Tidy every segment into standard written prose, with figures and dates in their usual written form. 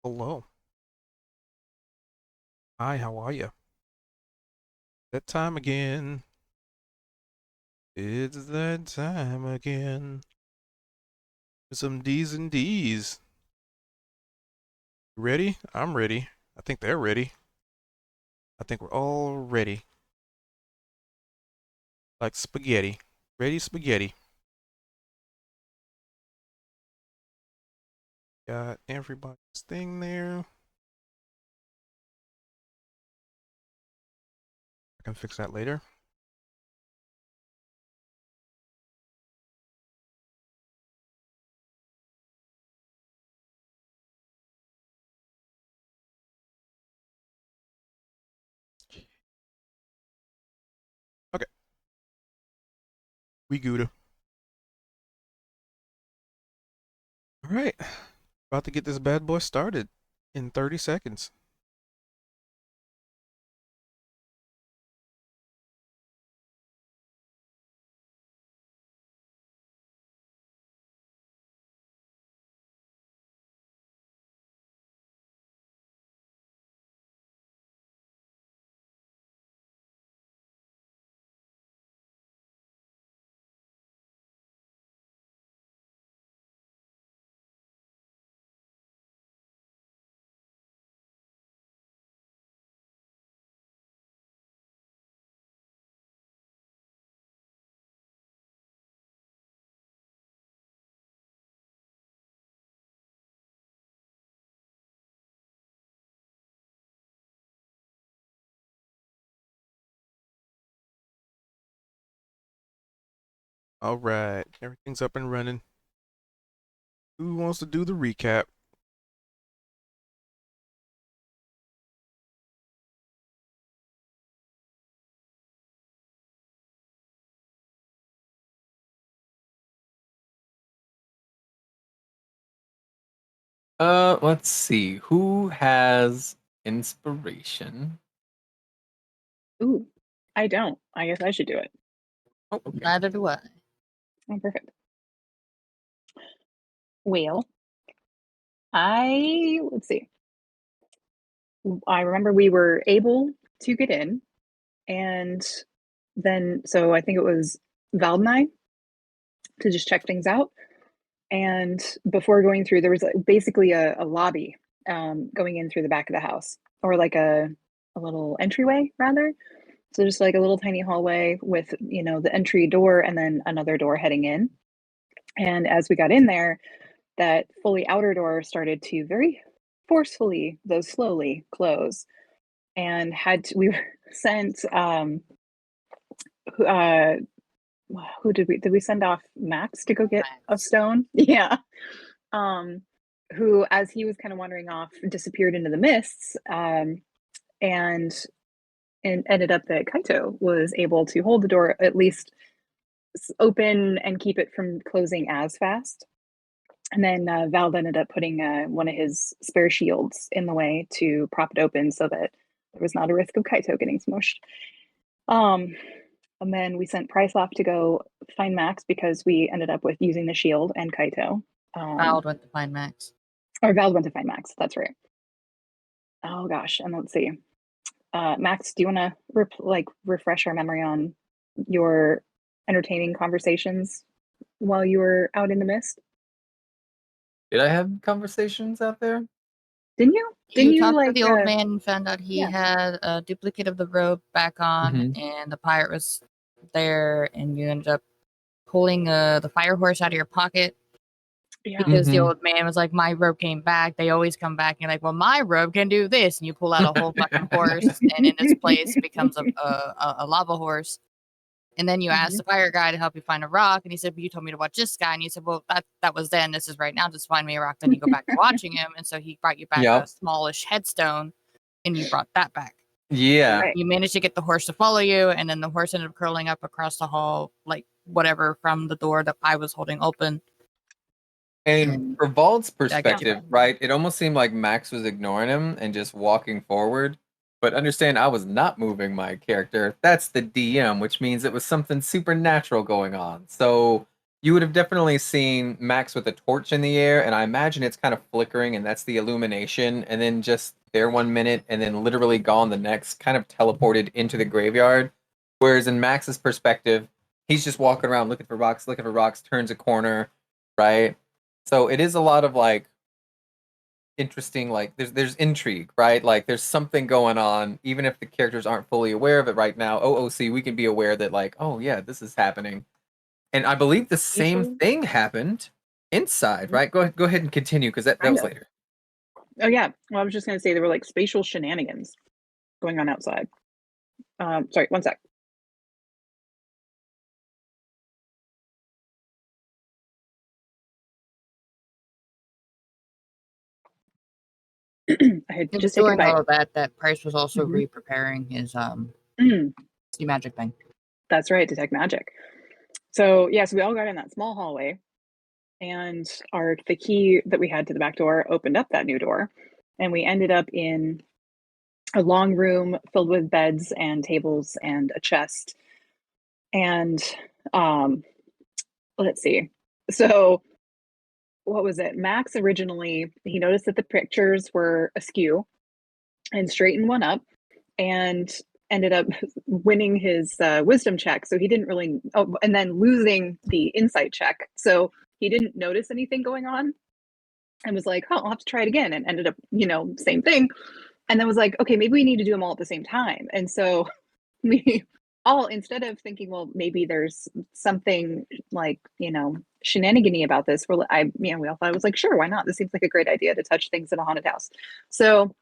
Hello. Hi, how are you? That time again. It's that time again. Some D's and D's. Ready? I'm ready. I think they're ready. I think we're all ready. Like spaghetti. Ready spaghetti. Got everybody's thing there. I can fix that later. Okay. We Gouda. Alright. About to get this bad boy started in 30 seconds. Alright. Everything's up and running. Who wants to do the recap? Let's see. Who has inspiration? Ooh, I don't. I guess I should do it. Oh, okay. Neither do I. Oh, perfect. Well, let's see. I remember we were able to get in, and then so I think it was Val and I to just check things out. And before going through, there was basically a lobby going in through the back of the house, or like a little entryway rather. So just like a little tiny hallway with the entry door and then another door heading in. And as we got in there, that fully outer door started to very forcefully, though slowly, close. And we were sent who- uh who did we send off Max to go get a stone? Yeah. Um who, as he was kind of wandering off, disappeared into the mists, and ended up that Kaito was able to hold the door at least open and keep it from closing as fast. And then Val ended up putting one of his spare shields in the way to prop it open so that there was not a risk of Kaito getting smushed. Um, and then we sent Price off to go find Max because we ended up with using the shield and Kaito. Val went to find Max. Or Val went to find Max. That's right. Oh gosh, and let's see. Max, do you want to refresh our memory on your entertaining conversations while you were out in the mist? Did I have conversations out there? Didn't you? Didn't You you talked to like the old man and found out he yeah. had a duplicate of the robe back on, Mhm. and the pirate was there, and you ended up pulling the fire horse out of your pocket Yeah. because the Mhm. old man was like, "My robe came back." They always come back, and you're like, "Well, my robe can do this," and you pull out a whole fucking horse, and in its place becomes a lava horse. And then you asked the pirate guy to help you find a rock, and he said, "But you told me to watch this guy." And you said, "Well, that was then. This is right now. Just find me a rock." Then you go back to watching him, and so he brought you back a Yep. smallish headstone, and you brought that back. Yeah. Right. You managed to get the horse to follow you, and then the horse ended up curling up across the hall, like whatever, from the door that I was holding open. And And for Vault's I got you perspective, back. right, it almost seemed like Max was ignoring him and just walking forward. But understand, I was not moving my character. That's the DM, which means it was something supernatural going on. So you would have definitely seen Max with a torch in the air, and I imagine it's kind of flickering, and that's the illumination, and then just there 1 minute, and then literally gone the next, kind of teleported into the graveyard. Whereas in Max's perspective, he's just walking around looking for rocks, turns a corner, right? So it is a lot of like interesting, like there's intrigue, right? Like there's something going on, even if the characters aren't fully aware of it right now. OOC, we can be aware that like, oh yeah, this is happening. And I believe the same Spatial? thing happened inside, right? Go ahead and continue because that Kind was of. later. Oh yeah. Well, I was just gonna say there were like spatial shenanigans going on outside. Sorry, one sec. I had And just taken a during all bite. of that, that Price was also Mhm. re-preparing his Mm, see magic thing. that's right, detect magic. So yeah, so we all got in that small hallway, and the key that we had to the back door opened up that new door, and we ended up in a long room filled with beds and tables and a chest. And um, let's see. So what was it? Max originally he noticed that the pictures were askew and straightened one up and ended up winning his wisdom check. So he didn't really, oh, and then losing the insight check. So he didn't notice anything going on and was like, oh, I'll have to try it again. And ended up, same thing. And then was like, okay, maybe we need to do them all at the same time. And so we all, instead of thinking, well, maybe there's something like, shenanigany about this, we all thought it was like, sure, why not? This seems like a great idea to touch things in a haunted house. So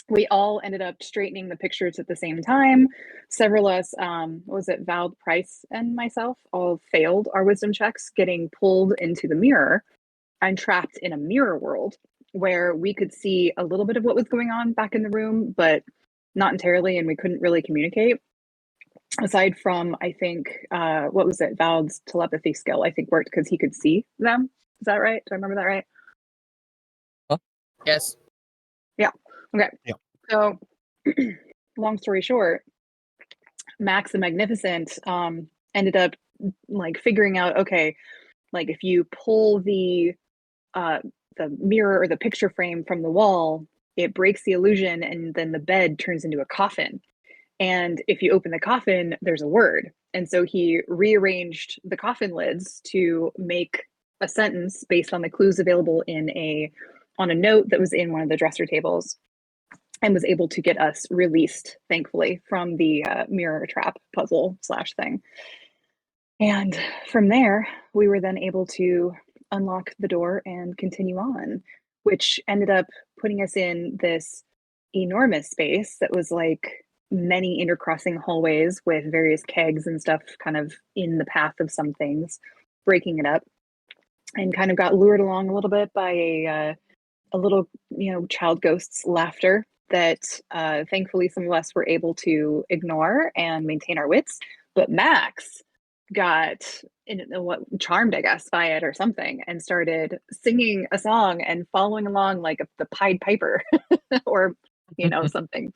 we all ended up straightening the pictures at the same time. Several of us, what was it, Val, Price, and myself all failed our wisdom checks, getting pulled into the mirror and trapped in a mirror world where we could see a little bit of what was going on back in the room, but not entirely, and we couldn't really communicate. Aside from, I think, what was it, Val's telepathy skill, I think worked because he could see them. Is that right? Do I remember that right? Yes. Yeah. Okay. Yeah. So, long story short, Max the Magnificent ended up like figuring out, okay, like if you pull the mirror or the picture frame from the wall, it breaks the illusion, and then the bed turns into a coffin. And if you open the coffin, there's a word. And so he rearranged the coffin lids to make a sentence based on the clues available on a note that was in one of the dresser tables, and was able to get us released, thankfully, from the mirror trap puzzle / thing. And from there, we were then able to unlock the door and continue on, which ended up putting us in this enormous space that was like many intercrossing hallways with various kegs and stuff kind of in the path of some things, breaking it up, and kind of got lured along a little bit by a little, child ghost's laughter that thankfully some of us were able to ignore and maintain our wits. But Max got what charmed, I guess, by it or something, and started singing a song and following along like the Pied Piper or something.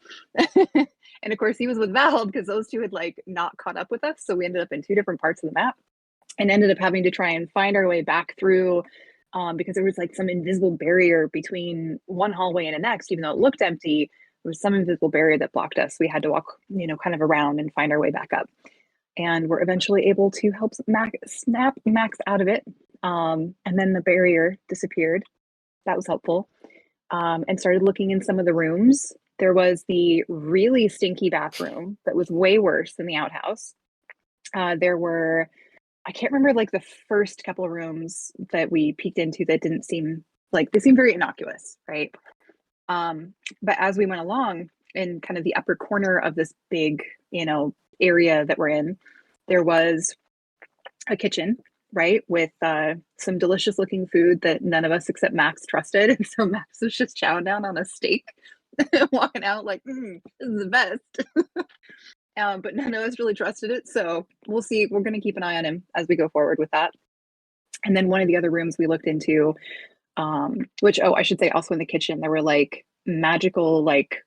And of course he was with Val because those two had like not caught up with us, so we ended up in two different parts of the map and ended up having to try and find our way back through because there was like some invisible barrier between one hallway and the next. Even though it looked empty, there was some invisible barrier that blocked us. We had to walk kind of around and find our way back up, and we're eventually able to help snap Max out of it. And then the barrier disappeared. That was helpful. And started looking in some of the rooms. There was the really stinky bathroom that was way worse than the outhouse. There were, I can't remember like the first couple of rooms that we peeked into that didn't seem like, they seemed very innocuous, right? But as we went along in kind of the upper corner of this big, area that we're in, there was a kitchen, right, with some delicious looking food that none of us except Max trusted. And so Max was just chowing down on a steak, walking out like, this is the best. But none of us really trusted it. So we'll see. We're going to keep an eye on him as we go forward with that. And then one of the other rooms we looked into, which, I should say also in the kitchen, there were like magical like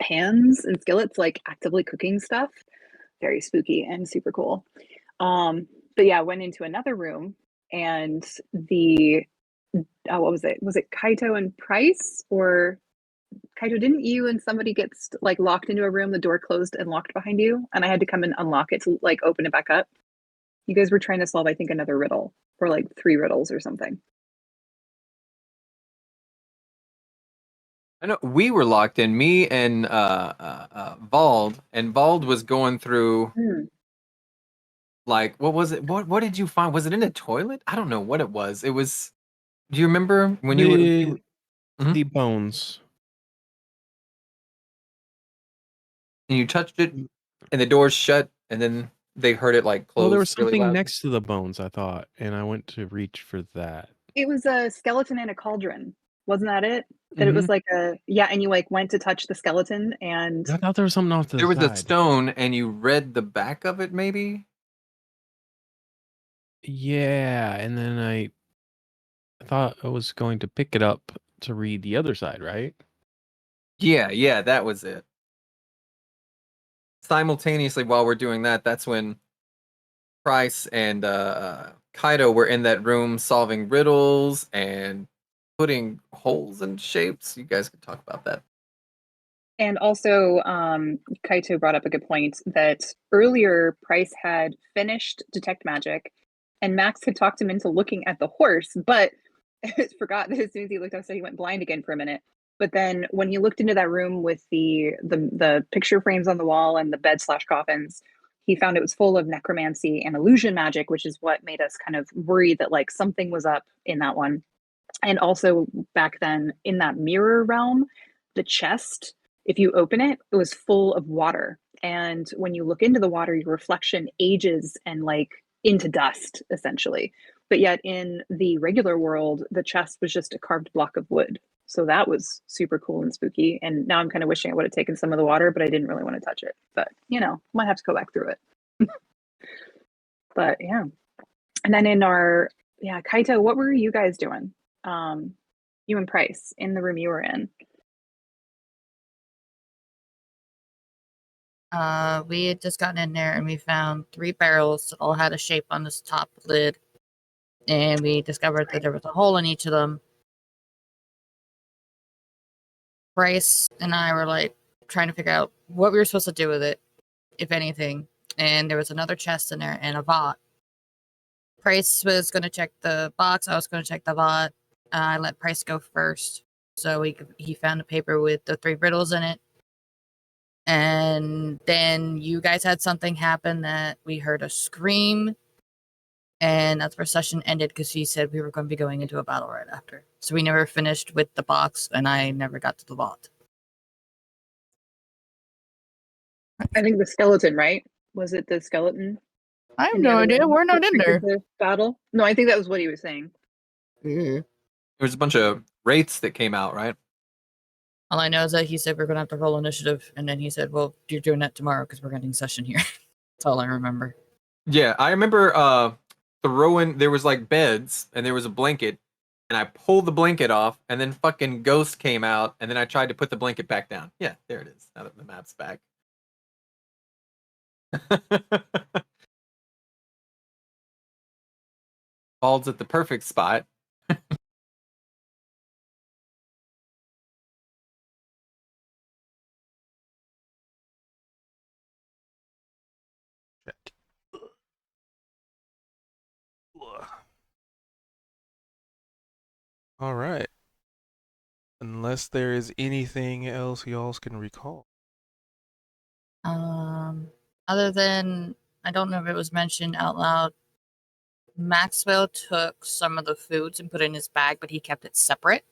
pans and skillets, like actively cooking stuff. Very spooky and super cool. But yeah, went into another room and the what was it? Was it Kaito and Price, or Kaito? Didn't you and somebody get like locked into a room? The door closed and locked behind you, and I had to come and unlock it to like open it back up. You guys were trying to solve, I think, another riddle, or like 3 riddles or something. I know we were locked in, me and Vald, and Vald was going through like what was it? What did you find? Was it in a toilet? I don't know what it was. It was. Do you remember when you were? The bones. And you touched it, and the doors shut, and then they heard it like close. Well, there was really something loud. next to the bones, I thought, and I went to reach for that. It was a skeleton in a cauldron. Wasn't that it? That it was like and you like went to touch the skeleton, and I thought there was something off to the There was a side. stone, and you read the back of it, maybe. Yeah, and then I thought I was going to pick it up to read the other side, right? Yeah, that was it. Simultaneously, while we're doing that, that's when Price and Kaido were in that room solving riddles and putting holes in shapes. You guys could talk about that. And also, Kaito brought up a good point that earlier Price had finished Detect Magic, and Max had talked him into looking at the horse, but forgot that as soon as he looked outside, he went blind again for a minute. But then when he looked into that room with the picture frames on the wall and the bed/coffins, he found it was full of necromancy and illusion magic, which is what made us kind of worry that like something was up in that one. And also back then in that mirror realm, the chest, if you open it, it was full of water. And when you look into the water, your reflection ages and like into dust, essentially. But yet in the regular world, the chest was just a carved block of wood. So that was super cool and spooky. And now I'm kind of wishing I would have taken some of the water, but I didn't really want to touch it. But, might have to go back through it. But yeah. And then Kaito, what were you guys doing? You and Price in the room you were in. We had just gotten in there and we found 3 barrels that all had a shape on this top lid. And we discovered that there was a hole in each of them. Bryce and I were like trying to figure out what we were supposed to do with it, if anything. And there was another chest in there and a vault. Price was going to check the box. I was going to check the vault. I let Price go first. So he found a paper with the 3 riddles in it. And then you guys had something happen that we heard a scream. And that's where session ended because he said we were going to be going into a battle right after. So we never finished with the box, and I never got to the vault. I think the skeleton, right? Was it the skeleton? I have no idea. We're not in there. The battle? No, I think that was what he was saying. There was a bunch of wraiths that came out, right? All I know is that he said we're going to have to roll initiative, and then he said, well, you're doing that tomorrow because we're getting session here. That's all I remember. Yeah, I remember there was like beds, and there was a blanket, and I pulled the blanket off, and then fucking Ghost came out, and then I tried to put the blanket back down. Yeah, there it is. Now that the map's back. Bald's at the perfect spot. Check. All right. Unless there is anything else y'all can recall. Other than, I don't know if it was mentioned out loud, Maxwell took some of the foods and put it in his bag, but he kept it separate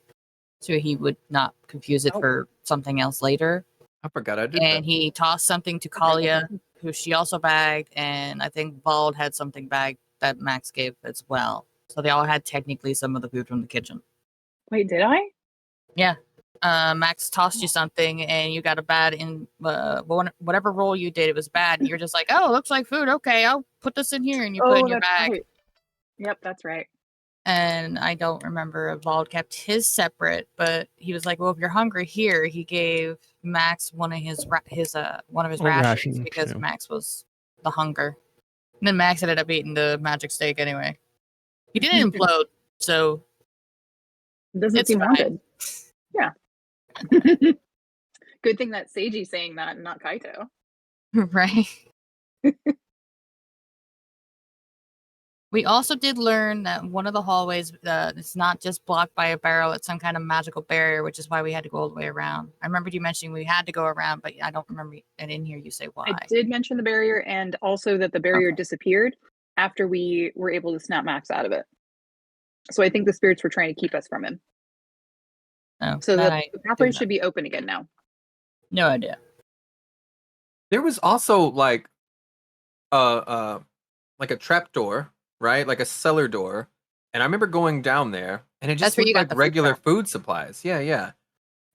so he would not confuse it for something else later. I forgot I did And that. he tossed something to Kalia, who she also bagged, and I think Bald had something bagged that Max gave as well. So they all had technically some of the food from the kitchen. Wait, did I? Yeah. Max tossed you something and you got a bad in whatever roll you did, it was bad. And you're just like, oh, looks like food. Okay, I'll put this in here, and you put it in your bag. Right. Yep, that's right. And I don't remember if Bald kept his separate, but he was like, well, if you're hungry here, he gave Max one of his rations because Max was the hunger. And then Max ended up eating the magic steak anyway. He didn't implode, so It doesn't it's seem fine. haunted. Yeah. Good thing that Seiji's saying that and not Kaito. right. We also did learn that one of the hallways, it's not just blocked by a barrel; it's some kind of magical barrier, which is why we had to go all the way around. I remembered you mentioning we had to go around, but I don't remember. I didn't hear you say why. I did mention the barrier and also that the barrier Okay. disappeared after we were able to snap Max out of it. So I think the spirits were trying to keep us from him. No, So that the I pathway do should be open again now. no idea. There was also like a trapdoor, right? Like a cellar door. And I remember going down there and it That's just where you looked got like the food regular from. food supplies. Yeah, yeah.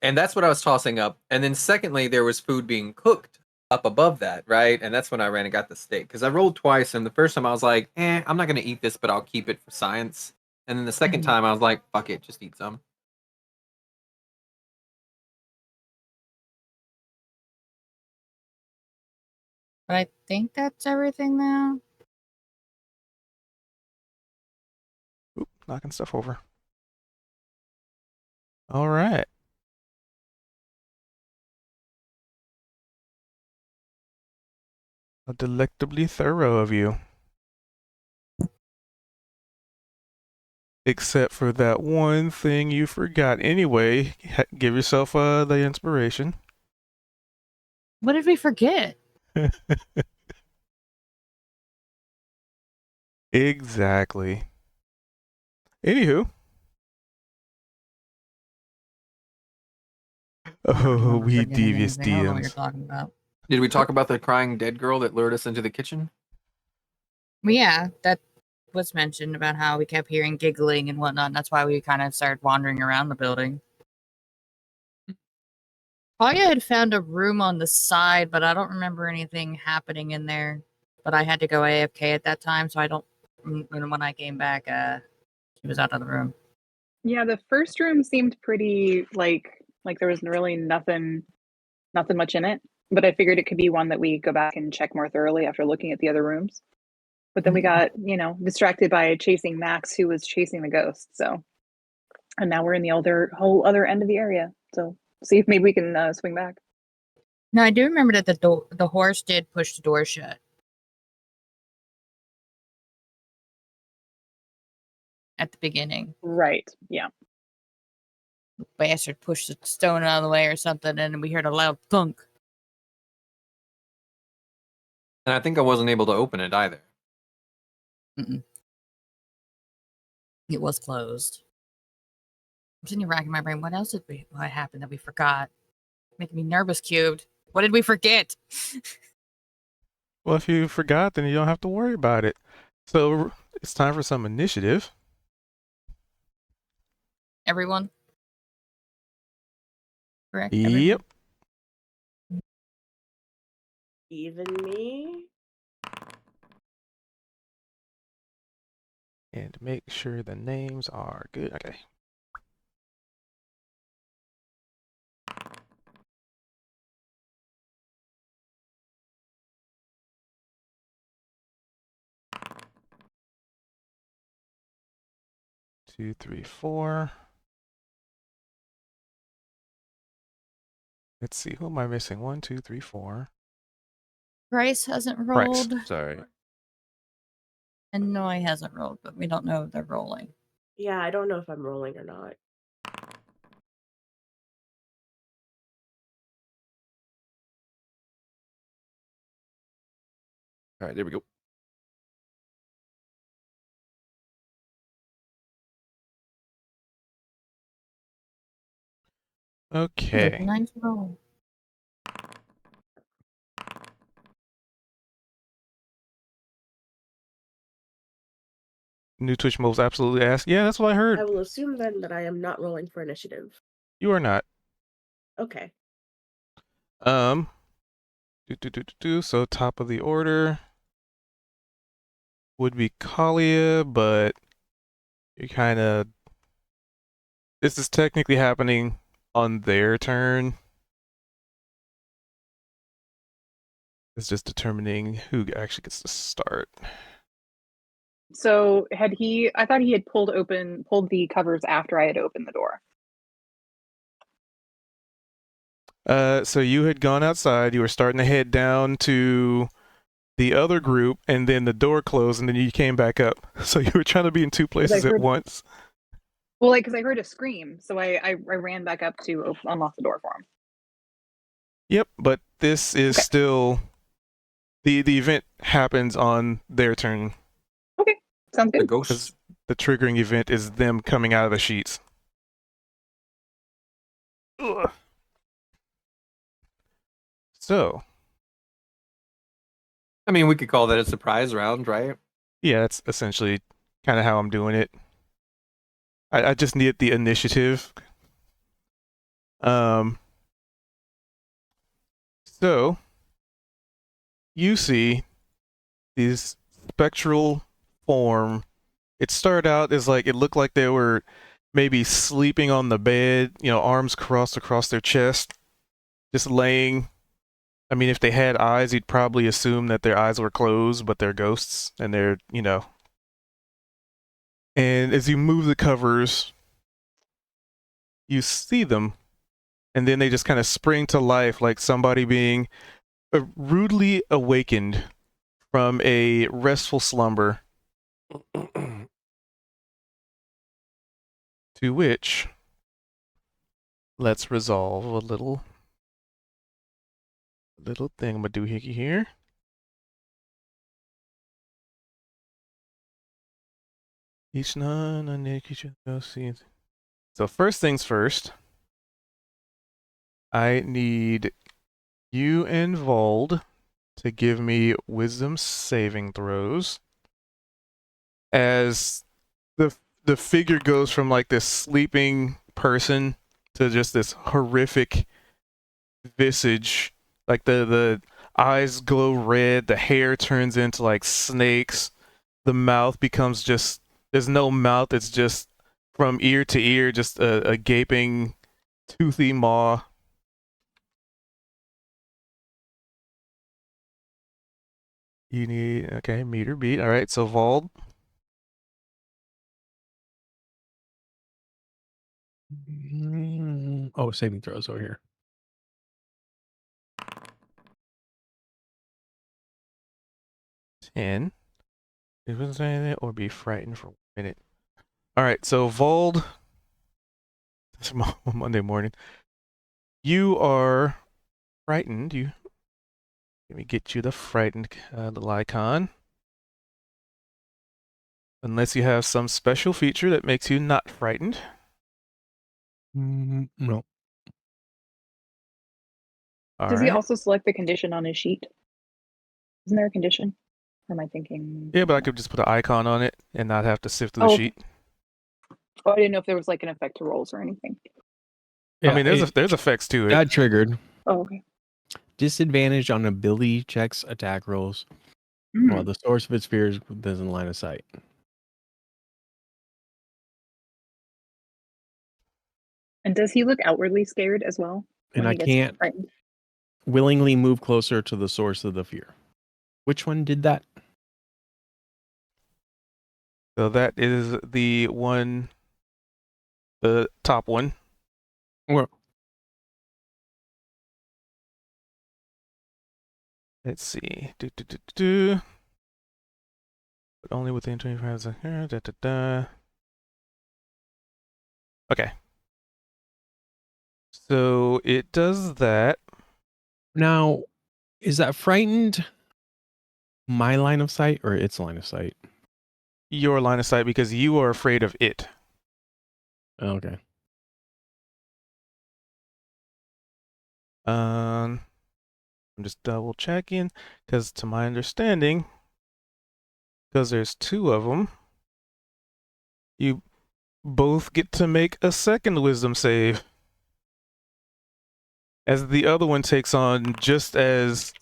And that's what I was tossing up. And then secondly, there was food being cooked up above that, right? And that's when I ran and got the steak. Because I rolled twice, and the first time I was like, I'm not gonna eat this, but I'll keep it for science. And then the second Mhm. time I was like, fuck it, just eat some. But I think that's everything now. Oop, knocking stuff over. All right. How delectably thorough of you. Except for that one thing you forgot. Anyway, give yourself the inspiration. What did we forget? Exactly. Anywho. I don't Oh, remember we forgetting devious anything. I don't know what you're DMs. talking about. Did we talk about the crying dead girl that lured us into the kitchen? Well, yeah, that was mentioned about how we kept hearing giggling and whatnot. And that's why we kind of started wandering around the building. Kaya had found a room on the side, but I don't remember anything happening in there. But I had to go AFK at that time, so I don't. When I came back, she was out of the room. Yeah, the first room seemed pretty like there was really nothing much in it. But I figured it could be one that we go back and check more thoroughly after looking at the other rooms. But then we got, distracted by chasing Max, who was chasing the ghost. So, and now we're in the whole other end of the area. So, see if maybe we can swing back. No, I do remember that the horse did push the door shut at the beginning. Right. Yeah. The bastard pushed the stone out of the way or something, and we heard a loud thunk. And I think I wasn't able to open it either. Mm-mm. It was closed. I'm sitting here racking my brain. What else what happened that we forgot? Making me nervous, Cubed. What did we forget? Well, if you forgot, then you don't have to worry about it. So it's time for some initiative. Everyone? Correct? Yep. Everyone? Even me? And make sure the names are good. Okay. Two, three, four. Let's see. Who am I missing? 1, 2, 3, 4. Bryce hasn't Bryce. rolled. Sorry. And Noi hasn't rolled, but we don't know if they're rolling. Yeah, I don't know if I'm rolling or not. All right, there we go. Okay. Nice roll. New Twitch moves absolutely ask. Yeah, that's what I heard. I will assume then that I am not rolling for initiative. You are not. Okay. So top of the order would be Kalia, but you kind of. This is technically happening on their turn. It's just determining who actually gets to start. So had he? I thought he had pulled the covers after I had opened the door. So you had gone outside. You were starting to head down to the other group, and then the door closed, and then you came back up. So you were trying to be in two places at once. Well, like, because I heard a scream, so I ran back up to unlock the door for him. Yep, but this is still the event happens on their turn. Okay, sounds The good. ghost. The triggering event is them coming out of the sheets. Ugh. So, I mean, we could call that a surprise round, right? yeah, that's essentially kind of how I'm doing it. I just need the initiative. So you see these spectral form. It started out as like it looked like they were maybe sleeping on the bed, arms crossed across their chest, just laying. I mean, if they had eyes, you'd probably assume that their eyes were closed, but they're ghosts, and they're. And as you move the covers, you see them, and then they just kind of spring to life like somebody being rudely awakened from a restful slumber, to which let's resolve a little thingamadoohickey here. Each see. So first things first, I need you and Vold to give me wisdom saving throws as the figure goes from like this sleeping person to just this horrific visage. Like the eyes glow red, the hair turns into like snakes, the mouth becomes just, there's no mouth, it's just from ear to ear, just a gaping, toothy maw. You need, okay, meter beat. All right, so Vald. Oh, saving throws over here. 10. Or be frightened for 1 minute. All right, so Vald, this Monday morning, you are frightened. Let me get you the frightened little icon. Unless you have some special feature that makes you not frightened. No. Does he also select the condition on his sheet? Isn't there a condition? Or am I thinking? Yeah, but I could just put an icon on it and not have to sift through the sheet. Oh, I didn't know if there was like an effect to rolls or anything. Yeah, I mean, there's effects to it. Got triggered. Oh, okay. Disadvantage on ability checks, attack rolls, while the source of its fear is within line of sight. And does he look outwardly scared as well? And I can't willingly move closer to the source of the fear. Which one did that? So that is the one, the top one. Well, let's see. But only within 25 seconds. Okay. So it does that. Now, is that frightened my line of sight or its line of sight? Your line of sight, because you are afraid of it. Okay. I'm just double checking, because to my understanding, because there's two of them, you both get to make a second wisdom save, as the other one takes on just as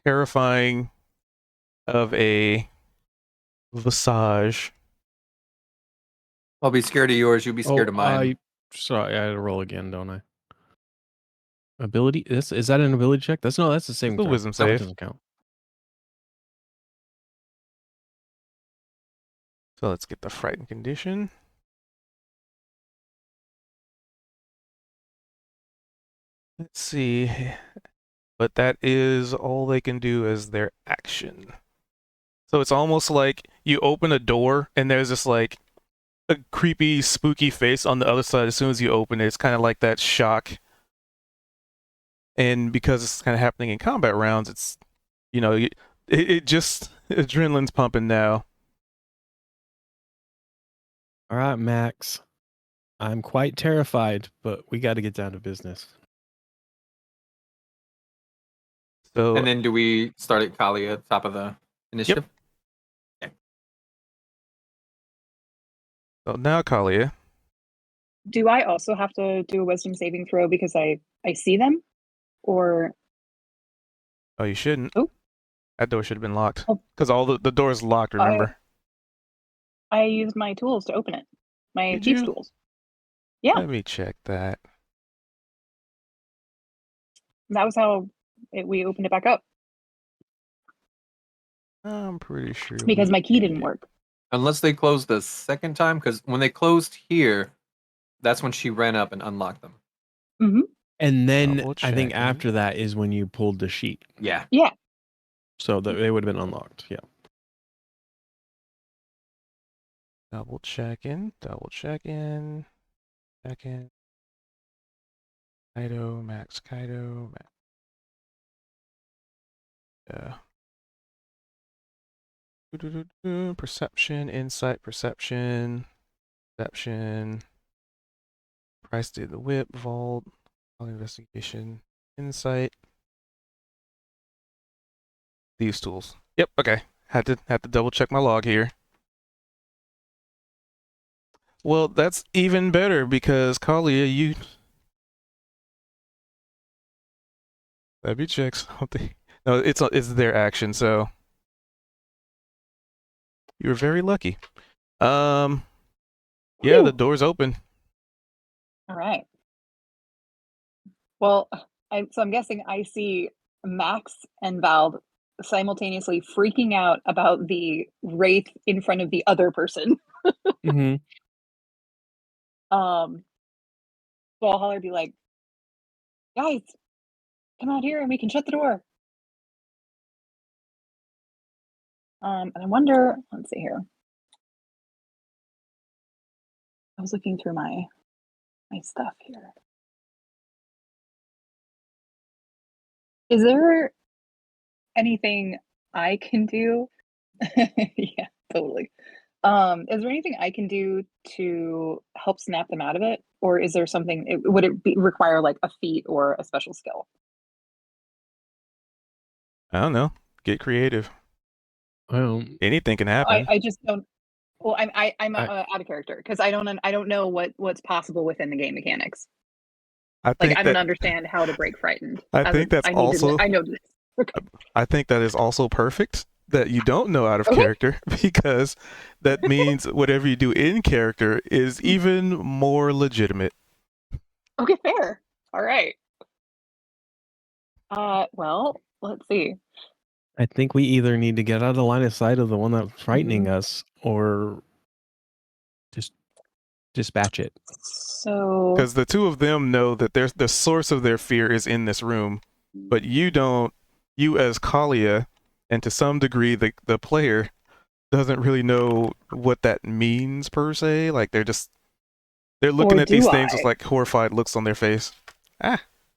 terrifying of a visage. I'll be scared of yours. You'll be scared of mine. Sorry, I had to roll again, don't I? Ability? Is that an ability check? That's the same. It's a wisdom That save. doesn't count. So let's get the frightened condition. Let's see. But that is all they can do as their action. So it's almost like you open a door and there's this like a creepy, spooky face on the other side as soon as you open it. It's kind of like that shock. And because it's kind of happening in combat rounds, it's, it just, adrenaline's pumping now. All right, Max. I'm quite terrified, but we got to get down to business. So, And then do we start at Kali at the top of the initiative? so now, Kalia, Do I also have to do a wisdom saving throw because I see them? Or oh, you shouldn't. Oh. That door should have been locked. Oh. Because all the door's locked, remember? I used my tools to open it. My Did thieves you? tools. Yeah. Let me check that. That was how we opened it back up. I'm pretty sure. Because we my key did. didn't work. Unless they closed the second time, because when they closed here, that's when she ran up and unlocked them. Mm-hmm. And then Double I think checking. after that is when you pulled the sheet. Yeah. So that they would have been unlocked. Yeah. Double checking. Checking. Kaido, Max, Kaido, Max. Perception, insight, perception. Price did the whip, vault, investigation, insight. These tools. Yep, okay. Had to double check my log here. Well, that's even better because Kalia, you that'd be checks. No, it's their action, so you were very lucky. Yeah, the Whew. door's open. All right. Well, so I'm guessing I see Max and Val simultaneously freaking out about the wraith in front of the other person. Mm-hmm. So I'll holler, be like, guys, come out here and we can shut the door. And I wonder, let's see here. I was looking through my stuff here. Is there anything I can do? Yeah, totally. Is there anything I can do to help snap them out of it? Or is there something, would it require like a feat or a special skill? I don't know. Get creative. Well, Anything can happen. I just don't. Well, I'm out of character because I don't know what's possible within the game mechanics. I Like think I don't understand how to break frightened. I think that's also. I know this. Okay. I think that is also perfect that you don't know out of Okay. character because that means whatever you do in character is even more legitimate. Okay, fair. All right. Well, let's see. I think we either need to get out of the line of sight of the one that's frightening Mhm. us or just dispatch it. So Because the two of them know that the source of their fear is in this room, but you don't. You as Kalia, and to some degree the player, doesn't really know what that means per se. Like they're looking Or at these do things I? with like horrified looks on their face.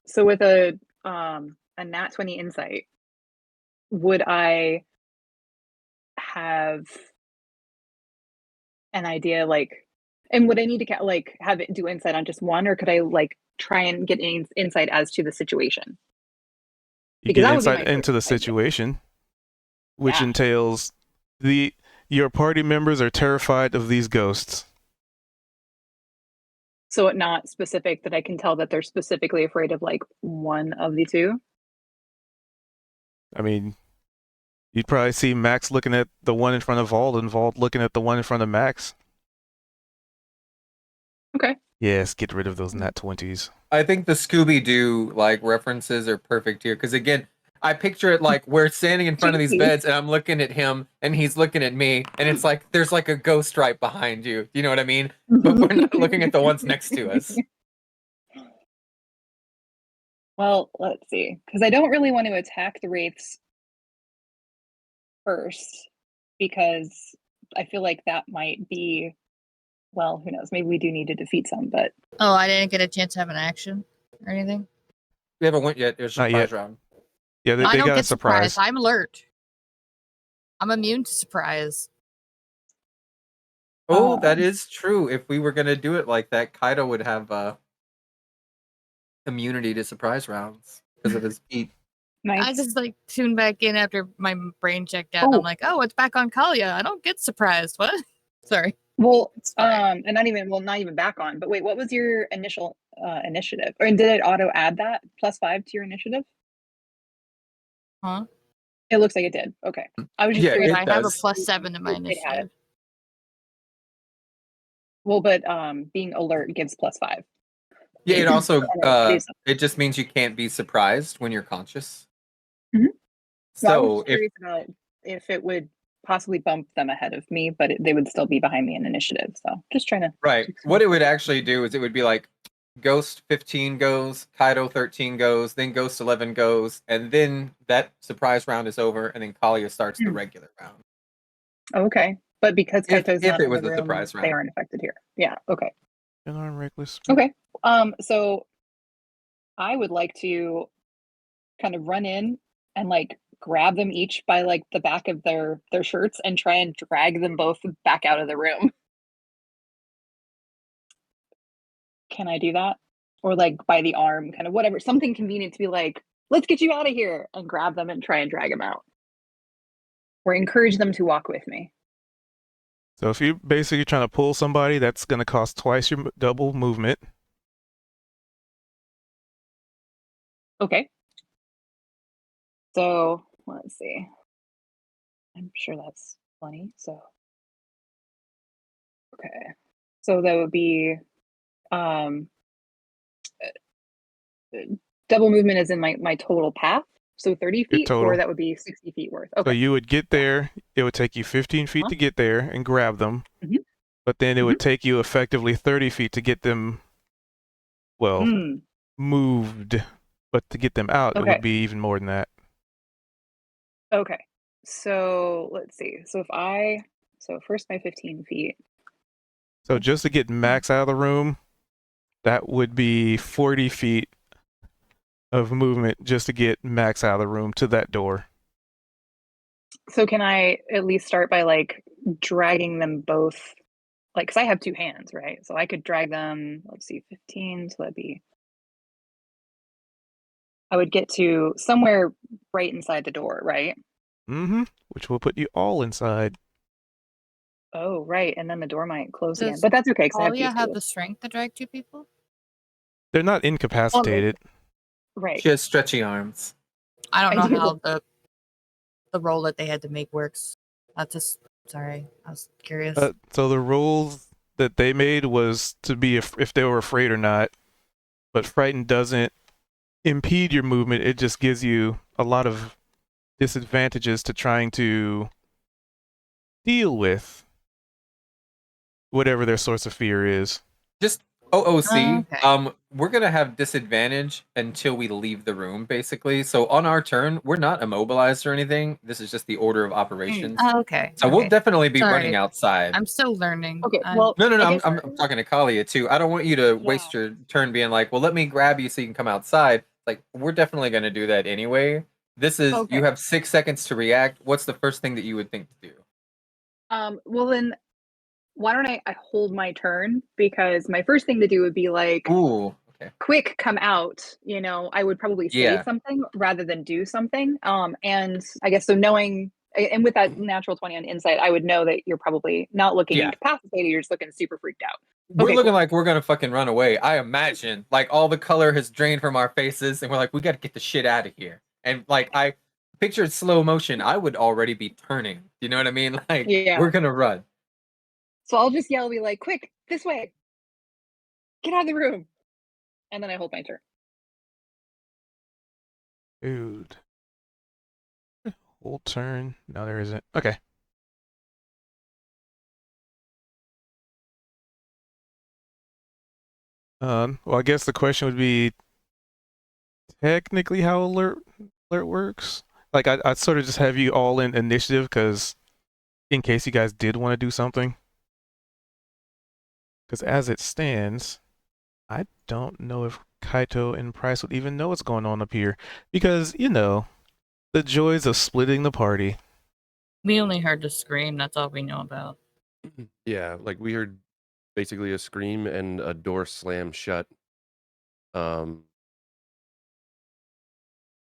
So with a nat 20 insight, would I have an idea like, and would I need to like have it do insight on just one, or could I like try and get insight as to the situation? You Because get that would be insight my into the first idea. situation, which Yeah. entails your party members are terrified of these ghosts. So it not specific that I can tell that they're specifically afraid of like one of the two. I mean, you'd probably see Max looking at the one in front of Vault and Vault looking at the one in front of Max. Okay. Yes, get rid of those nat 20s. I think the Scooby Doo like references are perfect here because again, I picture it like we're standing in front of these Jeez. beds, and I'm looking at him, and he's looking at me, and it's like there's like a ghost right behind you. You know what I mean? But we're not looking at the ones next to us. Well, let's see, because I don't really want to attack the wraiths first, because I feel like that might be, well, who knows? Maybe we do need to defeat some, but Oh, I didn't get a chance to have an action or anything. We haven't went yet. There's a Not yet. surprise round. Yeah, I they don't got a get surprise. surprised. I'm alert. I'm immune to surprise. Oh, that is true. If we were gonna do it like that, Kaido would have immunity to surprise rounds because of his feet. nice. I just like tuned back in after my brain checked out. And Oh. I'm like, oh, it's back on Kalia. I don't get surprised. What? Sorry. Well, It's fine. and not even back on. But wait, what was your initial initiative? Or did it auto add that +5 to your initiative? Huh? It looks like it did. Okay, I was just Yeah, curious. it I have a does. +7 to my It had it. initiative. Well, but being alert gives +5. Yeah, it also it is. it just means you can't be surprised when you're conscious. Mhm. Well, I was So just curious about if it would possibly bump them ahead of me, but they would still be behind me in initiative. So just trying to. right, what it would actually do is it would be like Ghost 15 goes, Kaido 13 goes, then Ghost 11 goes, and then that surprise round is over, and then Kalia starts the regular round. Oh, okay, but because If Kaito's not it in was the a room, surprise they round. aren't affected here. Yeah. Okay. Unarmed reckless. Okay. So I would like to kind of run in and like grab them each by like the back of their shirts and try and drag them both back out of the room. Can I do that? Or like by the arm, kind of whatever, something convenient to be like, let's get you out of here, and grab them and try and drag them out. Or encourage them to walk with me. So if you're basically trying to pull somebody, that's going to cost twice your double movement. Okay. So let's see. I'm sure that's plenty. So okay. So that would be double movement is in my total path. So 30 Your feet, total. or that would be 60 feet worth. So Okay. you would get there. It would take you 15 feet to get there and grab them. Mhm. But then it would take you effectively 30 feet to get them, well, moved. But to get them out, it Okay. would be even more than that. Okay. So let's see. So first my 15 feet. So just to get Max out of the room, that would be 40 feet of movement just to get Max out of the room to that door. So can I at least start by like dragging them both? Like, because I have two hands, right? So I could drag them, let's see, 15. So that'd be, I would get to somewhere right inside the door, right? Mm-hmm. Which will put you all inside. Oh, right. And then the door might close again. Does But that's okay, because I have Kalia these have two. the strength to drag two people? They're not incapacitated. Right. She has stretchy arms. I don't I know do. how the roll that they had to make works. That's just sorry. I was curious. So the rules that they made was to be if they were afraid or not. But frightened doesn't impede your movement. It just gives you a lot of disadvantages to trying to deal with whatever their source of fear is. Just OOC. Okay. We're gonna have disadvantage until we leave the room, basically. So on our turn, we're not immobilized or anything. This is just the order of operations. Oh, okay. So okay. we'll definitely be Sorry. running outside. I'm still learning. Okay, well, No, I I'm guess- talking to Kalia too. I don't want you to waste your turn being like, well, let me grab you so you can come outside. Like, we're definitely going to do that anyway. This is, Okay. you have 6 seconds to react. What's the first thing that you would think to do? Well then, why don't I hold my turn? Because my first thing to do would be like, Ooh, okay. quick, come out. I would probably say Yeah. something rather than do something. And I guess so knowing, and with that natural 20 on insight, I would know that you're probably not looking Yeah. incapacitated. You're just looking super freaked out. We're Okay, looking cool. like we're going to fucking run away. I imagine like all the color has drained from our faces and we're like, we got to get the shit out of here. And like, I pictured slow motion. I would already be turning. You know what I mean? Like, Yeah. we're going to run. So I'll just yell, be like, quick, this way. Get out of the room. And then I hold my turn. Dude. Whole turn. No, there isn't. Okay. Well, I guess the question would be technically how alert works. Like, I'd sort of just have you all in initiative because in case you guys did want to do something. Because as it stands, I don't know if Kaito and Price would even know what's going on up here. Because, you know, the joys of splitting the party. We only heard the scream. That's all we know about. Yeah, like we heard basically a scream and a door slam shut.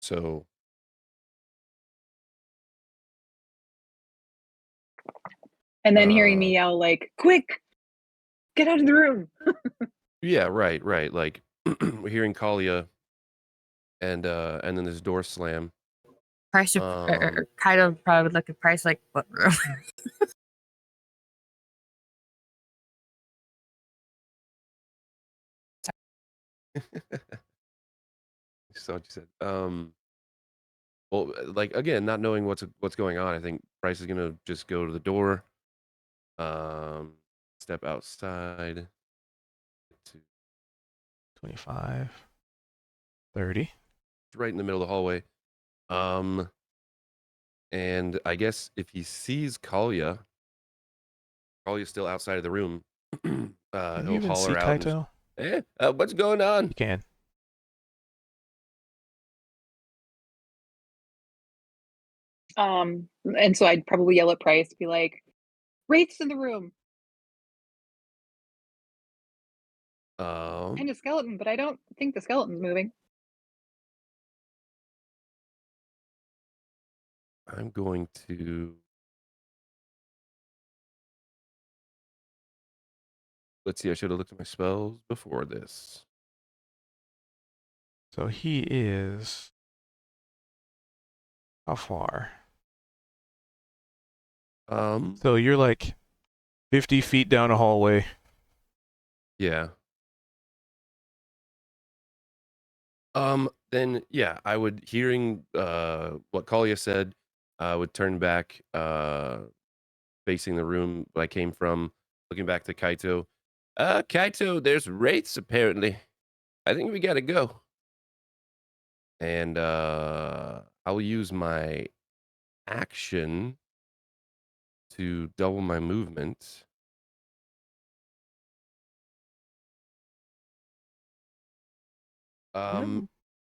So And then hearing me yell like, "Quick, get out of the room!" yeah, right. Like we're hearing Kalia and then this door slam. Price or Kaido probably would look at Price like, what room? So what you said. Well, like again, not knowing what's going on, I think Price is gonna just go to the door, step outside. 25, 30. Right in the middle of the hallway. And I guess if he sees Kalia's still outside of the room, Can you he'll even see holler out. Kaito? What's going on? You can. And so I'd probably yell at Price, be like, "Wraith's in the room and a skeleton, but I don't think the skeleton's moving." I'm going to. Let's see. I should have looked at my spells before this. So he is how far? So you're like 50 feet down a hallway. Yeah. Then yeah, I would hearing what Kalia said, I would turn back, facing the room I came from, looking back to Kaito. Kaito, there's wraiths apparently. I think we gotta go. And I'll use my action to double my movement.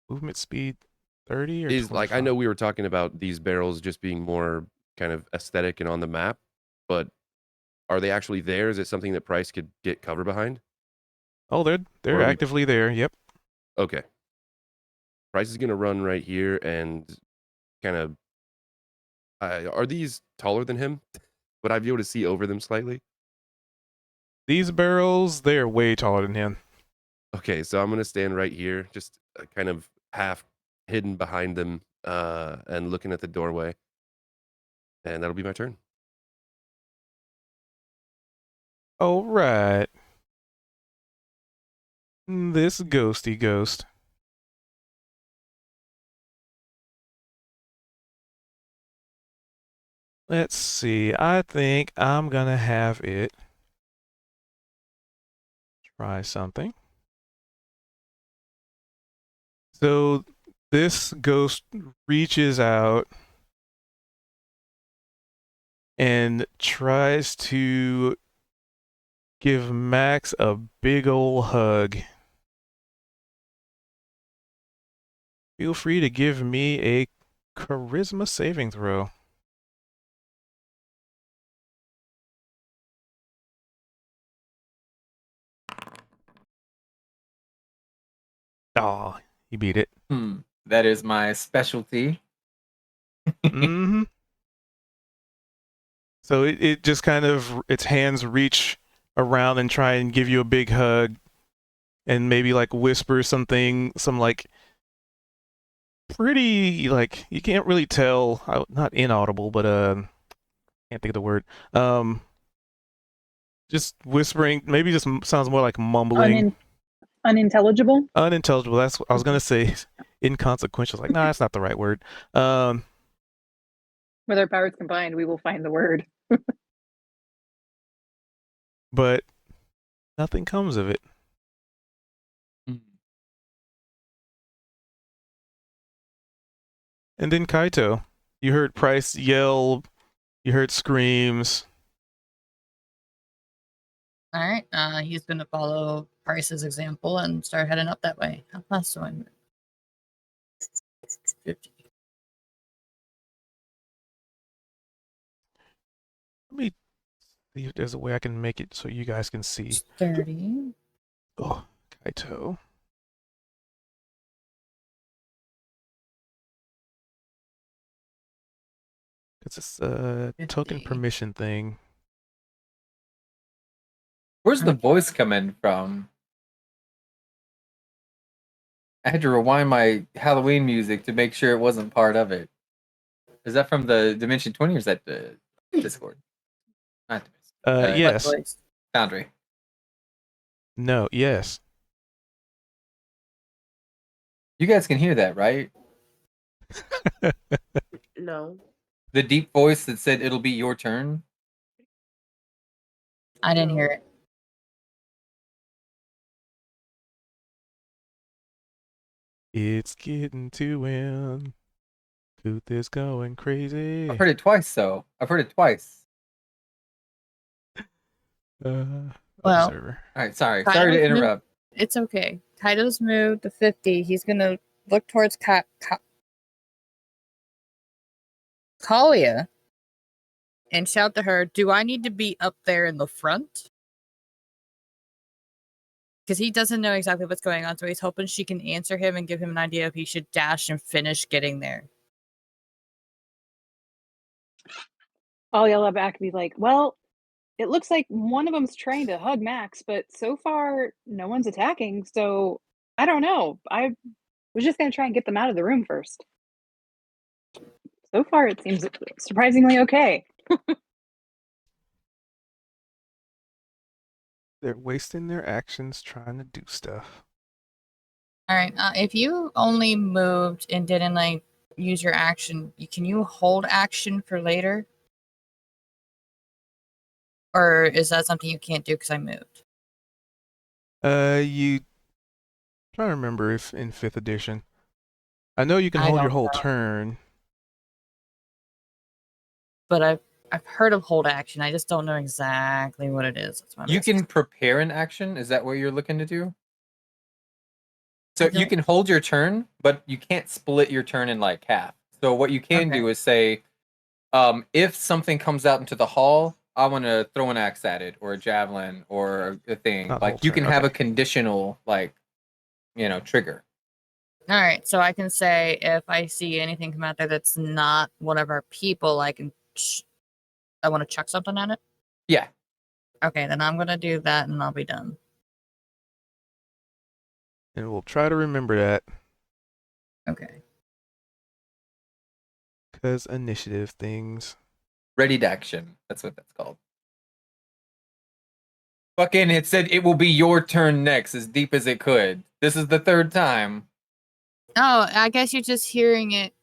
Movement speed 30 or Is 25? like I know we were talking about these barrels just being more kind of aesthetic and on the map, but are they actually there? Is it something that Price could get cover behind? Oh, they're Or are we- actively there. Yep. Okay. Price is gonna run right here and kind of. Are these taller than him? Would I be able to see over them slightly? These barrels, they're way taller than him. Okay, so I'm gonna stand right here, just kind of half hidden behind them, and looking at the doorway, and that'll be my turn. All right. This ghosty ghost. Let's see. I think I'm gonna have it try something. So this ghost reaches out and tries to give Max a big ol' hug. Feel free to give me a charisma saving throw. Oh, you beat it. That is my specialty. Mm-hmm. So it just kind of, its hands reach around and try and give you a big hug and maybe like whisper something, some like pretty, like, you can't really tell, not inaudible, but can't think of the word. Just whispering, maybe just sounds more like mumbling. Unintelligible? Unintelligible. That's what I was gonna say. Inconsequential. Like, nah, that's not the right word. With our powers combined, we will find the word. But nothing comes of it. And then Kaito, you heard Price yell, you heard screams. All right. He's gonna follow Price's example and start heading up that way. How fast do I move? 50. Let me see if there's a way I can make it so you guys can see. 30. Oh, Kaito. It's a token 50. permission thing. Where's the voice coming from? I had to rewind my Halloween music to make sure it wasn't part of it. Is that from the Dimension 20 or is that the Discord? Not Dimension. Yes. What voice? Foundry. No, yes. You guys can hear that, right? No. The deep voice that said it'll be your turn. I didn't hear it. It's getting to him. Tooth is going crazy. I've heard it twice, though. I've heard it twice. Well, Observer. All right, sorry. Kaido's Sorry to moved- interrupt. It's okay. Kaido's moved to 50. He's gonna look towards Kalia and shout to her, "Do I need to be up there in the front?" Because he doesn't know exactly what's going on, so he's hoping she can answer him and give him an idea if he should dash and finish getting there. I'll yell back and be like, well, it looks like one of them's trying to hug Max, but so far no one's attacking, so I don't know. I was just going to try and get them out of the room first. So far it seems surprisingly okay. They're wasting their actions trying to do stuff. All right. If you only moved and didn't like use your action, can you hold action for later? Or is that something you can't do because I moved? You trying to remember if in 5th edition. I know you can I hold your don't whole know. turn. But I've heard of hold action. I just don't know exactly what it is. That's why I'm You asking. can prepare an action. Is that what you're looking to do? So I you don't- can hold your turn, but you can't split your turn in like half. So what you can do Okay. is say, if something comes out into the hall, I want to throw an axe at it, or a javelin, or a thing. Not the whole Like you can turn, have a okay. conditional, like, trigger. All right, so I can say if I see anything come out there that's not one of our people, I want to chuck something at it. Yeah. Okay, then I'm gonna do that, and I'll be done. And we'll try to remember that. Okay. Because initiative things. Ready to action. That's what that's called. Fucking, it said it will be your turn next, as deep as it could. This is the 3rd time. Oh, I guess you're just hearing it.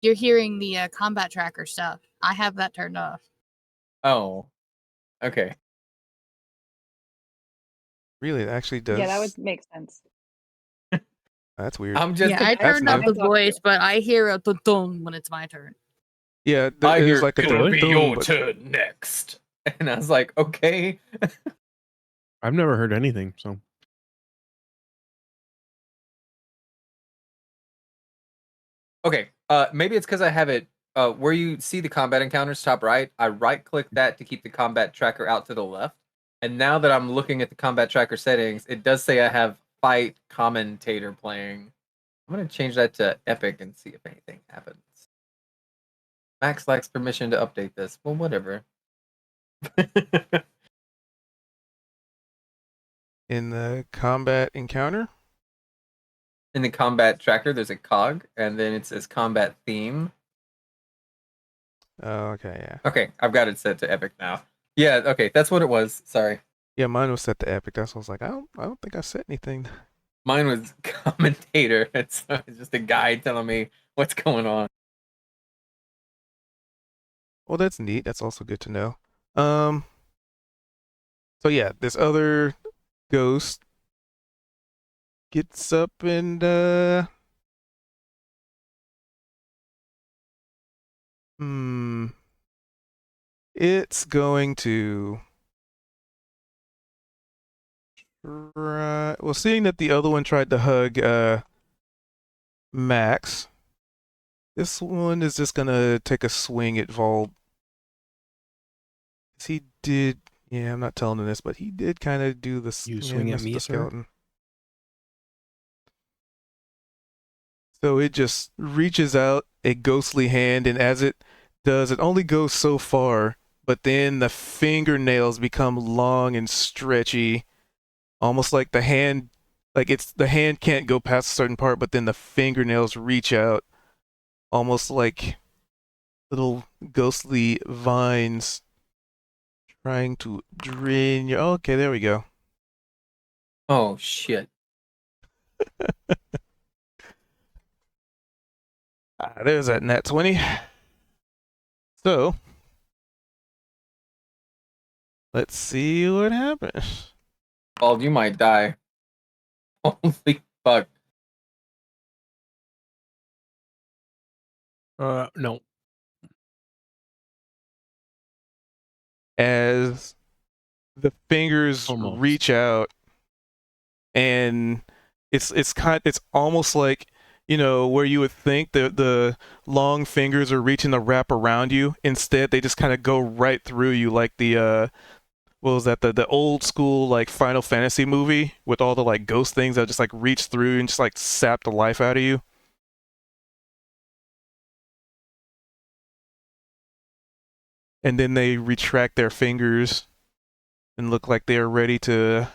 You're hearing the combat tracker stuff. I have that turned off. Oh. Okay. Really, it actually does. Yeah, that would make sense. That's weird. I'm just. Yeah, I That's turned up new. the voice, but I hear a dun when it's my turn. Yeah, I it hear was like a it'll be dun, your but- turn next. And I was like, okay. I've never heard anything, so Okay. Maybe it's because I have it where you see the combat encounters top right. I right click that to keep the combat tracker out to the left. And now that I'm looking at the combat tracker settings, it does say I have fight commentator playing. I'm gonna change that to epic and see if anything happens. Max likes permission to update this. Well, whatever. In the combat encounter? In the combat tracker, there's a cog, and then it says combat theme. Oh, okay, yeah. Okay, I've got it set to epic now. Yeah, okay, that's what it was. Sorry. Yeah, mine was set to epic. That's what I was like, I don't think I set anything. Mine was commentator. It's just a guy telling me what's going on. Well, that's neat. That's also good to know. Um. So yeah, this other ghost gets up and it's going to try. Well, seeing that the other one tried to hug Max, this one is just gonna take a swing at Vol. He did. Yeah, I'm not telling him this, but he did kind of do this. You Yeah, swing at mess with me, the sir? skeleton. So it just reaches out a ghostly hand, and as it does, it only goes so far, but then the fingernails become long and stretchy, almost like the hand, like it's the hand can't go past a certain part, but then the fingernails reach out, almost like little ghostly vines trying to drain your. Oh, okay, there we go. Oh shit. There's that nat 20. So, let's see what happens. Bald, you might die. Holy fuck. No. As the fingers Almost. reach out, and it's almost like, you know, where you would think the long fingers are reaching to wrap around you. Instead, they just kind of go right through you, like the what was that, the old school like Final Fantasy movie with all the like ghost things that just like reach through and just like sap the life out of you. And then they retract their fingers and look like they are ready to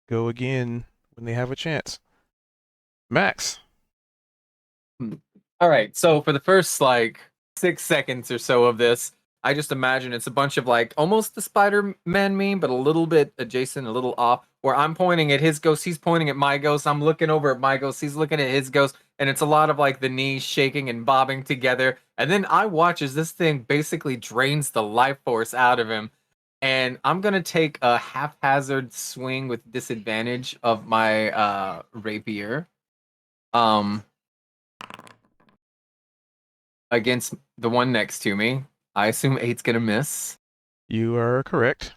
go again when they have a chance. Max. All right, so for the first like 6 seconds or so of this, I just imagine it's a bunch of like almost the Spider-Man meme, but a little bit adjacent, a little off, where I'm pointing at his ghost, he's pointing at my ghost, I'm looking over at my ghost, he's looking at his ghost, and it's a lot of like the knees shaking and bobbing together. And then I watch as this thing basically drains the life force out of him. And I'm gonna take a haphazard swing with disadvantage of my rapier. Um Against the one next to me. I assume 8's gonna miss. You are correct.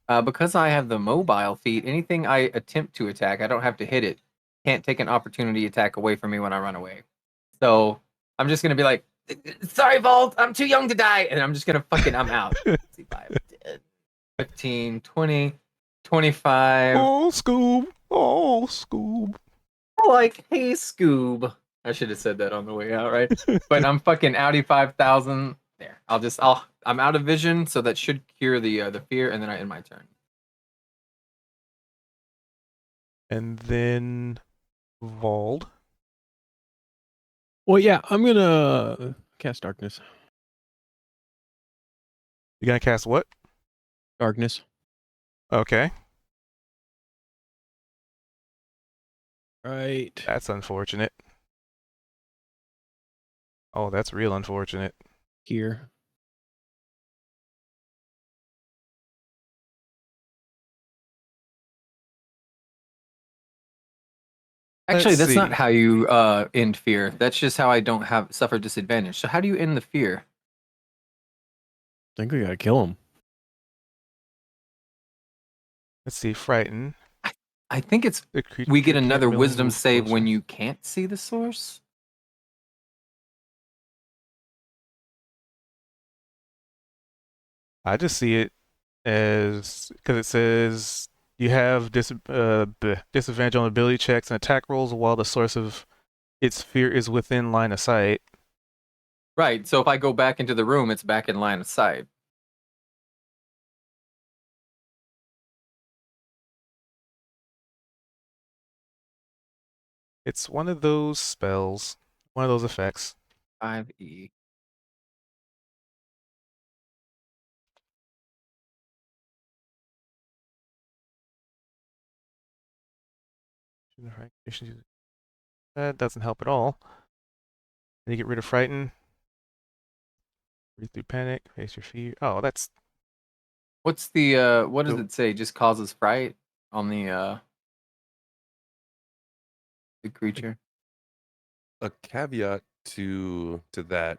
Because I have the mobile feat, anything I attempt to attack, I don't have to hit it. Can't take an opportunity attack away from me when I run away. So I'm just gonna be like, sorry, Vault, I'm too young to die. And I'm just gonna I'm out. Let's see, 5, 10, 15, 20, 25. Oh, Scoob. Oh, Scoob. Like, hey, Scoob. I should have said that on the way out, right? But I'm fucking Audi 5000. There. I'm out of vision, so that should cure the fear, and then I end my turn. And then Vald. Well, yeah, I'm gonna cast darkness. You gonna cast what? Darkness. Okay. Right That's unfortunate. Oh, that's real unfortunate. here. Actually, Let's that's not see. how you end fear. That's just how I don't have suffer disadvantage. So how do you end the fear? I think we gotta kill him. Let's see. Frighten. I think it's The creature we get can't another really wisdom move save when closer. you can't see the source. I just see it as because it says you have disadvantage on ability checks and attack rolls while the source of its fear is within line of sight. Right. So if I go back into the room, it's back in line of sight. It's one of those spells, one of those effects. 5e. That doesn't help at all. And you get rid of frighten. Breathe through panic. Face your fear. Oh, that's What's the what does So- it say? Just causes fright on the creature. A caveat to that, it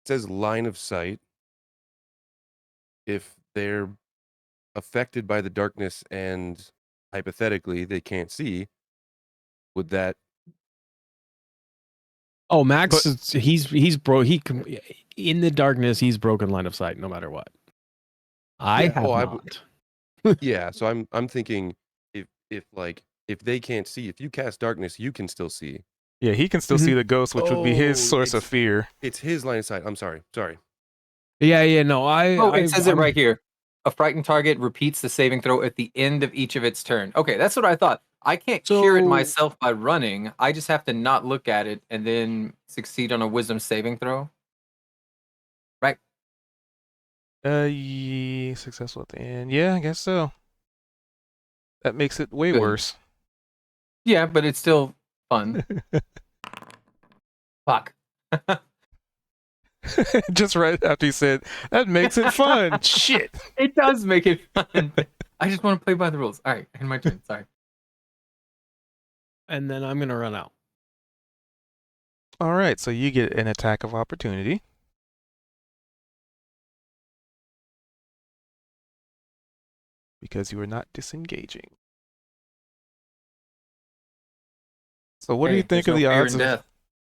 says line of sight. If they're affected by the darkness and hypothetically they can't see, would that Oh, Max, But- he's in the darkness. He's broken line of sight no matter what. I Yeah, have oh, I not. yeah, so I'm thinking if they can't see, if you cast darkness, you can still see. yeah. He can still Mhm. see the ghost, which would be his Oh, source of fear. It's his line of sight. I'm sorry. Yeah, no, Oh, it says it I'm- right here. A frightened target repeats the saving throw at the end of each of its turn. Okay, that's what I thought. I can't cure it So- myself by running. I just have to not look at it and then succeed on a wisdom saving throw. Right? Yeah, successful at the end. Yeah, I guess so. That makes it way Good. worse. Yeah, but it's still fun. Fuck. Just right after you said that makes it fun. Shit. It does make it fun. I just want to play by the rules. All right, and my turn. Sorry. and then I'm gonna run out. All right, so you get an attack of opportunity. Because you are not disengaging. So what do you Hey, think there's of no the fear odds in of death.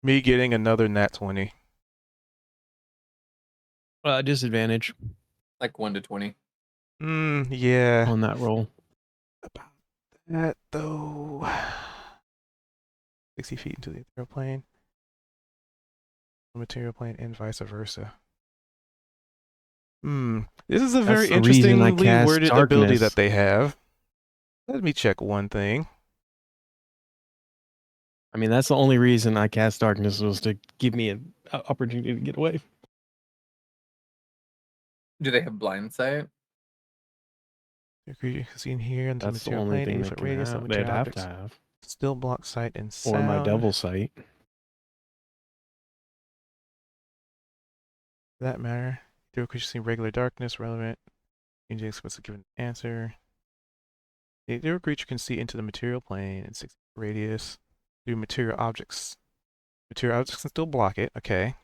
me getting another nat 20? Disadvantage Like 1 to 20. Yeah. on that roll. About that though. 60 feet into the ethereal plane. The material plane and vice versa. This is a That's very the reason I interestingly cast worded ability darkness. that they have. Let me check one thing. I mean, that's the only reason I cast darkness was to give me an opportunity to get away. Do they have blind sight? Your creature seen here in the That's the material only plane, thing 80 they foot can radius of have. They'd material have to objects. have, Still block sight and sound. or my devil sight. For that matter, your creature seen regular darkness relevant. Changing explicit given answer. The ethereal creature can see into the material plane in 6 radius through material objects. Material objects can still block it. Okay.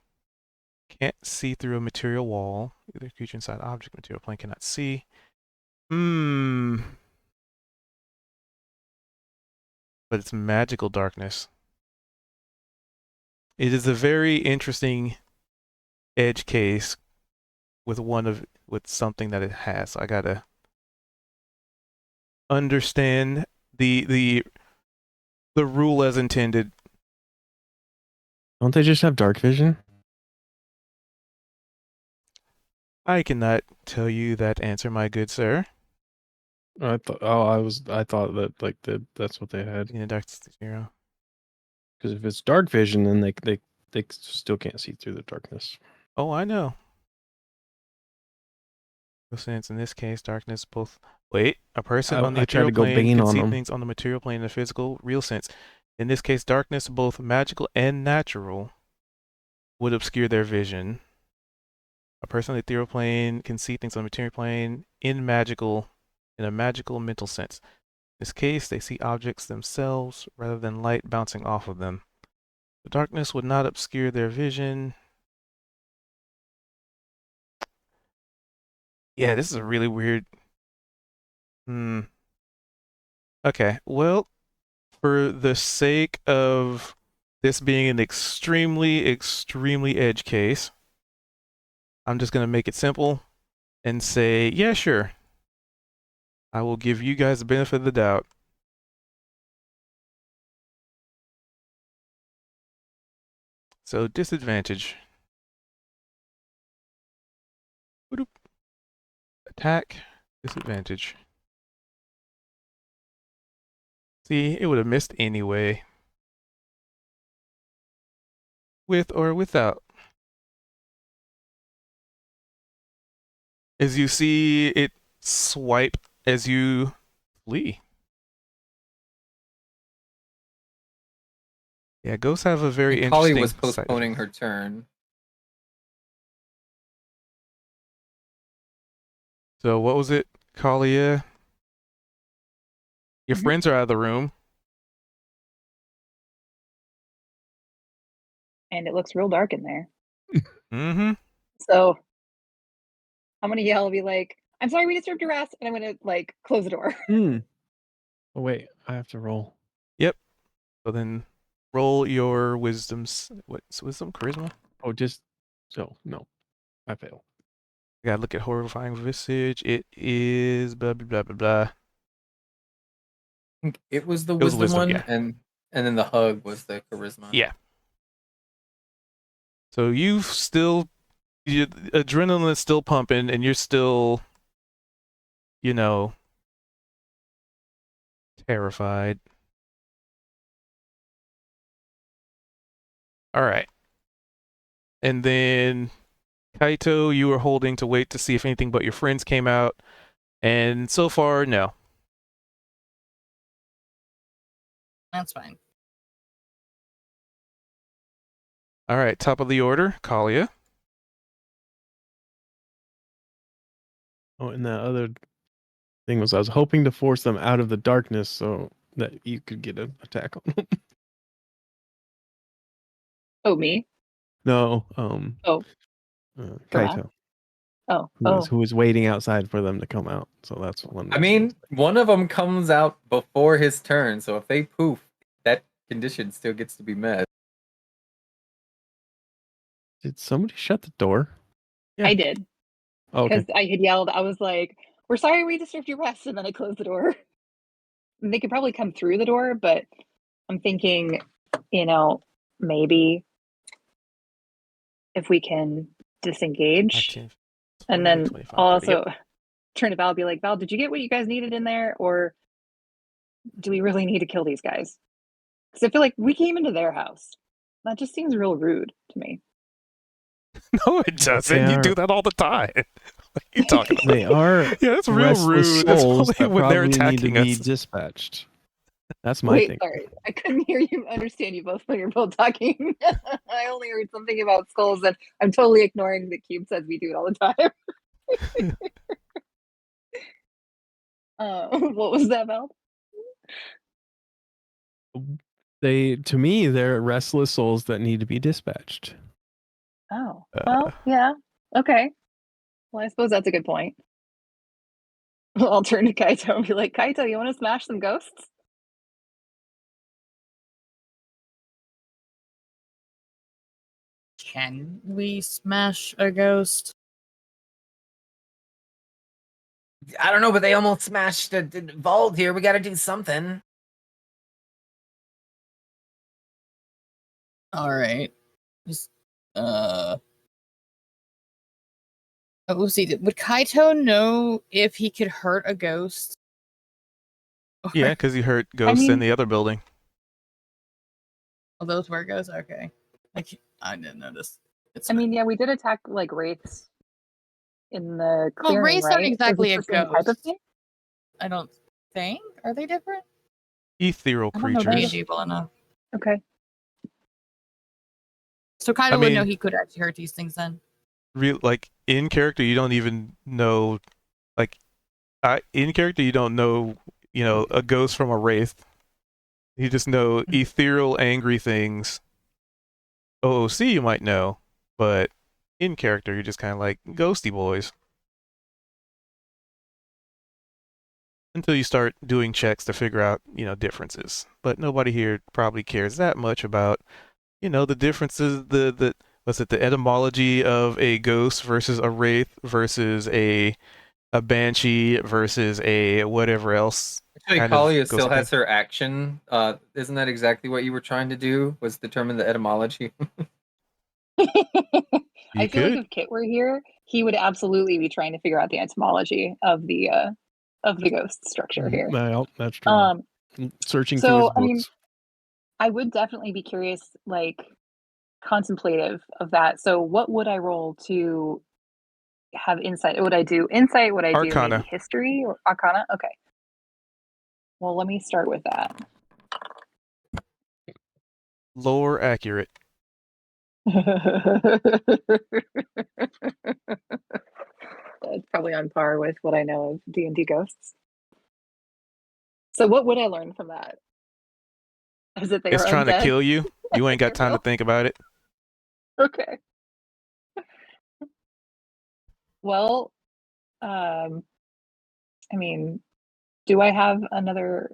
Can't see through a material wall. Either creature inside object material plane cannot see. But it's magical darkness. It is a very interesting edge case with something that it has. So I gotta understand the rule as intended. Don't they just have dark vision? I cannot tell you that answer, my good sir. I thought that that's what they had. In the dark 0. Because if it's dark vision, then they still can't see through the darkness. Oh, I know. Since in this case, darkness both. Wait, a person on the I tried ethereal to go plane Bane can on see them. things on the material plane in a physical, real sense. In this case, darkness, both magical and natural, would obscure their vision. A person on the ethereal plane can see things on the material plane in a magical mental sense. In this case, they see objects themselves rather than light bouncing off of them. The darkness would not obscure their vision. Yeah, this is a really weird. Okay, well, for the sake of this being an extremely, extremely edge case, I'm just going to make it simple and say, yeah, sure. I will give you guys the benefit of the doubt. So, disadvantage. Attack, disadvantage. See, it would have missed anyway. With or without. As you see it swipe as you flee. Yeah, ghosts have a very And Kali interesting was side postponing effect. her turn. So what was it, Kalia? Your Mhm. friends are out of the room. And it looks real dark in there. Mm-hmm. So I'm gonna yell and be like, I'm sorry we disturbed your rest, and I'm gonna like close the door. Hmm. Oh wait, I have to roll. Yep. So then roll your wisdoms. What's wisdom? Charisma? Oh, no, I fail. I gotta look at horrifying visage. It is blah blah blah blah blah. think it was the It was wisdom wisdom, one, yeah. and then the hug was the charisma. Yeah. So you've still, adrenaline is still pumping, and you're still, terrified. All right. And then Kaito, you were holding to wait to see if anything but your friends came out, and so far, no. That's fine. All right, top of the order, Kalia. Oh, and that other thing was I was hoping to force them out of the darkness so that you could get an attack on them. Oh, me? No, Oh, Kaito, oh, who was waiting outside for them to come out. So that's one. I mean, one of them comes out before his turn, so if they poof, that condition still gets to be met. Did somebody shut the door? Yeah. I did. Oh, okay. Because I had yelled, I was like, we're sorry we disturbed your rest, and then I closed the door. And they could probably come through the door, but I'm thinking, maybe if we can disengage. 19, And 20, then 25, I'll 30. also turn to Val and be like, Val, did you get what you guys needed in there? Or do we really need to kill these guys? Because I feel like we came into their house. That just seems real rude to me. No, it doesn't. They You do are- that all the time. What are you talking about? They are Yeah, that's real restless rude. That's souls only that when they're probably need to attacking be us. dispatched. That's my Wait, thing. sorry. I couldn't hear you, understand you both when you're both talking. I only heard something about skulls that I'm totally ignoring that Cube says we do it all the time. What was that, Val? To me, they're restless souls that need to be dispatched. Oh, well, yeah. Okay. Well, I suppose that's a good point. I'll turn to Kaito and be like, Kaito, you want to smash some ghosts? Can we smash a ghost? I don't know, but they almost smashed a vault here. We got to do something. All right. Just let's see. Would Kaito know if he could hurt a ghost? Yeah, because you hurt ghosts in mean- the other building. Oh, those were ghosts. Okay. I didn't notice. It's I mean, yeah, we did attack like wraiths in the well, clearing, wraiths aren't right? exactly Is a this the same type of ghost. thing? I don't think. Are they different? Ethereal I don't know creatures. tangible enough. Okay. So Kaito I would know mean- he could actually hurt these things then. Like in character, you don't even know. Like, in character, you don't know. A ghost from a wraith. You just know ethereal, angry things. OOC, you might know, but in character, you're just kind of like ghosty boys. Until you start doing checks to figure out, differences. But nobody here probably cares that much about, the differences. The etymology of a ghost versus a wraith versus a banshee versus a whatever else. Actually, kind of Kalia ghosty still has thing. her action. Isn't that exactly what you were trying to do? Was determine the etymology? I feel like if Kit were here, he would absolutely be trying to figure out the etymology of the ghost structure here. Well, that's true. Searching through his So books. I mean, I would definitely be curious, like contemplative of that. So what would I roll to have insight? Would I do insight? Would I do Arcana. maybe history or arcana? Okay. Well, let me start with that. Lore accurate. It's probably on par with what I know of D&D ghosts. So what would I learn from that? Is that they It's are trying to undead? kill you. You ain't got They're time to real? think about it. Okay. Well, um, I mean, do I have another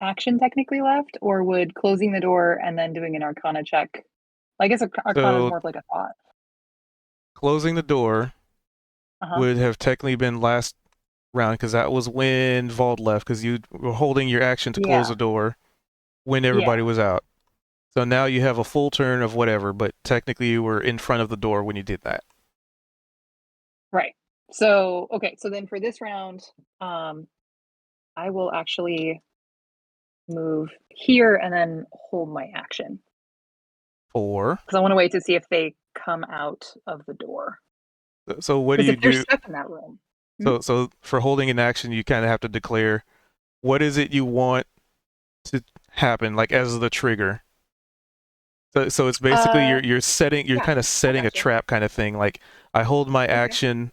action technically left, or would closing the door and then doing an Arcana check? I guess Arcana is So more of like a thought. closing the door Uh-huh. would have technically been last round because that was when Vald left because you were holding your action to close Yeah. the door when everybody was out. So now you have a full turn of whatever, but technically you were in front of the door when you did that. Right. So, okay. So then for this round, I will actually move here and then hold my action Or because I want to wait to see if they come out of the door. so what do Because you if they're do? stuck in that room, So for holding an action, you kind of have to declare what is it you want to happen, like as the trigger. So it's basically you're setting you're yeah, kind of I setting a gotcha. trap kind of thing. Like I hold my Okay. action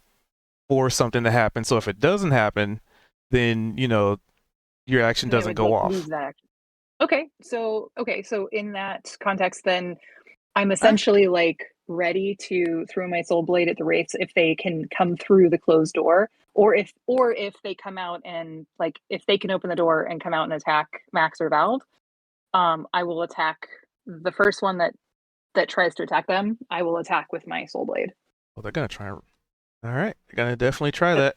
for something to happen. So if it doesn't happen, then your action Then I doesn't would go off. lose that action. Okay. So in that context, then I'm essentially like ready to throw my soul blade at the wraiths if they can come through the closed door, or if they come out and like if they can open the door and come out and attack Max or Valve. I will attack the first one that tries to attack them. I will attack with my soul blade. Well, they're gonna try. All right, they're gonna definitely try that.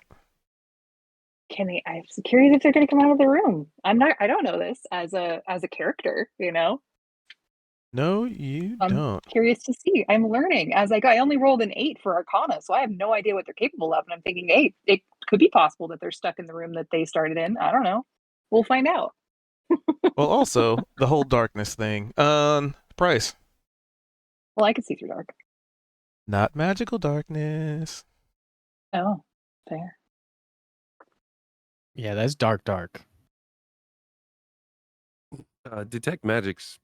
Can they? I'm curious if they're going to come out of the room. I don't know this as a character. No, you I'm don't. curious to see. I'm learning as I go. I only rolled an 8 for Arcana, so I have no idea what they're capable of. And I'm thinking, hey, it could be possible that they're stuck in the room that they started in. I don't know. We'll find out. Well, also the whole darkness thing. Price. Well, I could see through dark. Not magical darkness. Oh, fair. Yeah, that's dark. Detect magic's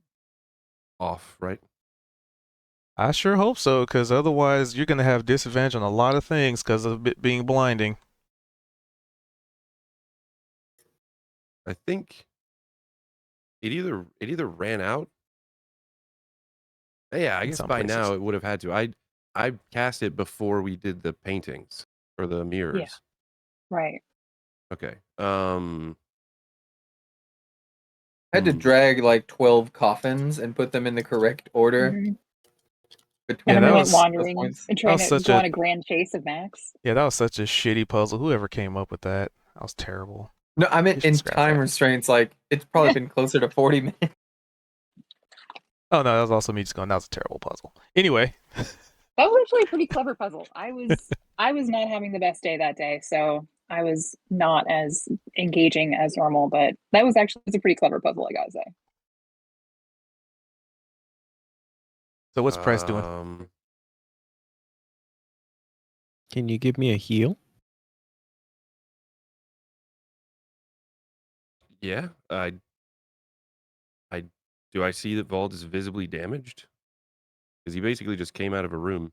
off, right? I sure hope so, because otherwise you're gonna have disadvantage on a lot of things because of it being blinding. I think it either ran out. Yeah, I In guess some by places. now it would have had to. I cast it before we did the paintings or the mirrors. Right. Okay. I had to Hmm. drag like 12 coffins and put them in the correct order Mhm. between And then we went was- those wandering points. and trying was to such go a- on a grand chase of Max. Yeah, that was such a shitty puzzle. Whoever came up with that was terrible. No, I meant You should in scrap time that. restraints, like it's probably been closer to 40 minutes. Oh no, that was also me just going. That was a terrible puzzle. Anyway, That was actually a pretty clever puzzle. I was not having the best day that day, so I was not as engaging as normal, but that was actually a pretty clever puzzle, I gotta say. so what's Price doing? Can you give me a heal? Yeah. I do I see that Vald is visibly damaged? Because he basically just came out of a room.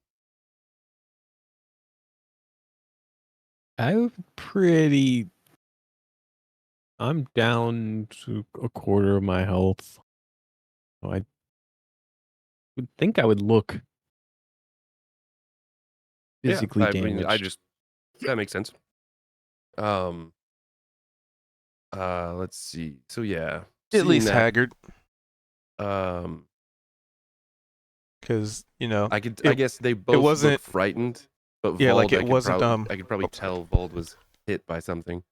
I'm down to a quarter of my health. So I would think I would look physically I damaged. mean, that makes sense. Let's see. So yeah, At seeing least that, haggard, um, because I guess they both wasn't- look frightened, but yeah, Vald, like it wasn't. I could probably Oh, sorry. tell Vald was hit by something.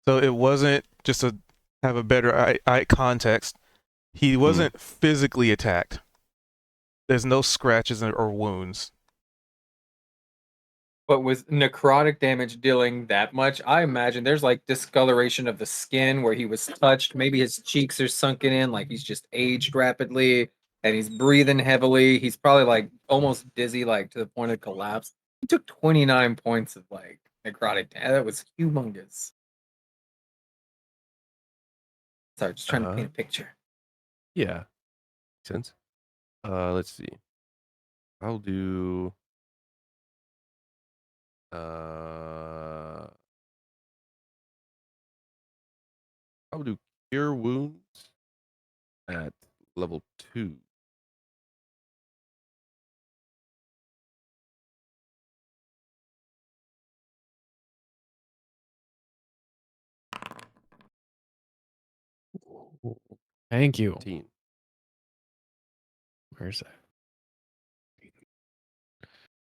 So it wasn't just to have a better eye context. He wasn't physically attacked. There's no scratches or wounds. But with necrotic damage dealing that much, I imagine there's like discoloration of the skin where he was touched. Maybe his cheeks are sunken in, like he's just aged rapidly and he's breathing heavily. He's probably like almost dizzy, like to the point of collapse. He took 29 points of like necrotic damage. That was humongous. Sorry, just trying to paint a picture. Yeah, makes sense. Let's see. I'll do. Cure wounds at level 2. Thank you. 14. Where's that?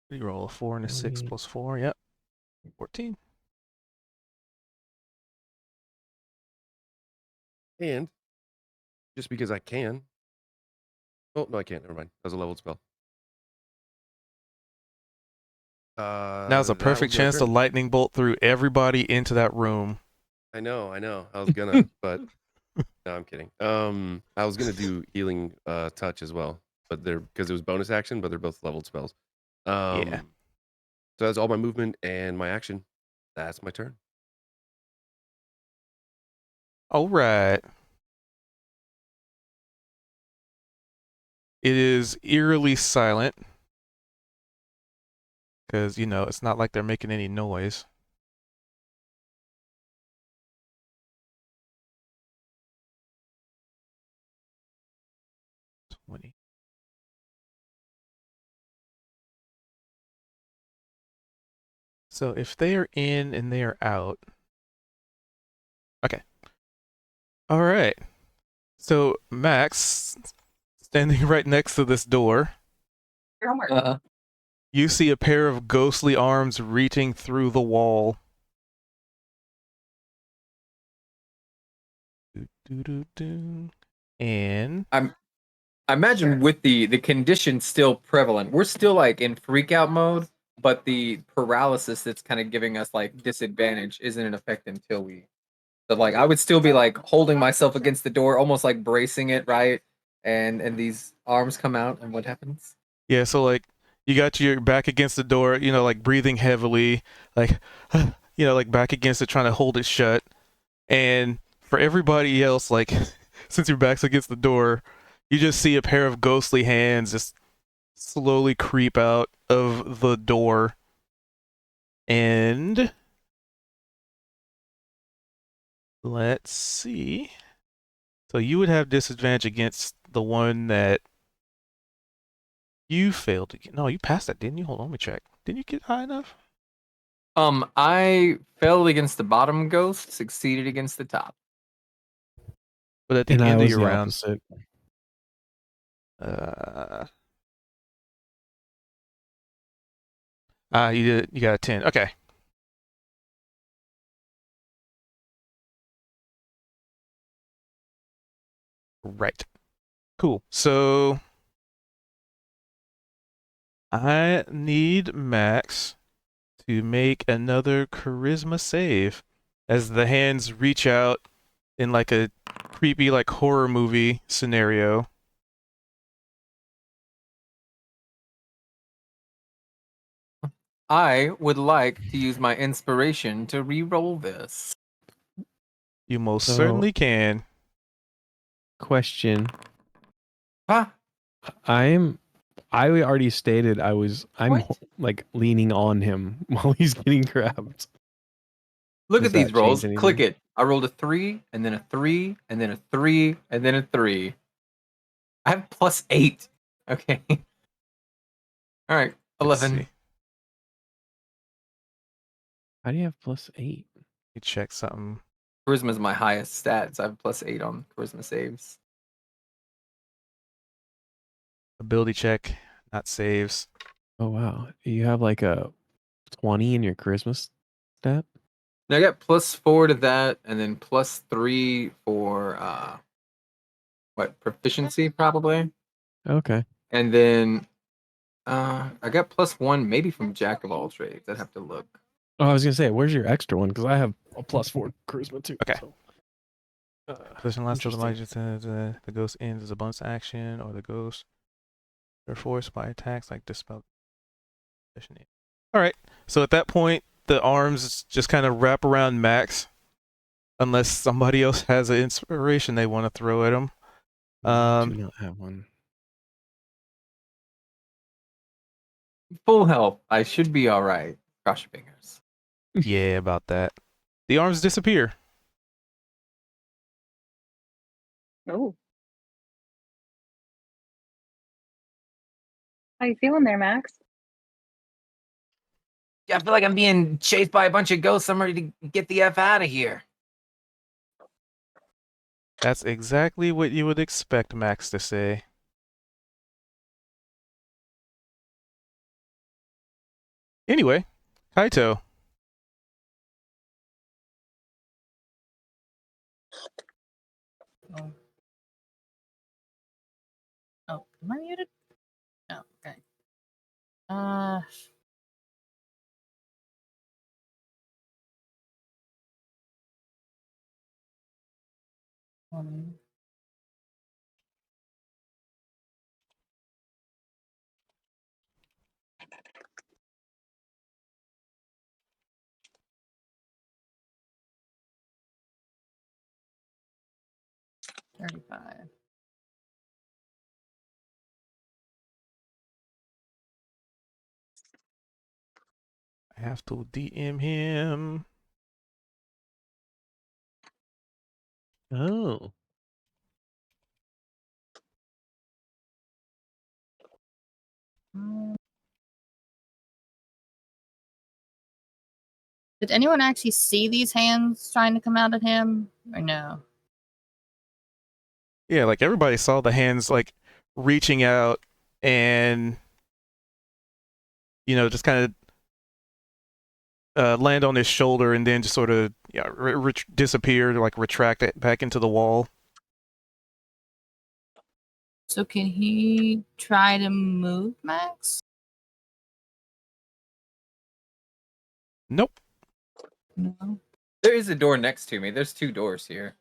You roll a 4 and a 6 plus 4. Yep. 14. And just because I can. Oh, no, I can't. Never mind. That was a leveled spell. Now's a That perfect was my chance to turn. lightning bolt through everybody into that room. I know. I was gonna, but no, I'm kidding. I was gonna do healing touch as well, but they're because it was bonus action, but they're both leveled spells. Yeah. So that's all my movement and my action. That's my turn. All right. It is eerily silent because, you know, it's not like they're making any noise. So if they are in and they are out. Okay. All right. So Max, standing right next to this door, you see a pair of ghostly arms reaching through the wall. And I imagine with the condition still prevalent, we're still like in freak out mode, but the paralysis that's kind of giving us like disadvantage isn't in effect until we. So like I would still be like holding myself against the door, almost like bracing it, right? And these arms come out, and what happens? yeah, so like you got your back against the door, you know, like breathing heavily, like you know, like back against it, trying to hold it shut. And for everybody else, like since your back's against the door, you just see a pair of ghostly hands just slowly creep out of the door. And let's see. So you would have disadvantage against the one that you failed to get. No, you passed that, didn't you? Hold on, let me check. Didn't you get high enough? I failed against the bottom ghost, succeeded against the top. But at the And I end of was your the round, opposite. you got a 10. Okay. Right. Cool. So I need Max to make another charisma save as the hands reach out in like a creepy like horror movie scenario. I would like to use my inspiration to re-roll this. You most So- certainly can. Question. Huh? I already stated I'm What? like leaning on him while he's getting grabbed. Look Does at these that rolls. change Click anything? it. I rolled a 3, and then a 3, and then a 3, and then a 3. I have +8. Okay. All right. Let's 11. see. How do you have +8? Let me check something. Charisma is my highest stats. I have +8 on charisma saves. Ability check, not saves. Oh wow, you have like a 20 in your charisma stat. Now I got +4 to that, and then +3 for proficiency probably, Okay. and then I got +1 maybe from Jack of all trades. I'd have to look. Oh, I was gonna say, where's your extra one? Because I have a +4 charisma too. Okay. So. Position last till the Interesting. magic the ghost ends as a bonus action, or the ghost are forced by attacks like dispel. All right. So at that point, the arms just kind of wrap around Max, unless somebody else has an inspiration they want to throw at him. I do not have one. Full health. I should be all right. Cross your fingers. Yeah, about that. The arms disappear. Oh. How you feeling there, Max? Yeah, I feel like I'm being chased by a bunch of ghosts. I'm ready to get the F out of here. That's exactly what you would expect Max to say. Anyway, Kaito. Oh. Oh, am I muted? Oh, okay. Uh, um, 35. I have to DM him. Oh. Did anyone actually see these hands trying to come out at him, or no? Yeah, like everybody saw the hands like reaching out and just kind of land on his shoulder and then just sort of disappear, like retract it back into the wall. So can he try to move, Max? Nope. No. There is a door next to me. There's 2 doors here.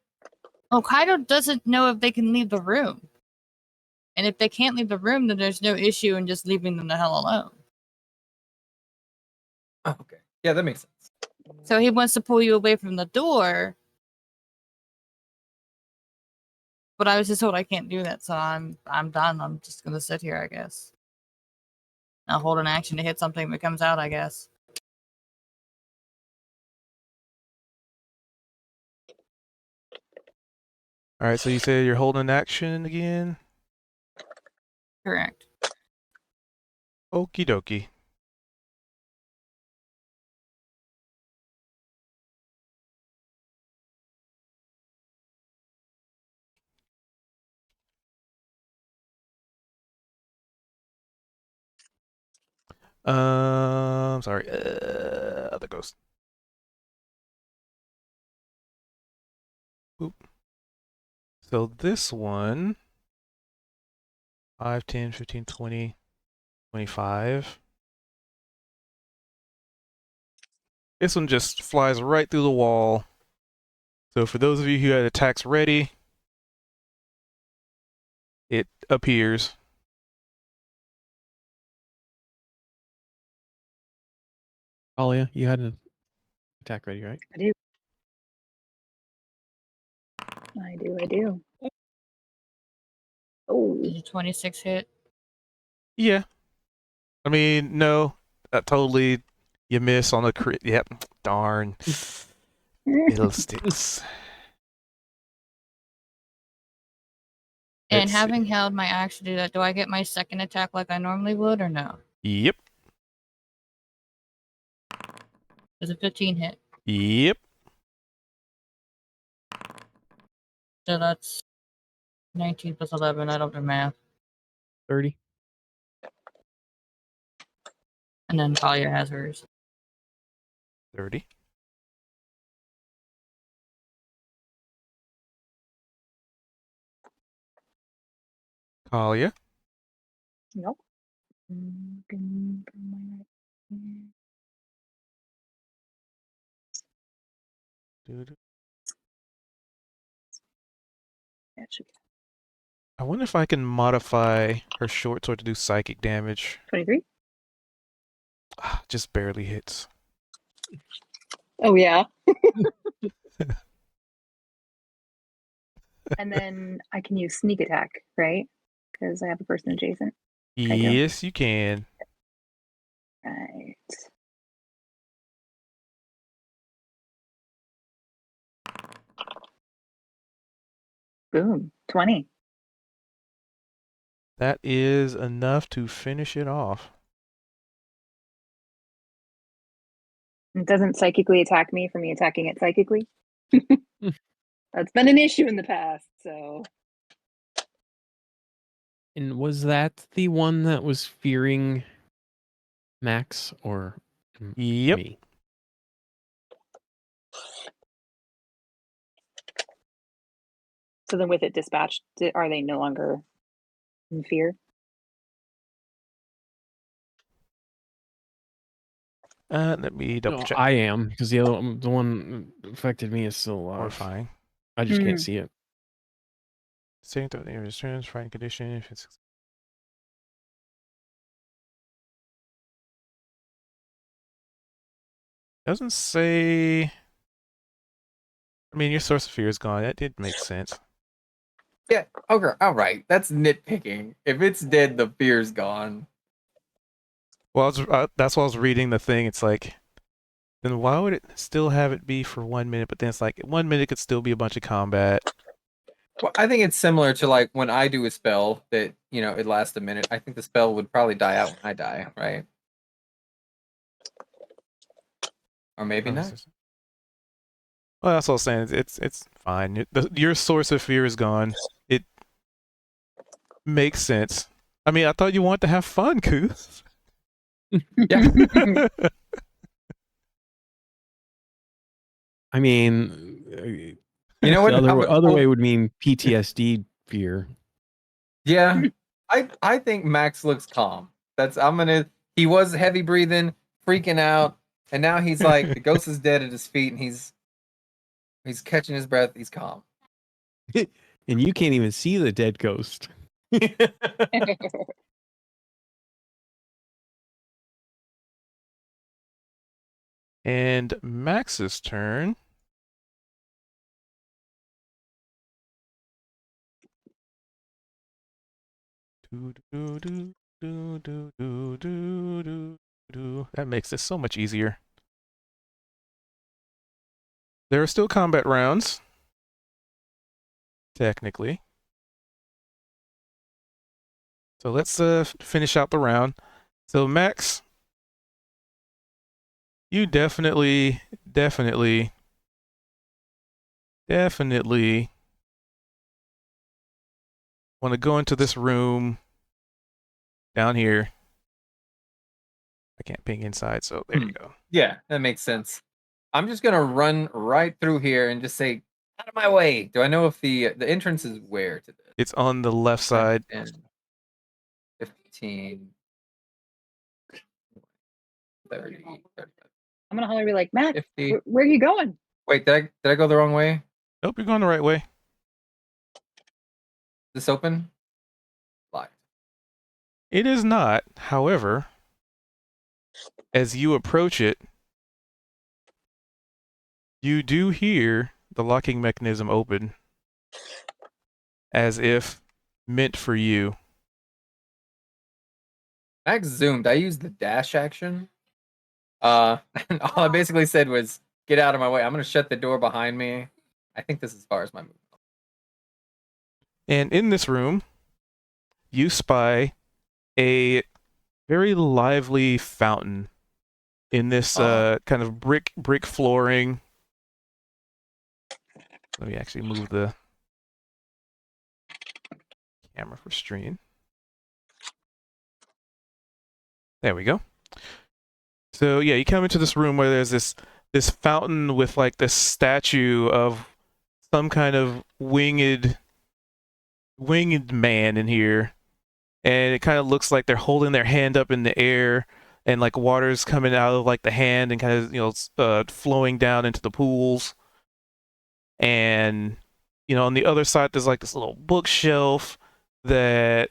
Oh, Kaido doesn't know if they can leave the room. And if they can't leave the room, then there's no issue in just leaving them the hell alone. Oh, okay. Yeah, that makes sense. So he wants to pull you away from the door. But I was just told I can't do that, so I'm done. I'm just gonna sit here, I guess. I'll hold an action to hit something that comes out, I guess. All right, so you said you're holding action again? Correct. Okie dokie. Sorry. Other ghost. Oop. So this one, 5, 10, 15, 20, 25. This one just flies right through the wall. So for those of you who had attacks ready, it appears. Alia, you had an attack ready, right? I do. I do. Oh, Did you 26 hit? Yeah. I mean, no. Totally. You miss on a crit. Yep. Darn. Fiddlesticks. And Let's having see. held my action to do that, do I get my second attack like I normally would, or no? Yep. Does a 15 hit? Yep. So that's 19 plus 11. I don't do math. 30. And then Talia has hers. 30. Kalia. nope. Looking for my right hand. That should be I wonder if I can modify her short sword to do psychic damage. 23. Just barely hits. Oh, yeah. And then I can use sneak attack, right? Because I have a person adjacent. I do. Yes, you can. Right. Boom. 20. That is enough to finish it off. It doesn't psychically attack me for me attacking it psychically. That's been an issue in the past, so. And was that the one that was fearing Max or Yep. me? So then with it dispatched, are they no longer in fear? Let me double No, check. I am, because the one that affected me is still alive. Horrifying. I just can't see it. Saving throw the returns, frightened condition. If it's doesn't say. I mean, your source of fear is gone. That did make sense. Yeah. Okay. All right. That's nitpicking. If it's dead, the fear's gone. Well, that's why I was reading the thing. It's like, then why would it still have it be for 1 minute? But then it's like 1 minute could still be a bunch of combat. Well, I think it's similar to like when I do a spell that it lasts a minute. I think the spell would probably die out when I die, right? Or maybe not. Well, that's what I was saying. It's fine. Your source of fear is gone. It makes sense. I mean, I thought you wanted to have fun, Koos. Yeah. I mean, You know what? The other way would mean PTSD fear. Yeah. I think Max looks calm. He was heavy breathing, freaking out, and now he's like the ghost is dead at his feet and he's catching his breath, he's calm. And you can't even see the dead ghost. And Max's turn. That makes this so much easier. There are still combat rounds. Technically. So let's finish out the round. So Max, you definitely want to go into this room down here. I can't ping inside, so there you go. Yeah, that makes sense. I'm just gonna run right through here and just say, out of my way. Do I know if the entrance is where to this? It's on the left side. 15, 30, 35. I'm gonna holler, be like, Matt, 50. where are you going? Wait, did I go the wrong way? Nope, you're going the right way. Is this open? Locked. It is not. However, as you approach it, you do hear the locking mechanism open, as if meant for you. Max zoomed. I used the dash action. And all I basically said was, get out of my way. I'm gonna shut the door behind me. I think this is as far as my move. And in this room, you spy a very lively fountain in this kind of brick flooring. Let me actually move the camera for stream. There we go. So yeah, you come into this room where there's this fountain with like this statue of some kind of winged man in here, and it kind of looks like they're holding their hand up in the air, and like water's coming out of like the hand and kind of flowing down into the pools. And on the other side there's like this little bookshelf that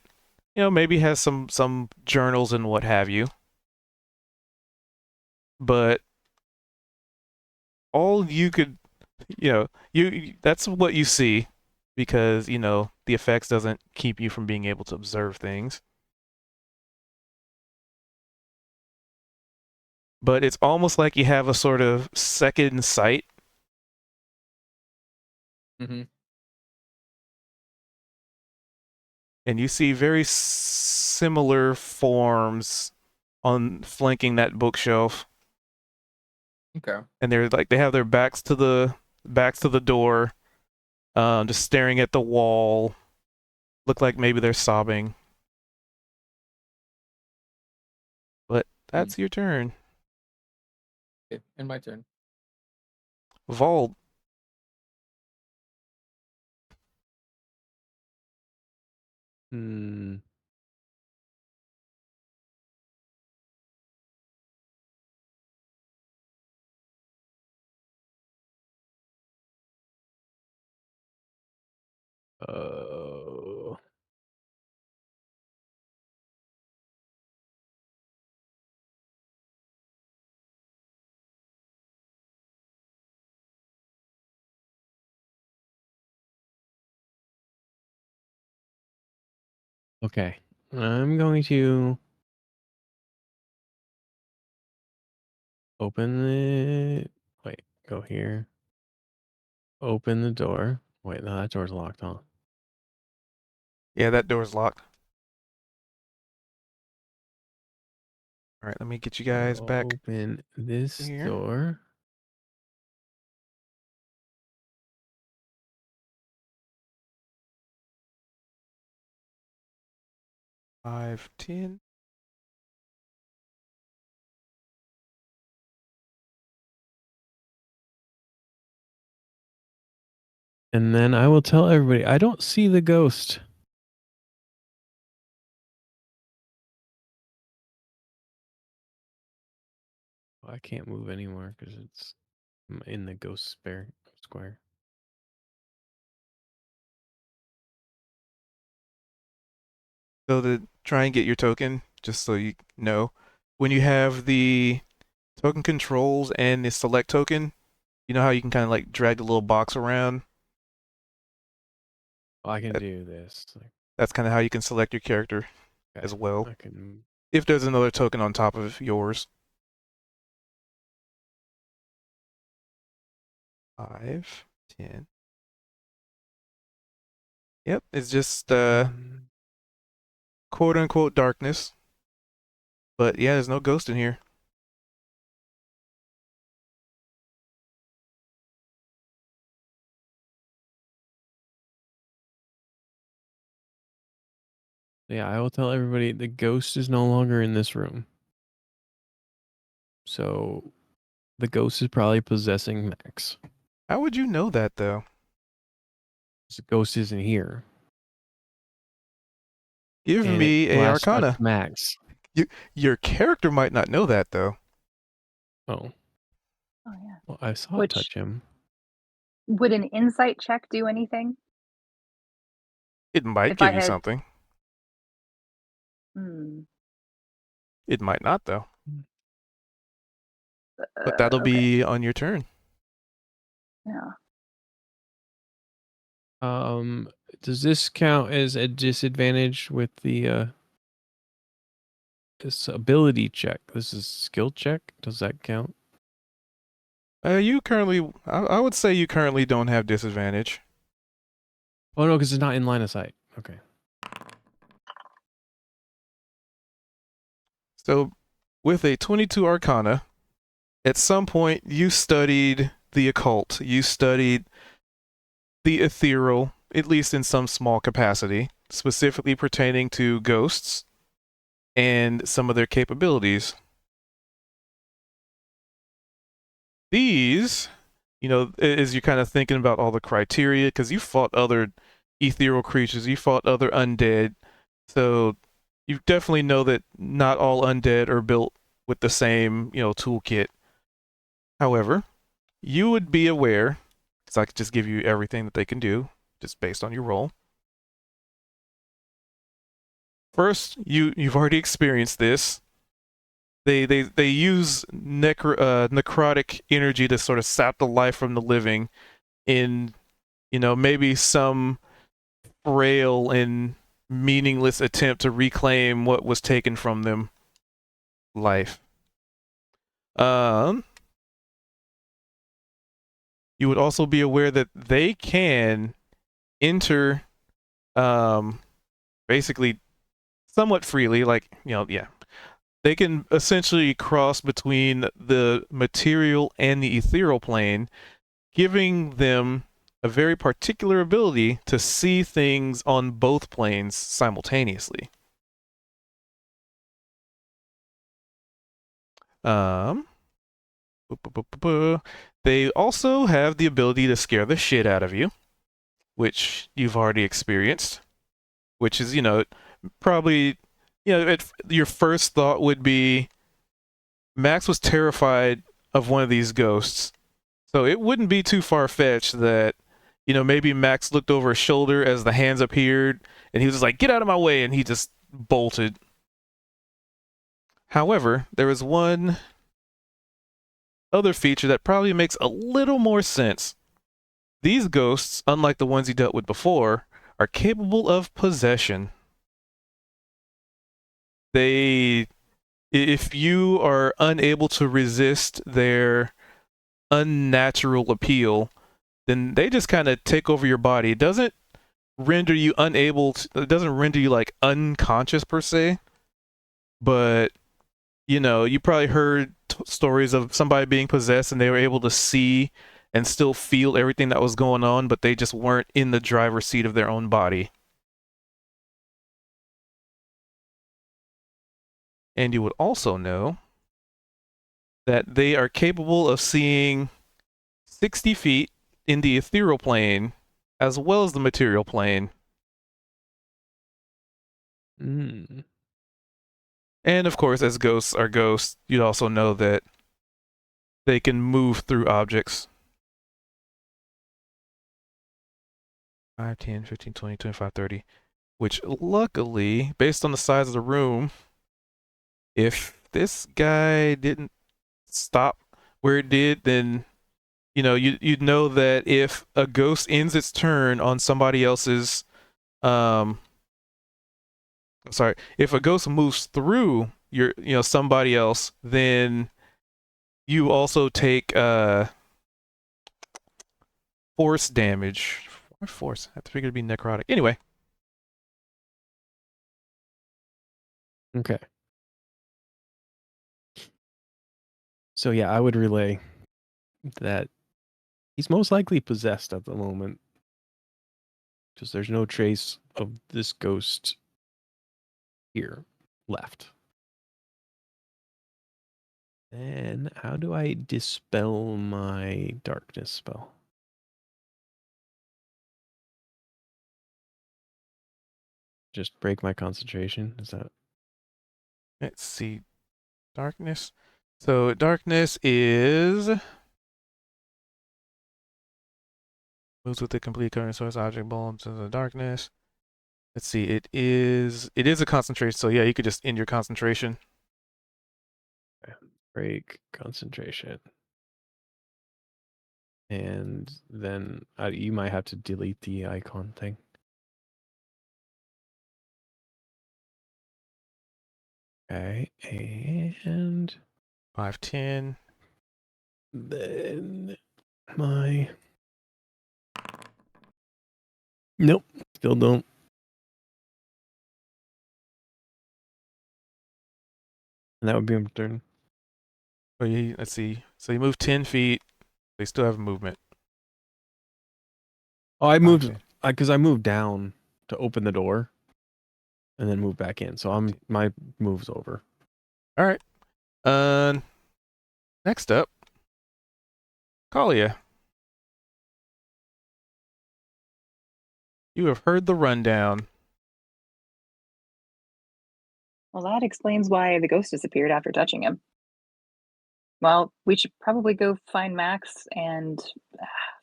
maybe has some journals and what have you. But all you could, you that's what you see, because the effects doesn't keep you from being able to observe things. But it's almost like you have a sort of second sight. Mm-hmm. and you see very similar forms on flanking that bookshelf. Okay. And they're like they have their backs to the door, just staring at the wall. Look like maybe they're sobbing. But that's your turn. Okay, and my turn. Vault. Hmm. Oh. Okay. I'm going to open the. Wait, go here. Open the door. Wait, no, that door's locked, huh? Yeah, that door's locked. All right, let me get you guys I'll back open this here. door. Five, 10. And then I will tell everybody I don't see the ghost. I can't move anymore because it's in the ghost square. So to try and get your token, just so you know, when you have the token controls and the select token, you know how you can kind of like drag the little box around? Oh, I can That- do this. That's kind of how you can select your character as Okay, well. I can. If there's another token on top of yours. 5, 10. Yep, it's just quote unquote darkness. But yeah, there's no ghost in here. Yeah, I will tell everybody the ghost is no longer in this room. So the ghost is probably possessing Max. How would you know that though? The ghost isn't here. Give And me it a last touched Arcana. Max. Your character might not know that though. Oh, Oh yeah. well, I saw it Which touch him. would an insight check do anything? It might If I give you had, something. hmm, It might not though. But that'll okay, be on your turn. yeah. Does this count as a disadvantage with the this ability check? This is skill check. Does that count? You currently, I would say you currently don't have disadvantage. Oh no, because it's not in line of sight. Okay. So, with a 22 Arcana, at some point you studied the occult. You studied the ethereal, at least in some small capacity, specifically pertaining to ghosts and some of their capabilities. These, as you're kind of thinking about all the criteria, because you fought other ethereal creatures, you fought other undead, so you definitely know that not all undead are built with the same, toolkit. However, you would be aware, because I could just give you everything that they can do, just based on your role. First, you've already experienced this. They use necrotic energy to sort of sap the life from the living in, maybe some frail and meaningless attempt to reclaim what was taken from them. Life. You would also be aware that they can enter basically somewhat freely, like, yeah. They can essentially cross between the material and the ethereal plane, giving them a very particular ability to see things on both planes simultaneously. They also have the ability to scare the shit out of you, which you've already experienced, which is, probably, your first thought would be Max was terrified of one of these ghosts. So it wouldn't be too far-fetched that, maybe Max looked over his shoulder as the hands appeared, and he was just like, get out of my way, and he just bolted. However, there is one other feature that probably makes a little more sense. These ghosts, unlike the ones he dealt with before, are capable of possession. If you are unable to resist their unnatural appeal, then they just kind of take over your body. It doesn't render you it doesn't render you like unconscious per se, but you probably heard stories of somebody being possessed and they were able to see and still feel everything that was going on, but they just weren't in the driver's seat of their own body. And you would also know that they are capable of seeing 60 feet in the ethereal plane as well as the material plane. Mm. And of course, as ghosts are ghosts, you'd also know that they can move through objects. 5, 10, 15, 20, 25, 30. Which luckily, based on the size of the room, if this guy didn't stop where it did, then you'd know that if a ghost ends its turn on somebody else's if a ghost moves through somebody else, then you also take force damage. Why force? I have to figure it'd be necrotic. Anyway. Okay. So yeah, I would relay that he's most likely possessed at the moment, because there's no trace of this ghost here left. And how do I dispel my darkness spell? Just break my concentration? Is that... Let's see. Darkness. So darkness is moves with the complete current source object bulbs in the darkness. Let's see. It is a concentration. So yeah, you could just end your concentration. Okay. Break concentration. And then you might have to delete the icon thing. Okay, and 5, 10. Then my... Nope, still don't. And that would be my turn. Let's see. So you move 10 feet. They still have movement. Oh, I moved... Okay. Because I moved down to open the door. And then move back in. So my move's over. All right. Next up, Kalia. You have heard the rundown. Well, that explains why the ghost disappeared after touching him. Well, we should probably go find Max and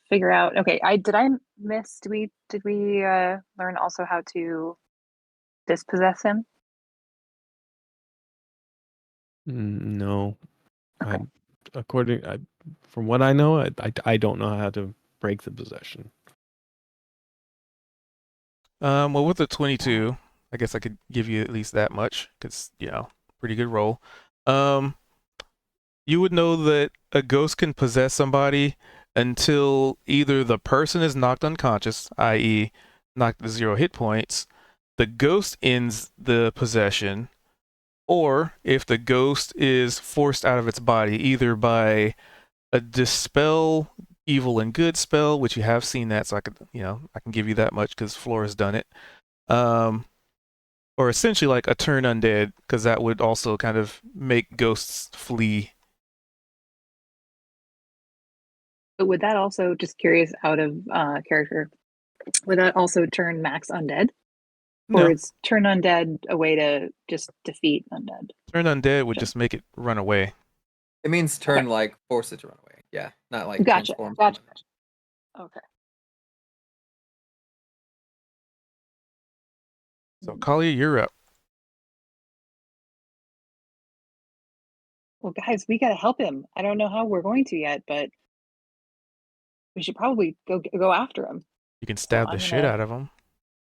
figure out. Okay, did I miss? Did we learn also how to dispossess him? No. Okay. From what I know, I don't know how to break the possession. Well, with the 22, I guess I could give you at least that much because pretty good roll. You would know that a ghost can possess somebody until either the person is knocked unconscious, i.e., knocked to 0 hit points, the ghost ends the possession, or if the ghost is forced out of its body, either by a dispel evil and good spell, which you have seen that, so I could, I can give you that much because Flora's done it. Or essentially like a turn undead, because that would also kind of make ghosts flee. But would that also, just curious, out of character, would that also turn Max undead? Or No, is turn undead a way to just defeat undead? turn undead would just make it run away. It means turn like force it to run away. Yeah, not like Gotcha. transform. Gotcha. Okay. So Kalia, you're up. Well, guys, we gotta help him. I don't know how we're going to yet, but we should probably go after him. You can stab I'm the shit gonna- out of him.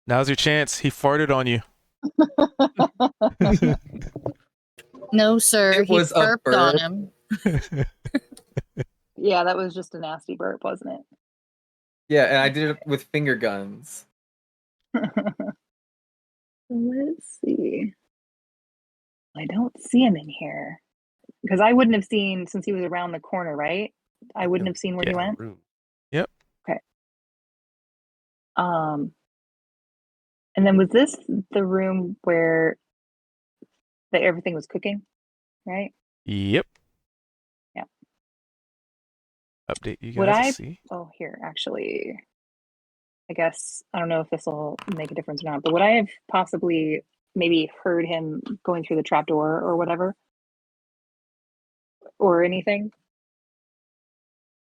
Now's your chance. He farted on you. No, sir. It He was a burped on burp. him. Yeah, that was just a nasty burp, wasn't it? Yeah, and I did it with finger guns. Let's see. I don't see him in here because I wouldn't have seen, since he was around the corner, right? I wouldn't have seen where he Yeah. went. Room. And then was this the room where everything was cooking, right? Yep. Yeah. Update you Would guys I- to see. Oh, here, actually, I guess, I don't know if this will make a difference or not, but would I have possibly maybe heard him going through the trapdoor or whatever? Or anything?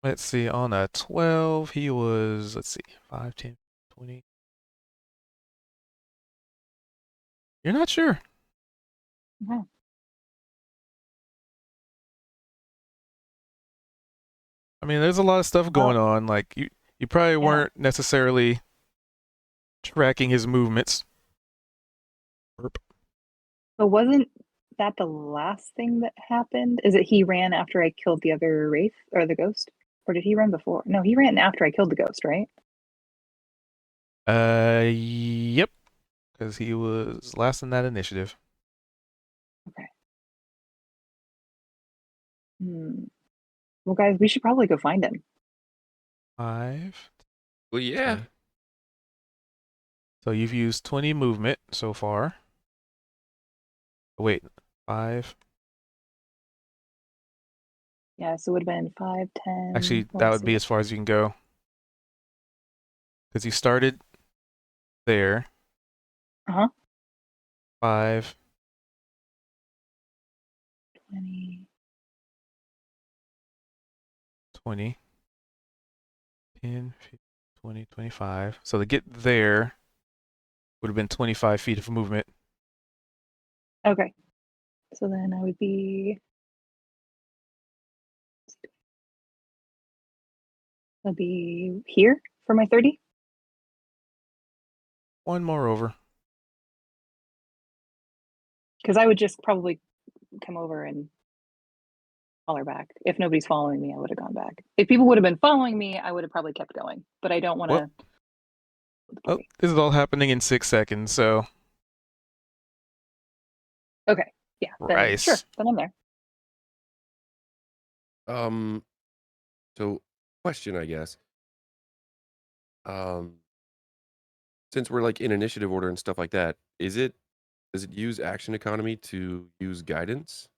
Let's see. On a 12, he was, let's see, 5, 10, 20. You're not sure. No. I mean, there's a lot of stuff going on. Like you probably weren't necessarily tracking his movements. Burp. But wasn't that the last thing that happened? Is it he ran after I killed the other wraith or the ghost? Or did he run before? No, he ran after I killed the ghost, right? Yep. Because he was last in that initiative. Well, guys, we should probably go find him. 5. Well, yeah. Okay. So you've used 20 movement so far. Oh, wait, 5. Yeah, so it would have been 5, 10. Actually, that would be as far as you can go. Because you started there. 5. 20. 20. 10, 15, 20, 25. So to get there would have been 25 feet of movement. Okay. So then I would be. I'll be here for my 30. One more over. Because I would just probably come over and holler back. If nobody's following me, I would have gone back. If people would have been following me, I would have probably kept going. But I don't want to. Oh, this is all happening in 6 seconds, so. Okay. Yeah. Then, Rice. sure. Then I'm there. So question, I guess. Since we're like in initiative order and stuff like that, does it use action economy to use guidance?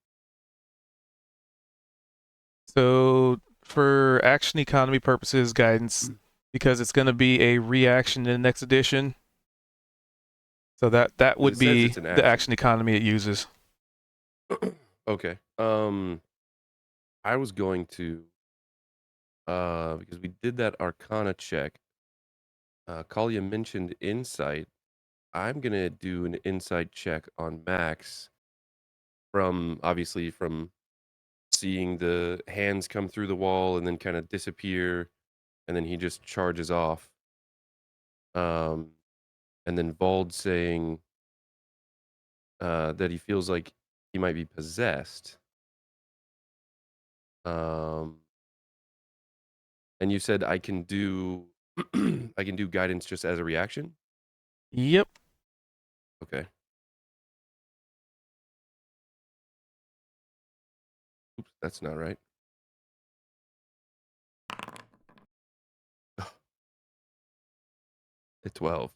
So for action economy purposes, guidance, because it's going to be a reaction in the next edition. So that would It says be it's an the action economy it uses. Okay. I was going to because we did that Arcana check. Kalia mentioned insight. I'm gonna do an insight check on Max obviously from seeing the hands come through the wall and then kind of disappear, and then he just charges off. And then Vald saying that he feels like he might be possessed. And you said I can do I can do guidance just as a reaction? Yep. Okay. Oops, that's not right. A 12.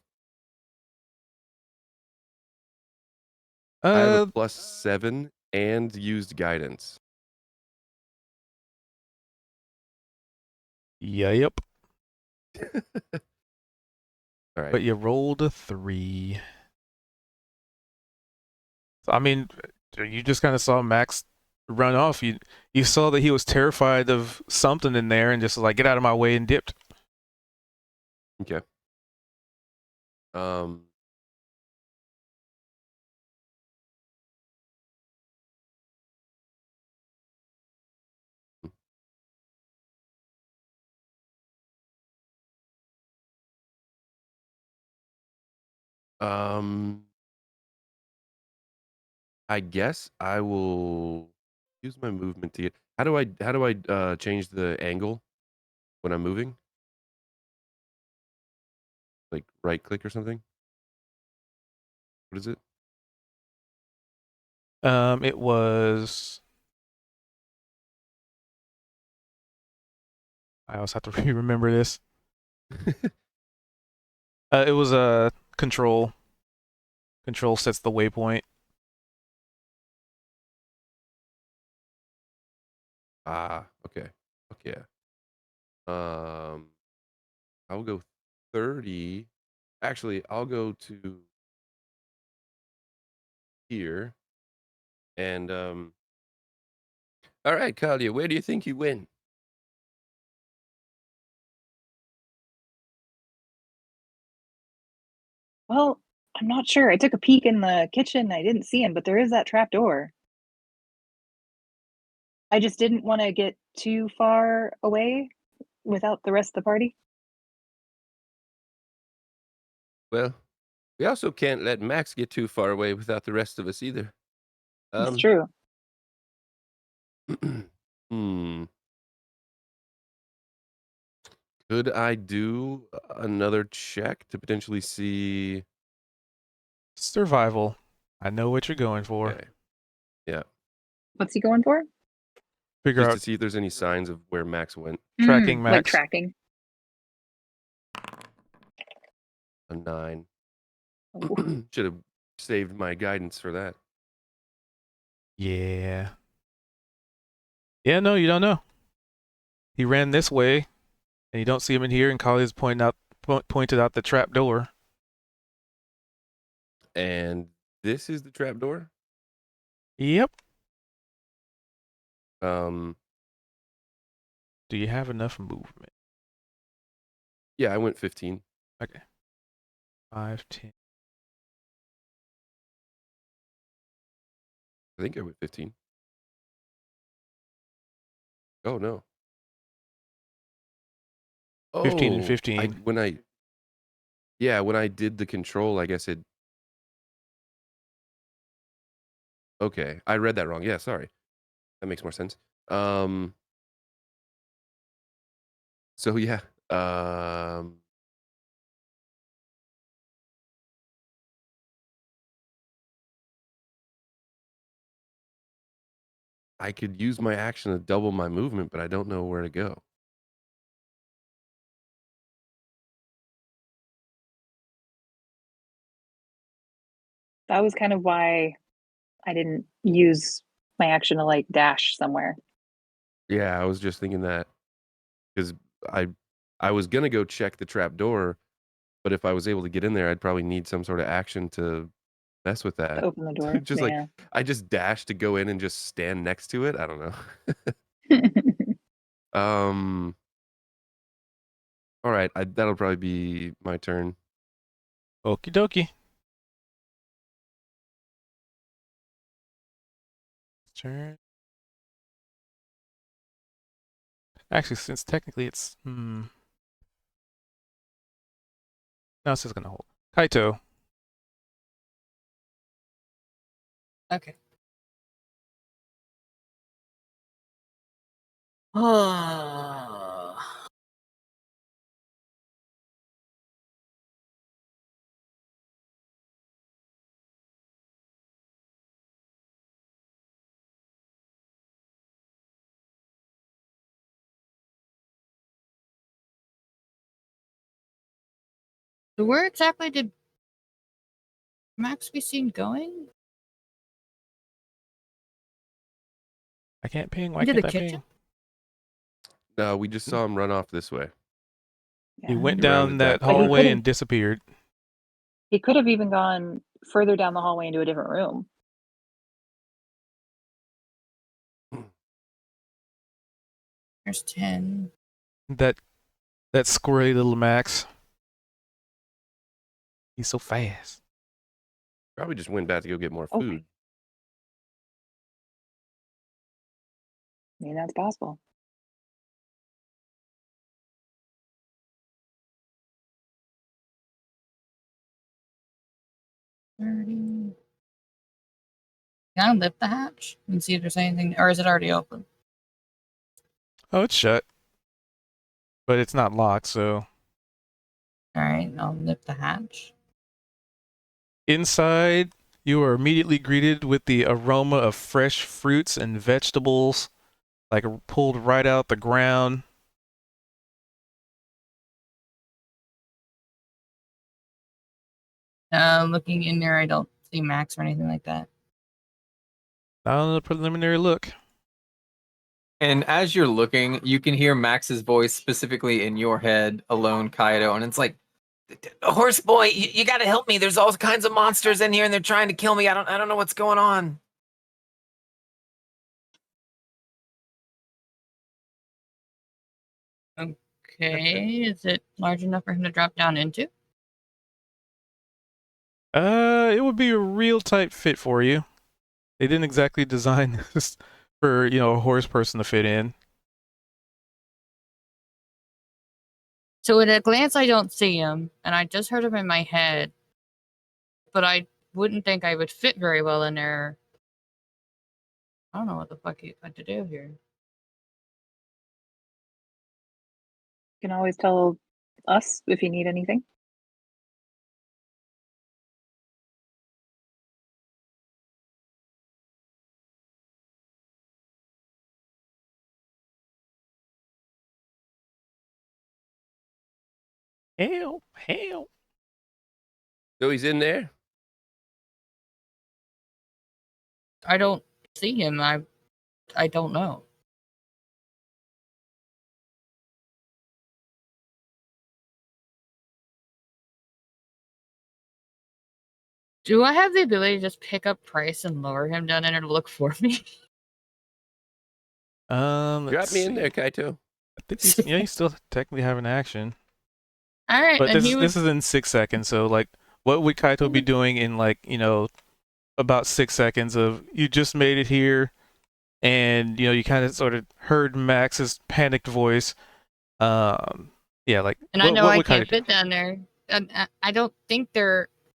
I have a +7 and used guidance. Yep. All right. But you rolled a 3. So, I mean, you just kind of saw Max run off. You saw that he was terrified of something in there and just was like, get out of my way, and dipped. Okay. Um. Um. I guess I will use my movement to get. How do I change the angle when I'm moving? Like right click or something? What is it? It was. I always have to remember this. It was a control. Control sets the waypoint. Okay. Okay. I'll go 30. Actually, I'll go to here. And all right, Kalia, where do you think you went? Well, I'm not sure. I took a peek in the kitchen. I didn't see him, but there is that trap door. I just didn't want to get too far away without the rest of the party. Well, we also can't let Max get too far away without the rest of us either. It's true. Hmm. Could I do another check to potentially see? Survival. I know what you're going for. Okay. Yeah. What's he going for? Figure Just out to see if there's any signs of where Max went. tracking Like Max. tracking. A 9. Oh. Should have saved my guidance for that. Yeah. Yeah, no, you don't know. He ran this way, and you don't see him in here, and Kali's pointed out the trap door. And this is the trap door. Yep. Um. Do you have enough movement? Yeah, I went 15. Okay. 5, 10. I think I went 15. Oh no. 15 and Oh, 15. when I did the control, I guess it. Okay, I read that wrong. Yeah, sorry. That makes more sense. So yeah. I could use my action to double my movement, but I don't know where to go. That was kind of why I didn't use my action to like dash somewhere. Yeah, I was just thinking that because I I was gonna go check the trap door, but if I was able to get in there, I'd probably need some sort of action to mess with To that. open the door. Just like I just dashed to go in and just stand next to it. I don't know. um. All right, that'll probably be my turn. Okie dokie. Turn. Actually, since technically it's no, it's just gonna hold. Kaito. Okay. Oh. So where exactly did Max be seen going? I can't ping. Why Into can't the I kitchen? ping? No, we just saw him run off this way. He Yeah. went He ran down to that that door. hallway could've- and disappeared. He could have even gone further down the hallway into a different room. There's 10. That squirrely little Max. He's so fast. Probably just went back to go get more Okay. food. I mean, that's possible. Can I lift the hatch and see if there's anything, or is it already open? Oh, it's shut. But it's not locked, so. All right, I'll lift the hatch. Inside, you are immediately greeted with the aroma of fresh fruits and vegetables, like pulled right out the ground. Looking in there, I don't see Max or anything like that. Not on the preliminary look. And as you're looking, you can hear Max's voice specifically in your head, alone, Kaido, and it's like, Horse boy, you got to help me. There's all kinds of monsters in here, and they're trying to kill me. I don't know what's going on. Okay, is it large enough for him to drop down into? It would be a real tight fit for you. They didn't exactly design this for, a horse person to fit in. So at a glance, I don't see him, and I just heard him in my head, but I wouldn't think I would fit very well in there. I don't know what the fuck you had to do here. You can always tell us if you need anything. Help, help. So he's in there? I don't see him. I don't know. Do I have the ability to just pick up Price and lower him down there to look for me? Let's Drop me in see. there, Kaito. I think you still technically have an action. All right, But and this is in 6 seconds, so like what would Kaito be doing in like, about 6 seconds of you just made it here and you kind of sort of heard Max's panicked voice. Yeah, like And I know what I would can't Kaito do? fit down there. And I don't think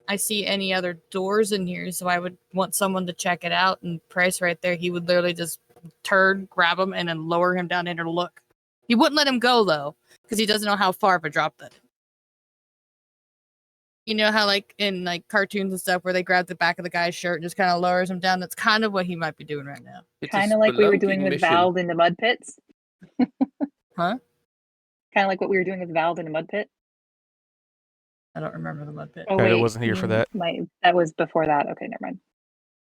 I see any other doors in here, so I would want someone to check it out. And Price right there, he would literally just turn, grab him, and then lower him down there to look. He wouldn't let him go though, because he doesn't know how far of a drop that. You know how like in like cartoons and stuff where they grab the back of the guy's shirt and just kind of lowers him down. That's kind of what he might be doing right now. It's Kind of like we were doing spelunking with mission. Valve in the mud pits. Huh? Kind of like what we were doing with Valve in the mud pit. I don't remember the mud pit. Oh Kaido wait, wasn't here for that. That was before that. Okay, never mind.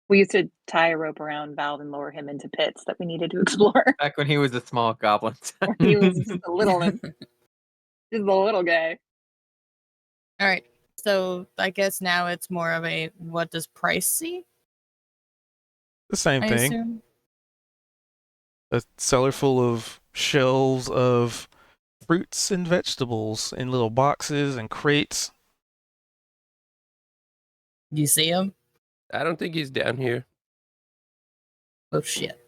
We used to tie a rope around Valve and lower him into pits that we needed to explore. back when he was a small goblin. He was just a little guy. All right. So I guess now it's more of a what does Price see? The same I thing. assume. A cellar full of shelves of fruits and vegetables in little boxes and crates. You see him? I don't think he's down here. Oh shit.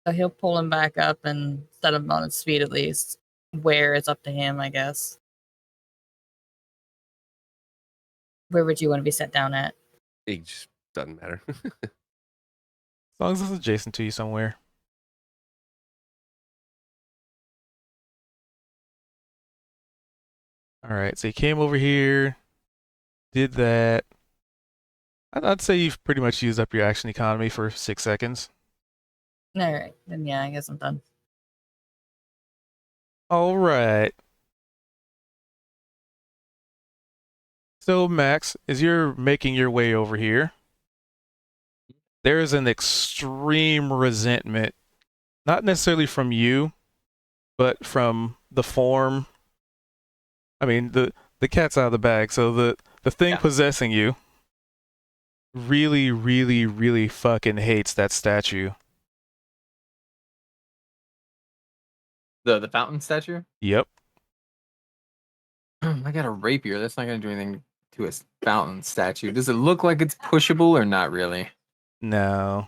So he'll pull him back up and set him on his feet at least. Where it's up to him, I guess. Where would you want to be set down at? It just doesn't matter. As long as it's adjacent to you somewhere. Alright, so you came over here, did that. I'd say you've pretty much used up your action economy for 6 seconds. Alright, then yeah, I guess I'm done. Alright. So, Max, as you're making your way over here, there is an extreme resentment, not necessarily from you, but from the form. I mean, the cat's out of the bag, so the thing Yeah. possessing you really, really, really fucking hates that statue. The fountain statue. Yep. I got a rapier. That's not gonna do anything to a fountain statue. Does it look like it's pushable or not really? No,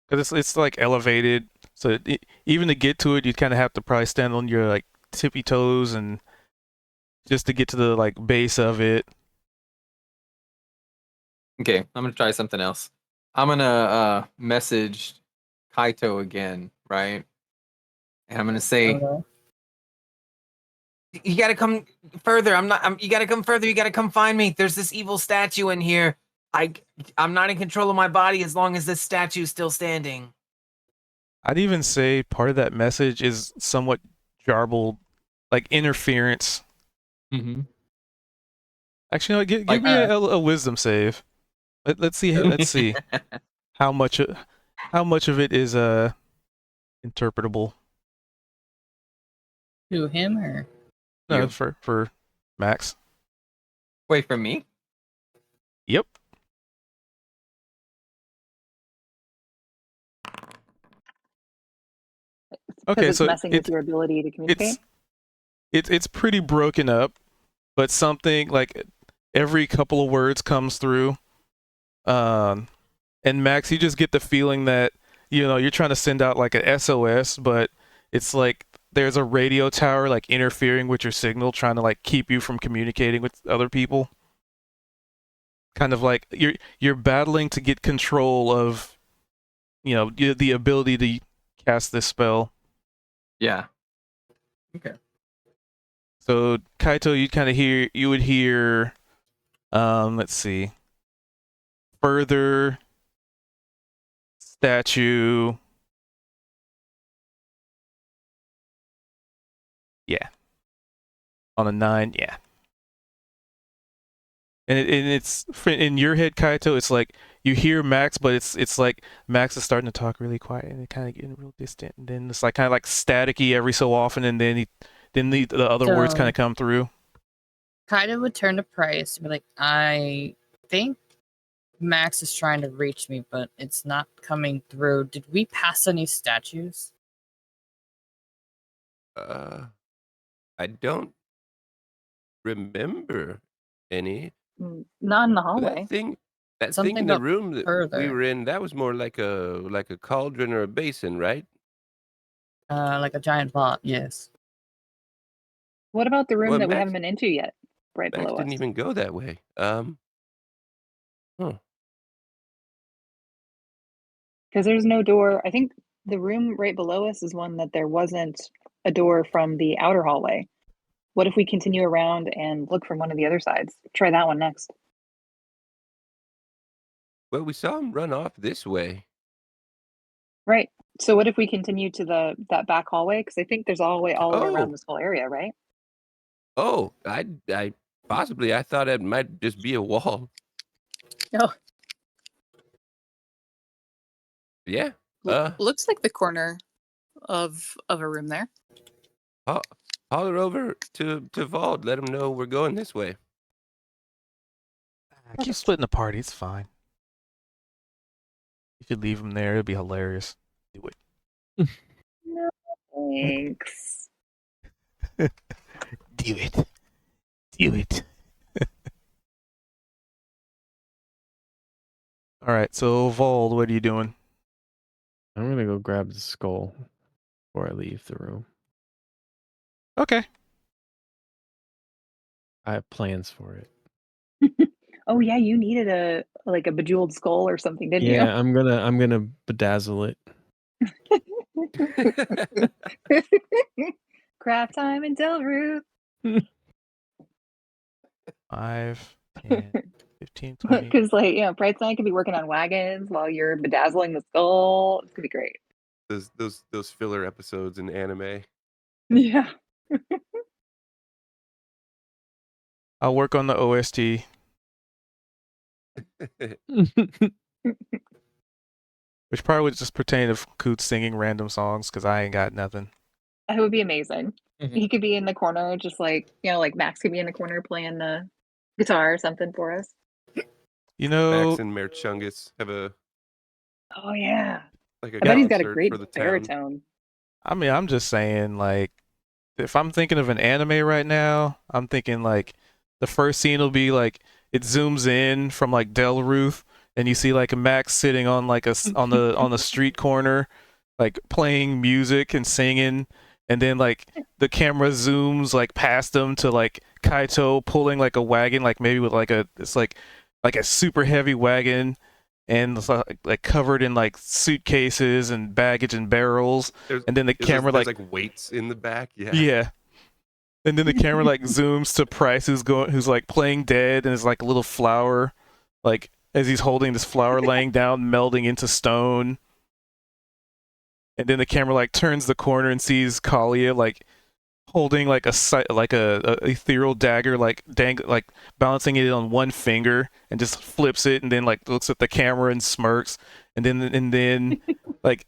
because it's like elevated, so even to get to it, you kind of have to probably stand on your like tippy toes and just to get to the like base of it. Okay, I'm gonna try something else. I'm gonna message Kaito again, right? And I'm gonna say, you gotta come further. You gotta come further. You gotta come find me. There's this evil statue in here. I'm not in control of my body as long as this statue's still standing. I'd even say part of that message is somewhat garbled, like interference. Mm-hmm. Actually, no, give Like, me a wisdom save. Let's see. Let's see how much of it is interpretable. To him or? No, You. for Max. Wait for me. Yep. Okay, it's so messing with your ability to communicate. It's pretty broken up, but something like every couple of words comes through. And Max, you just get the feeling that you're trying to send out like an SOS, but it's like there's a radio tower like interfering with your signal, trying to like keep you from communicating with other people. Kind of like you're battling to get control of, the ability to cast this spell. Yeah. Okay. So Kaito, you would hear, let's see, further statue. Yeah. On a 9, yeah. And it's in your head, Kaito. It's like you hear Max, but it's like Max is starting to talk really quiet and it kind of getting real distant, and then it's like kind of like staticky every so often, and then the other words So- kind of come through. Kaida would turn to Price and be like, I think Max is trying to reach me, but it's not coming through. Did we pass any statues? I don't remember any. Not in the But hallway. that Something thing in the about room that we further. were in, that was more like a cauldron or a basin, right? Like a giant pot, yes. What about the room Well, that we Max- haven't been into yet, right Max below us? didn't even go that way. Because there's no door. I think the room right below us is one that there wasn't a door from the outer hallway. What if we continue around and look from one of the other sides? Try that one next. Well, we saw him run off this way. Right. So what if we continue to that back hallway? Because I think there's a hallway all the way around Oh. this whole area, right? Oh, I possibly I thought it might just be a wall. No. Yeah. Looks like the corner of a room there. Holler over to Vault. Let him know we're going this way. Keep splitting the party. It's fine. You could leave him there. It'd be hilarious. Do it. No, thanks. Do it. Do it. All right. So Vold, what are you doing? I'm gonna go grab the skull before I leave the room. Okay. I have plans for it. Oh yeah, you needed a bejeweled skull or something, didn't Yeah, I'm gonna bedazzle it. you? Craft time and Delruth. 5, 10, 15, 20. Because Bright Side could be working on wagons while you're bedazzling the skull. It's gonna be great. Those filler episodes in anime. Yeah. I'll work on the OST. Which probably would just pertain to Coots singing random songs because I ain't got nothing. That would be amazing. Mhm. He could be in the corner, just like, like Max could be in the corner playing the guitar or something for us. You Max know, and Mayor Chungus have a Oh, yeah. like a I bet he's got a concert great for the town. baritone. I mean, I'm just saying, like, if I'm thinking of an anime right now, I'm thinking like the first scene will be like it zooms in from like Delruth, and you see like Max sitting on like on the street corner, like playing music and singing, and then like the camera zooms like past him to like Kaito pulling like a wagon, like maybe with like it's like a super heavy wagon. And it's like covered in like suitcases and baggage and barrels, and then the camera There's like weights in the back. Yeah. yeah. And then the camera like zooms to Price who's like playing dead and is like a little flower, like as he's holding this flower laying down, melding into stone. And then the camera like turns the corner and sees Kalia like holding like a ethereal dagger, like balancing it on one finger, and just flips it and then like looks at the camera and smirks. And then like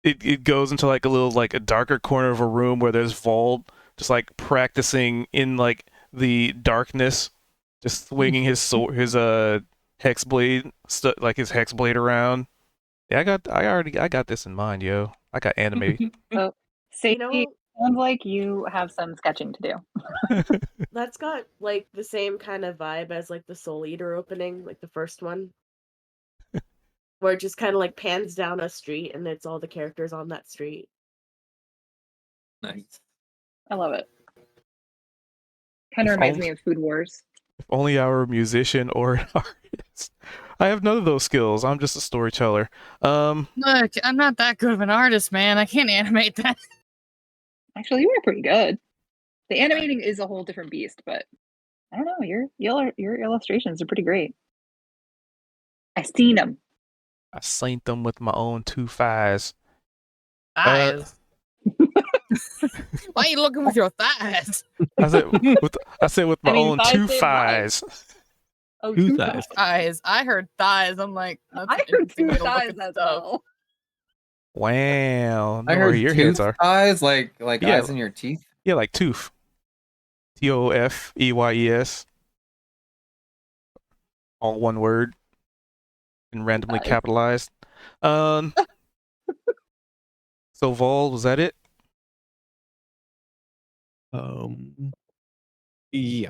it goes into like a darker corner of a room where there's Vault just like practicing in like the darkness, just swinging his sword, his hex blade, like his hex blade around. Yeah, I got this in mind, yo. I got anime. Oh, Sadie, You know, sounds like you have some sketching to do. that's got like the same kind of vibe as like the Soul Eater opening, like the first one, where it just kind of like pans down a street and it's all the characters on that street. Nice. I love it. Kind of If reminds only- me of Food Wars. If only I were a musician or an artist. I have none of those skills. I'm just a storyteller. Look, I'm not that good of an artist, man. I can't animate that. Actually, you were pretty good. The animating is a whole different beast, but I don't know. Your illustrations are pretty great. I seen them. I synced them with my own 2 thighs. Thighs. Why are you looking with your thighs? I said with my I mean, own thighs 2 save thighs. Oh, Two two thighs. Thighs. I heard thighs. I'm like, that's I an heard interesting two way to look thighs at as stuff. well. Wow. I Know where heard your heads tooth are. eyes, like Yeah. eyes in your teeth. Yeah, like tooth. TOOFEYES. All one word. And randomly Thighs. capitalized. So Vol, was that it? Yeah.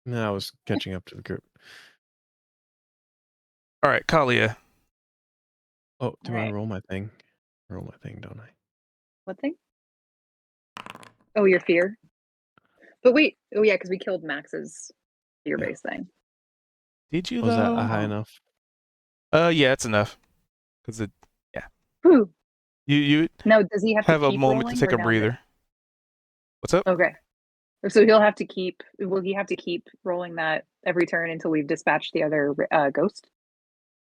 No, I was catching up to the group. Alright, Kalia. Oh, do I Alright. roll my thing? Roll my thing, don't I? What thing? Oh, your fear. But wait. Oh, yeah, because we killed Max's fear-based thing. Did you Was that though? high enough? Yeah, it's enough. Cause Whew. you Now, does he have have to a keep moment rolling to take or a now breather. What's up? Okay. So he'll have to keep. Will he have to keep rolling that every turn until we've dispatched the other ghost?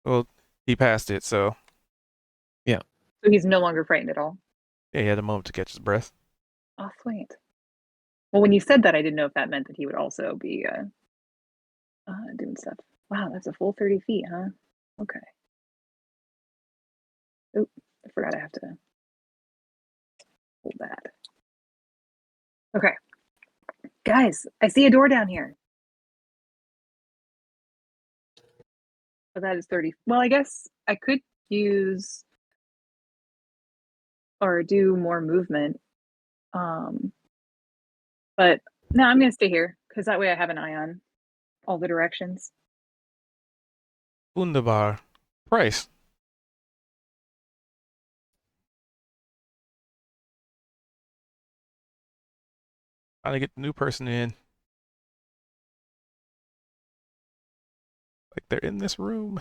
Well, he passed it, so So he's no longer frightened at all. yeah, he had a moment to catch his breath. Oh, sweet. Well, when you said that, I didn't know if that meant that he would also be doing stuff. Wow, that's a full 30 feet, huh? Okay. Oh, I forgot I have to hold that. Okay. Guys, I see a door down here. Oh, that is 30. Well, I guess I could use or do more movement. But no, I'm going to stay here because that way I have an eye on all the directions. Wunderbar. Price. Trying to get the new person in. Like they're in this room.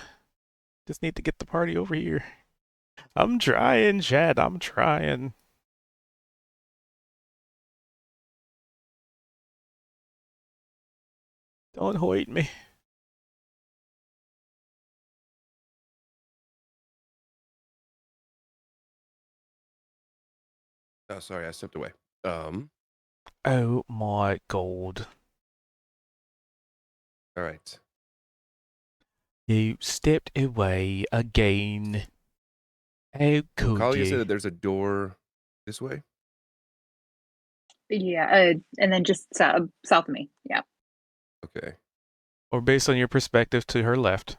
Just need to get the party over here. I'm trying, Chad. I'm trying. Don't hoit me. Oh, sorry, I stepped away. Oh my god. All right. You stepped away again. How could Kalia said you? that there's a door this way. Yeah, and then just south of me. Yeah. Okay, Or based on your perspective, to her left.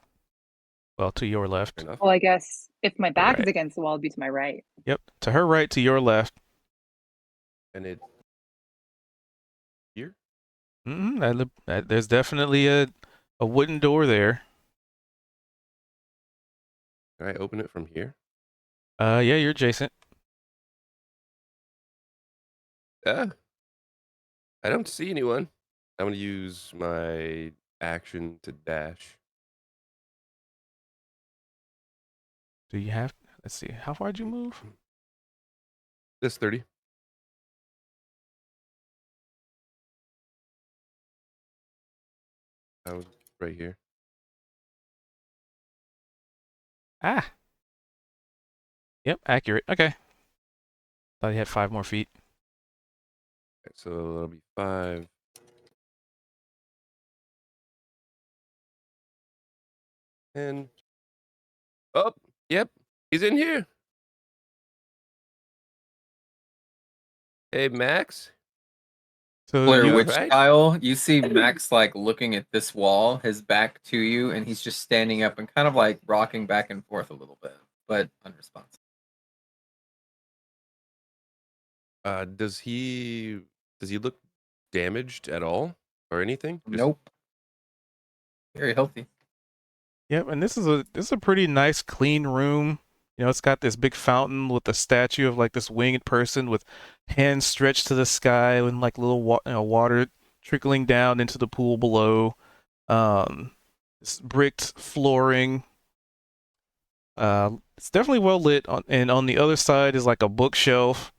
Well, to your fair left. enough. Well, I guess if my back is Right. against the wall, it'd be to my right. Yep. To her right, to your left. And it here. There's definitely a wooden door there. Can I open it from here? Yeah, you're adjacent. I don't see anyone. I'm gonna use my action to dash. Do you have? Let's see. How far did you move? This 30. I was right here. Ah. Yep, accurate. Okay. Thought you had 5 more feet. Okay, so that'll be 5. And oh, yep, he's in here. Hey, Max. So Blair you, Witch right? style, you see Max like looking at this wall, his back to you, and he's just standing up and kind of like rocking back and forth a little bit, but unresponsive. Does he look damaged at all or anything? Just- Nope. Very healthy. yep, and this is a pretty nice, clean room. You know, it's got this big fountain with a statue of like this winged person with hands stretched to the sky and like little water trickling down into the pool below. This bricked flooring. It's definitely well lit. And on the other side is like a bookshelf.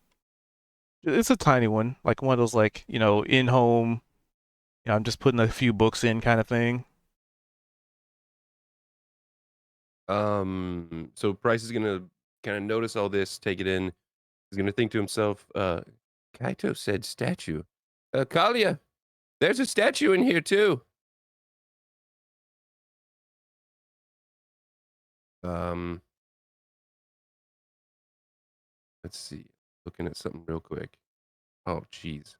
It's a tiny one, like one of those like in home. I'm just putting a few books in kind of thing. So Price is gonna kind of notice all this, take it in. He's gonna think to himself, Kaito said statue. Kalia, there's a statue in here too. Let's see. Looking at something real quick. Oh, jeez.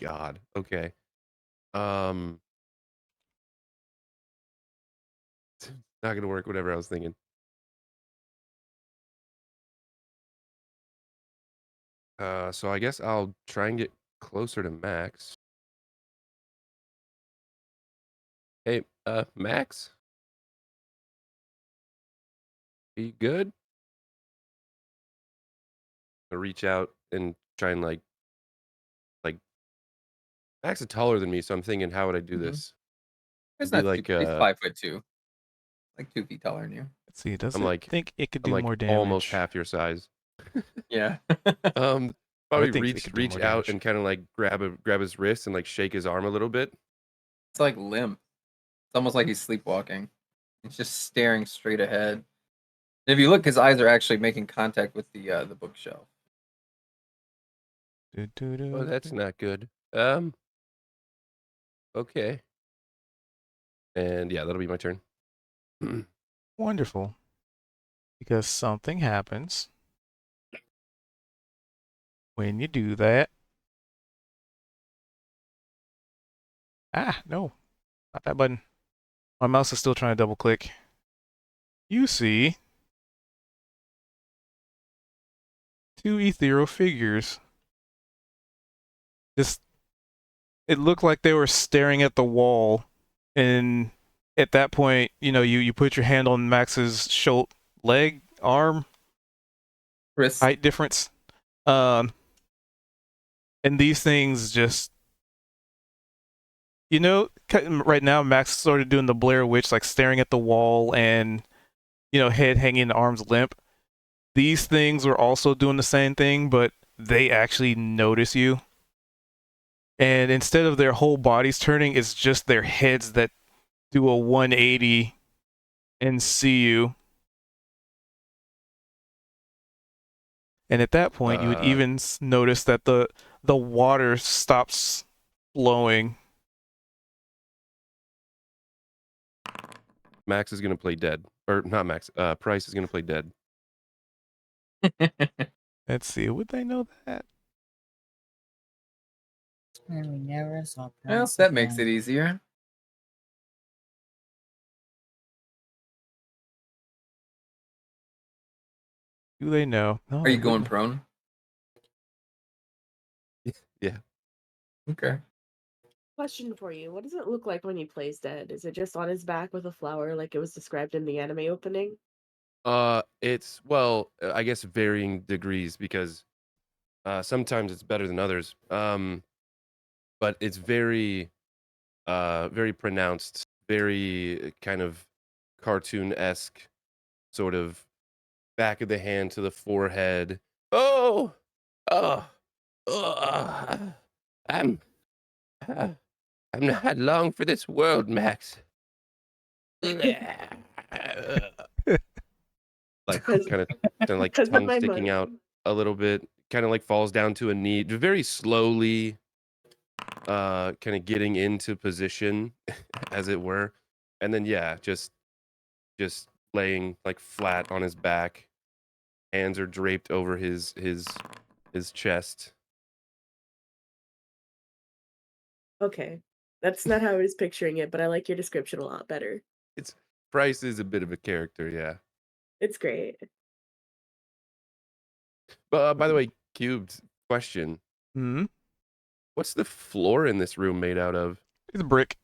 God. Okay. Not gonna work. Whatever I was thinking. So I guess I'll try and get closer to Max. Hey, Max, are you good? I reach out and try and like Max is taller than me, so I'm thinking, how would I do Mhm. this? It's Be not like, he's 5'2", like 2 feet taller than you. Let's see. Does I'm it like, think it could I'm do like more almost damage? half your size. Yeah. Oh, Probably it thinks it could do reach more out damage. and kind of like grab his wrist and like shake his arm a little bit. It's like limp. It's almost like he's sleepwalking. He's just staring straight ahead. And if you look, his eyes are actually making contact with the bookshelf. Oh, that's not good. Okay. And yeah, that'll be my turn. Wonderful. Because something happens when you do that. Ah, no. Not that button. My mouse is still trying to double click. You see 2 ethereal figures. It looked like they were staring at the wall, and at that point, you put your hand on Max's leg, arm, Chris, height difference. And these things just, right now Max started doing the Blair Witch, like staring at the wall and, head hanging, arms limp. These things were also doing the same thing, but they actually notice you. And instead of their whole bodies turning, it's just their heads that do a 180 and see you. And at that point, you would even notice that the the water stops flowing. Max is gonna play dead, or not Max. Price is gonna play dead. Let's see, would they know that? We never saw Well, Prince that makes again. it easier. Do they know? No, Are they you going wouldn't. prone? Yeah. Okay. Question for you: what does it look like when he plays dead? Is it just on his back with a flower, like it was described in the anime opening? It's I guess varying degrees because sometimes it's better than others. But it's very very pronounced, very kind of cartoon-esque sort of back of the hand to the forehead. Oh, oh, oh I'm I'm not long for this world, Max. Like Because kind of like in tongue my sticking out mind, a little bit, kind of like falls down to a knee, very slowly, kind of getting into position, as it were, and then yeah, just laying like flat on his back, hands are draped over his chest. okay, that's not how I was picturing it, but I like your description a lot better. It's Price is a bit of a character, yeah. It's great. But by the way, Cubed, question: Hmm. what's the floor in this room made out of? It's a brick.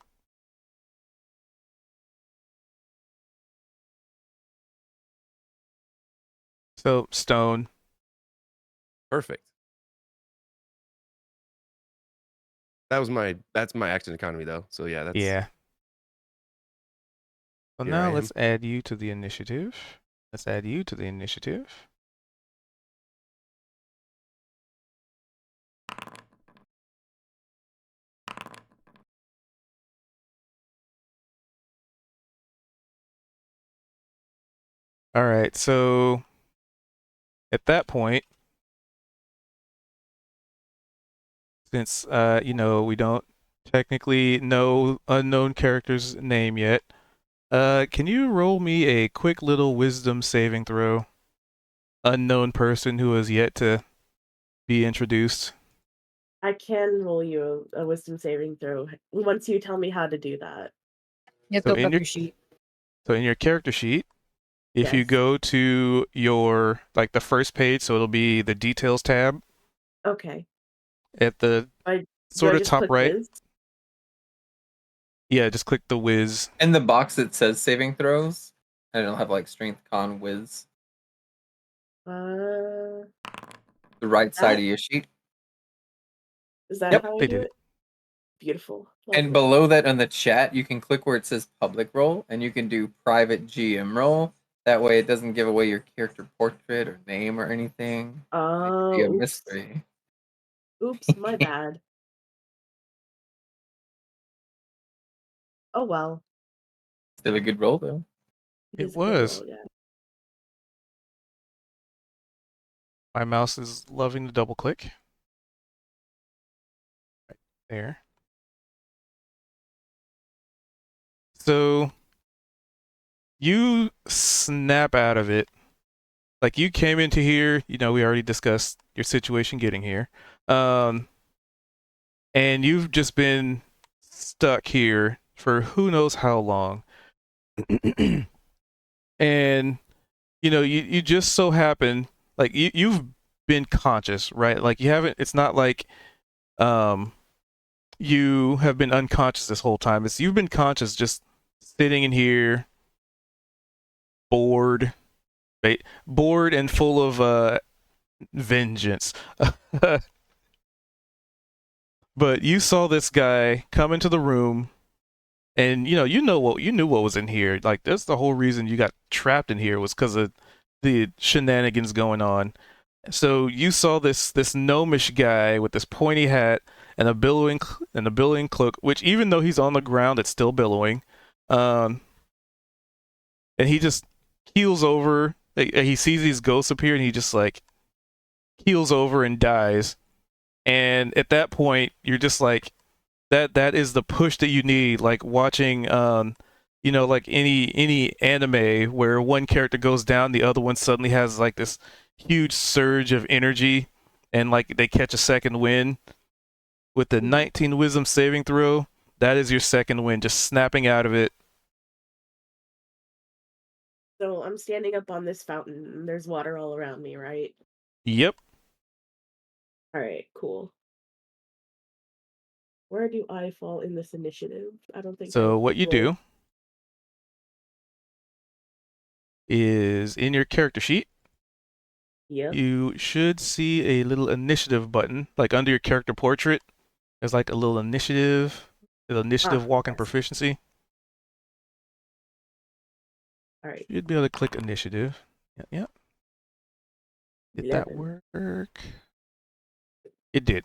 So stone. Perfect. That's my action economy though. So yeah, that's Yeah. Well, Here I now am. let's add you to the initiative. Let's add you to the initiative. All right, so at that point, since we don't technically know unknown character's name yet, can you roll me a quick little wisdom saving throw? Unknown person who has yet to be introduced. I can roll you a wisdom saving throw once you tell me how to do that. You have So to open in up your your sheet. so in your character sheet, if you Yes. go to your the first page, so it'll be the details tab Okay. at the Do sort I of just top click right. Wiz? Yeah, just click the whiz. In the box that says saving throws, and it'll have like strength, con, whiz. Uh, The right side That- of your sheet. is that Yep, how I they do did it? Beautiful. And Lovely. below that on the chat, you can click where it says public role, and you can do private GM role. That way, it doesn't give away your character portrait or name or anything. It could be a Oops. mystery. Oops, my bad. Oh well. Still a good role though. It It is a good was. roll, yeah. My mouse is loving the double click. Right there. So you snap out of it. Like you came into here, we already discussed your situation getting here. And you've just been stuck here for who knows how long. And you just so happen like you've been conscious, right? Like you haven't it's not like you have been unconscious this whole time. It's you've been conscious just sitting in here bored, right? Bored and full of vengeance. But you saw this guy come into the room and you knew what was in here. Like that's the whole reason you got trapped in here was because of the shenanigans going on. So you saw this gnomish guy with this pointy hat and a billowing cloak, which even though he's on the ground, it's still billowing. And he just keels over. He sees these ghosts appear, and he just like keels over and dies. And at that point, you're just like, that is the push that you need. Like watching, like any anime where one character goes down, the other one suddenly has like this huge surge of energy, and like they catch a second win with the 19 wisdom saving throw. That is your second win, just snapping out of it. So I'm standing up on this fountain and there's water all around me, right? Yep. All right, cool. Where do I fall in this initiative? I don't think So I what you rolled. do is in your character sheet, Yep. you should see a little initiative button, like under your character portrait. There's like a little initiative walking Yes. proficiency. All right. You'd be able to click initiative. Yep. Did that 11. work? It did.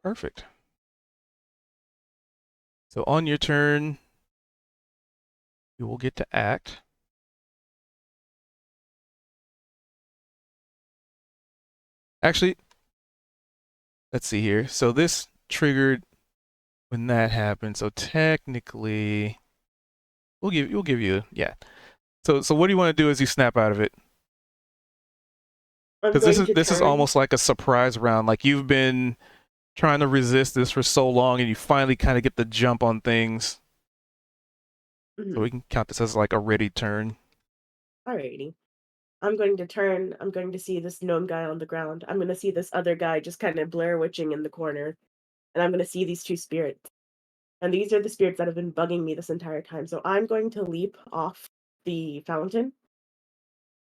Perfect. So on your turn, you will get to act. Actually, let's see here. So this triggered when that happened. So technically, we'll give you yeah. So what do you want to do as you snap out of it? I'm Because going to this is turn. almost like a surprise round. Like you've been trying to resist this for so long, and you finally kind of get the jump on things. So we can count this as like a ready turn. Alrighty. I'm going to turn. I'm going to see this gnome guy on the ground. I'm going to see this other guy just kind of Blair witching in the corner. And I'm going to see these two spirits. And these are the spirits that have been bugging me this entire time. So I'm going to leap off the fountain.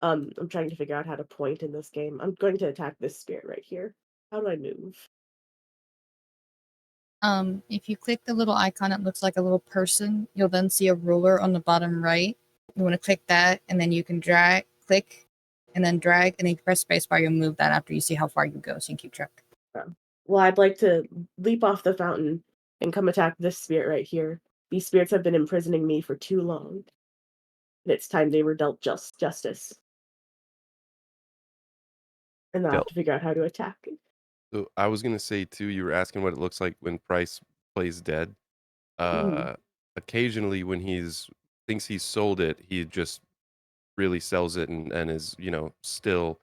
I'm trying to figure out how to point in this game. I'm going to attack this spirit right here. How do I move? If you click the little icon, it looks like a little person. You'll then see a ruler on the bottom right. You want to click that, and then you can click, and then drag, and then you press spacebar. You'll move that after you see how far you go, so you can keep track. Well, I'd like to leap off the fountain and come attack this spirit right here. These spirits have been imprisoning me for too long. And it's time they were dealt justice. And I'll have to figure out how to attack. So I was gonna say too, you were asking what it looks like when Price plays dead. Occasionally when thinks he's sold it, he just really sells it and is, still.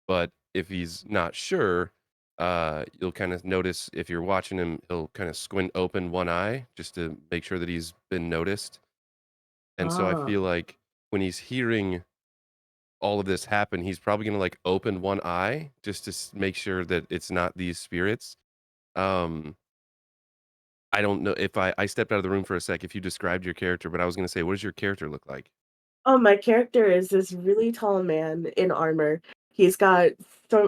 But if he's not sure, you'll kind of notice if you're watching him, he'll kind of squint open one eye just to make sure that he's been noticed. And so I feel like when he's hearing all of this happen, he's probably going to like open one eye just to make sure that it's not these spirits. I don't know if I stepped out of the room for a sec if you described your character, but I was going to say, what does your character look like? Oh, my character is this really tall man in armor. He's got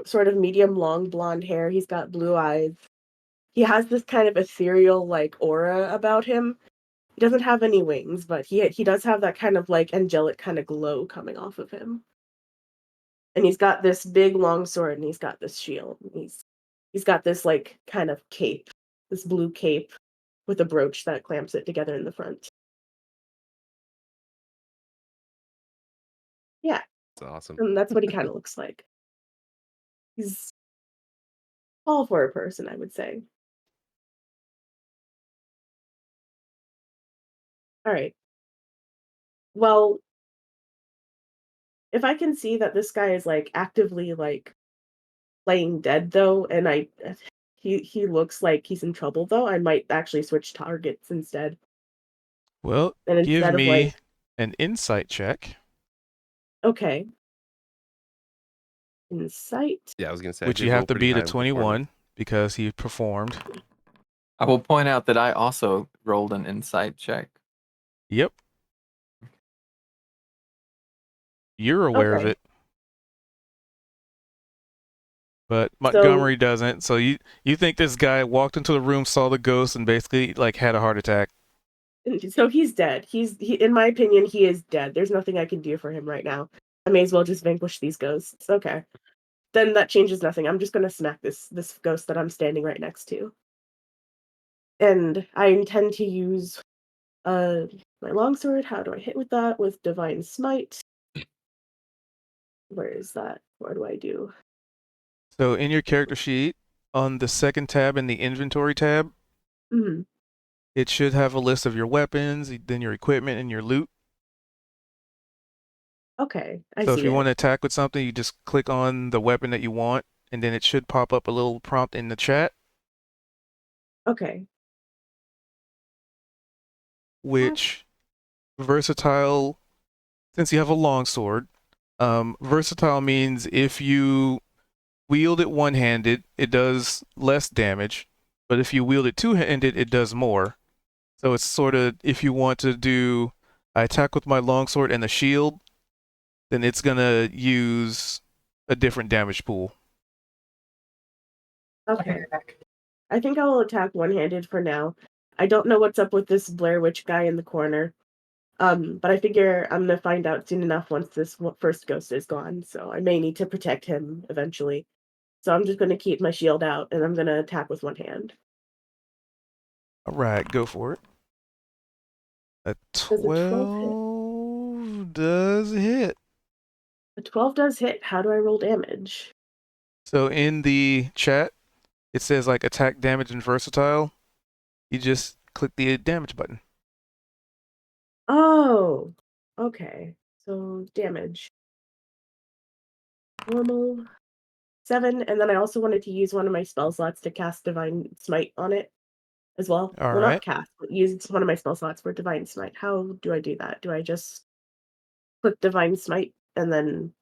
sort of medium long blonde hair. He's got blue eyes. He has this kind of ethereal like aura about him. He doesn't have any wings, but he does have that kind of like angelic kind of glow coming off of him. And he's got this big long sword and he's got this shield. He's got this like kind of cape, this blue cape with a brooch that clamps it together in the front. Yeah. That's awesome. And that's what he kind of looks like. He's tall for a person, I would say. All right. Well, if I can see that this guy is like actively like playing dead though, and he looks like he's in trouble though, I might actually switch targets instead. Well, And give instead of me like an insight check, okay. Insight. Yeah, I was going to say, I which did you roll have to pretty beat high a on performance. 21 because he performed. I will point out that I also rolled an insight check. Yep. You're aware of Okay. it. But Montgomery doesn't. So you think this guy walked into the room, saw the ghost, and basically like had a heart attack. So he's dead. He in my opinion, he is dead. There's nothing I can do for him right now. I may as well just vanquish these ghosts. Okay. Then that changes nothing. I'm just gonna smack this ghost that I'm standing right next to. And I intend to use my longsword. How do I hit with that? With Divine Smite. Where is that? What do I do? So in your character sheet, on the second tab in the inventory tab, Hmm. it should have a list of your weapons, then your equipment, and your loot. Okay, I So if see you it. want to attack with something, you just click on the weapon that you want, and then it should pop up a little prompt in the chat, Okay. which versatile, since you have a longsword, versatile means if you wield it one-handed, it does less damage, but if you wield it two-handed, it does more. So it's sort of, if you want to do, I attack with my longsword and the shield, then it's gonna use a different damage pool. Okay. I think I will attack one-handed for now. I don't know what's up with this Blair Witch guy in the corner. But I figure I'm gonna find out soon enough once this first ghost is gone, so I may need to protect him eventually. So I'm just gonna keep my shield out and I'm gonna attack with one hand. All right, go for it. A Does a 12 hit? 12 does hit. A 12 does hit. How do I roll damage? So in the chat, it says like attack, damage, and versatile. You just click the damage button. Oh, okay. So damage. Normal 7, and then I also wanted to use one of my spell slots to cast Divine Smite on it as well. All Well, right. not cast, but use one of my spell slots for Divine Smite. How do I do that? Do I just click Divine Smite and then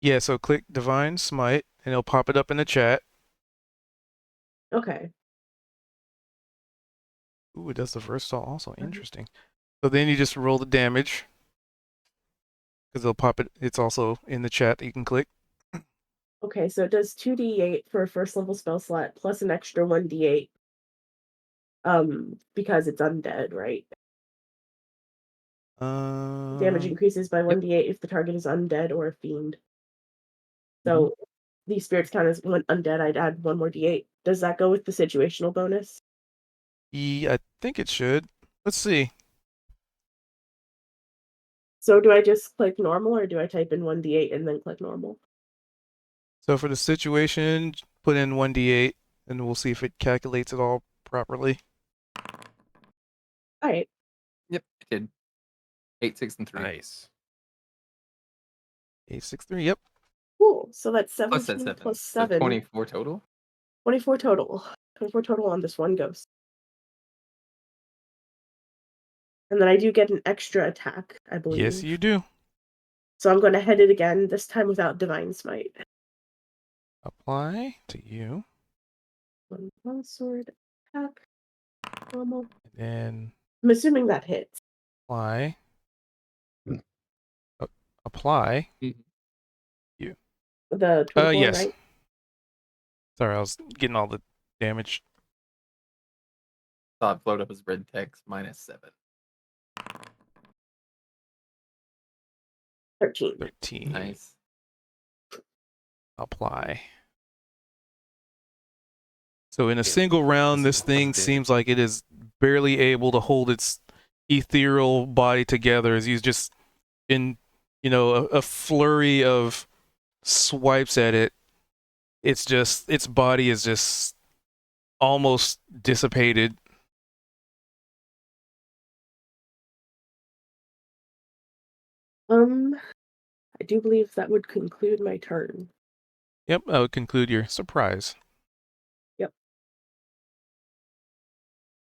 Yeah, so click Divine Smite, and it'll pop it up in the chat. okay. Ooh, it does the versatile also. Interesting. So then you just roll the damage, because it'll pop it. It's also in the chat that you can click. Okay, so it does 2d8 for a first level spell slot plus an extra 1d8. Because it's undead, right? Damage increases by 1d8 if the target is undead or a fiend. So these spirits count as one undead, I'd add one more d8. Does that go with the situational bonus? Yeah, I think it should. Let's see. So do I just click normal or do I type in 1d8 and then click normal? So for the situation, put in 1d8, and we'll see if it calculates it all properly. All right. Yep, it did. 8, 6, and 3. Nice. 863. Yep. Cool. So that's Plus 17 that 7. plus So 7. 24 total. 24 total. 24 total on this one ghost. And then I do get an extra attack, I believe. Yes, you do. So I'm going to hit it again, this time without Divine Smite. Apply to you. One sword attack. Normal. And I'm assuming that hits. apply. Apply. You. The 24, Yes. right? Sorry, I was getting all the damage. Saw it float up as red text -7. 13. 13. Nice. Apply. So in a single round, this thing seems like it is barely able to hold its ethereal body together as he's just in, a flurry of swipes at it. It's just, its body is just almost dissipated. I do believe that would conclude my turn. Yep, that would conclude your surprise. Yep.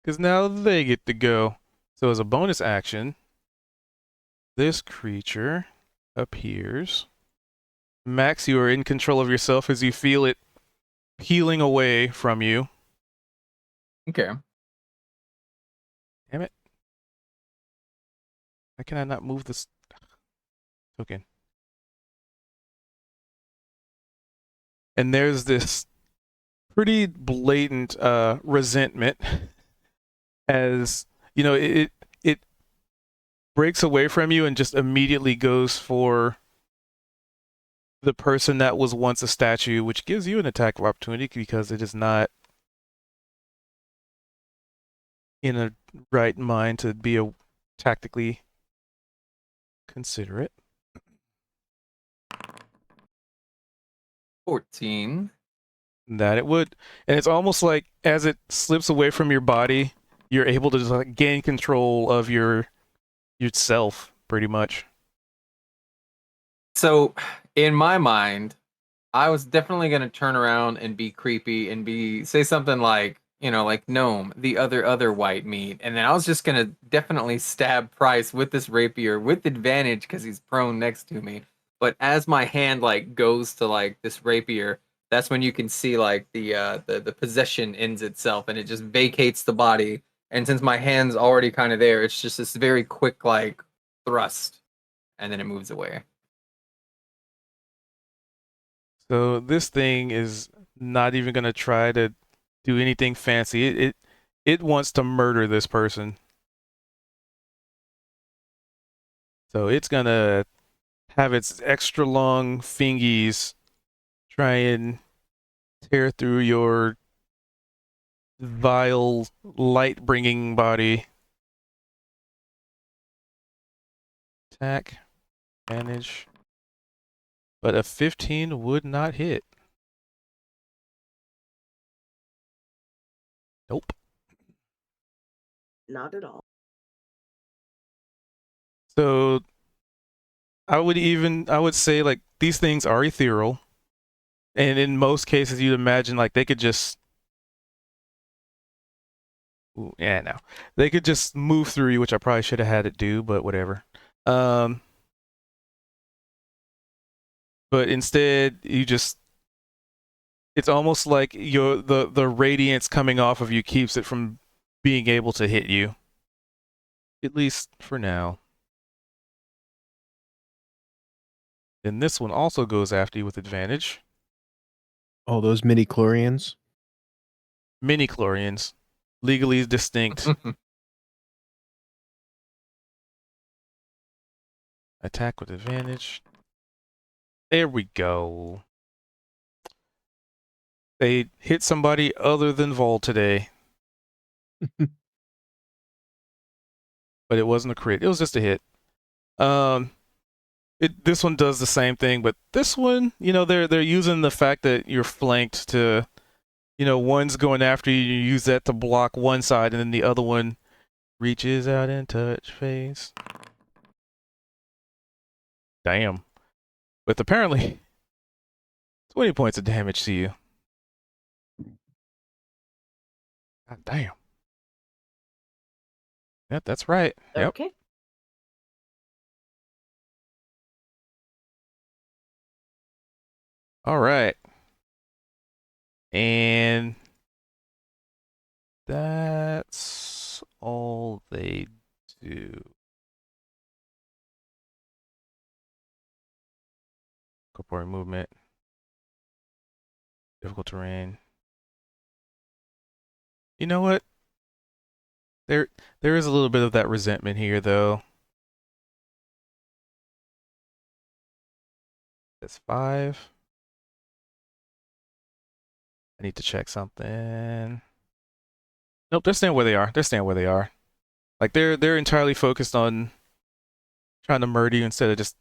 Because now they get to go. So as a bonus action, this creature appears. Max, you are in control of yourself as you feel it peeling away from you. Okay. Damn it. Why can I not move this token? And there's this pretty blatant resentment as, it breaks away from you and just immediately goes for the person that was once a statue, which gives you an attack of opportunity because it is not in a right mind to be tactically considerate. 14. That it would. And it's almost like as it slips away from your body, you're able to just like gain control of yourself, pretty much. So, in my mind, I was definitely gonna turn around and be creepy and say something like, like gnome, the other white meat, and then I was just gonna definitely stab Price with this rapier with advantage because he's prone next to me. But as my hand like goes to like this rapier, that's when you can see like the possession ends itself and it just vacates the body. And since my hand's already kind of there, it's just this very quick like thrust, and then it moves away. So this thing is not even gonna try to do anything fancy. It wants to murder this person. So it's gonna have its extra long fingies try and tear through your vile light bringing body. Attack, advantage. But a 15 would not hit. Nope. Not at all. So I would say like these things are ethereal. And in most cases you'd imagine like they could just no. They could just move through you, which I probably should have had it do, but whatever. But instead it's almost like the radiance coming off of you keeps it from being able to hit you. At least for now. Then this one also goes after you with advantage. Oh, those mini chlorians. Mini chlorians. Legally distinct. Attack with advantage. There we go. They hit somebody other than Vol today. But it wasn't a crit. It was just a hit. This one does the same thing, but this one, they're using the fact that you're flanked to, one's going after you, you use that to block one side, and then the other one reaches out and touch face. Damn. With apparently 20 points of damage to you. God damn. Yep, that's right. Yep. Okay. All right. And that's all they do. Corporeal movement. Difficult terrain. You know what? There is a little bit of that resentment here, though. That's 5. I need to check something. Nope, they're staying where they are. They're staying where they are. Like they're entirely focused on trying to murder you instead of just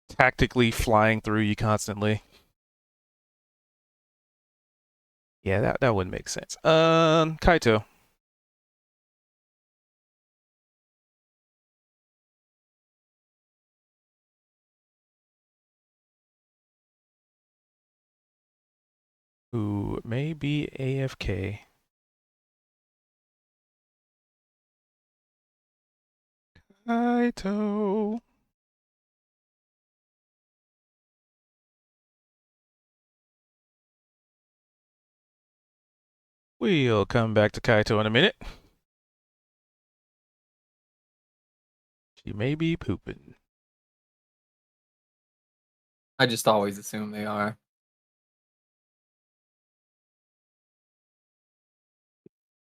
tactically flying through you constantly. Yeah, that wouldn't make sense. Kaito. Who may be AFK. Kaito. We'll come back to Kaito in a minute. She may be pooping. I just always assume they are.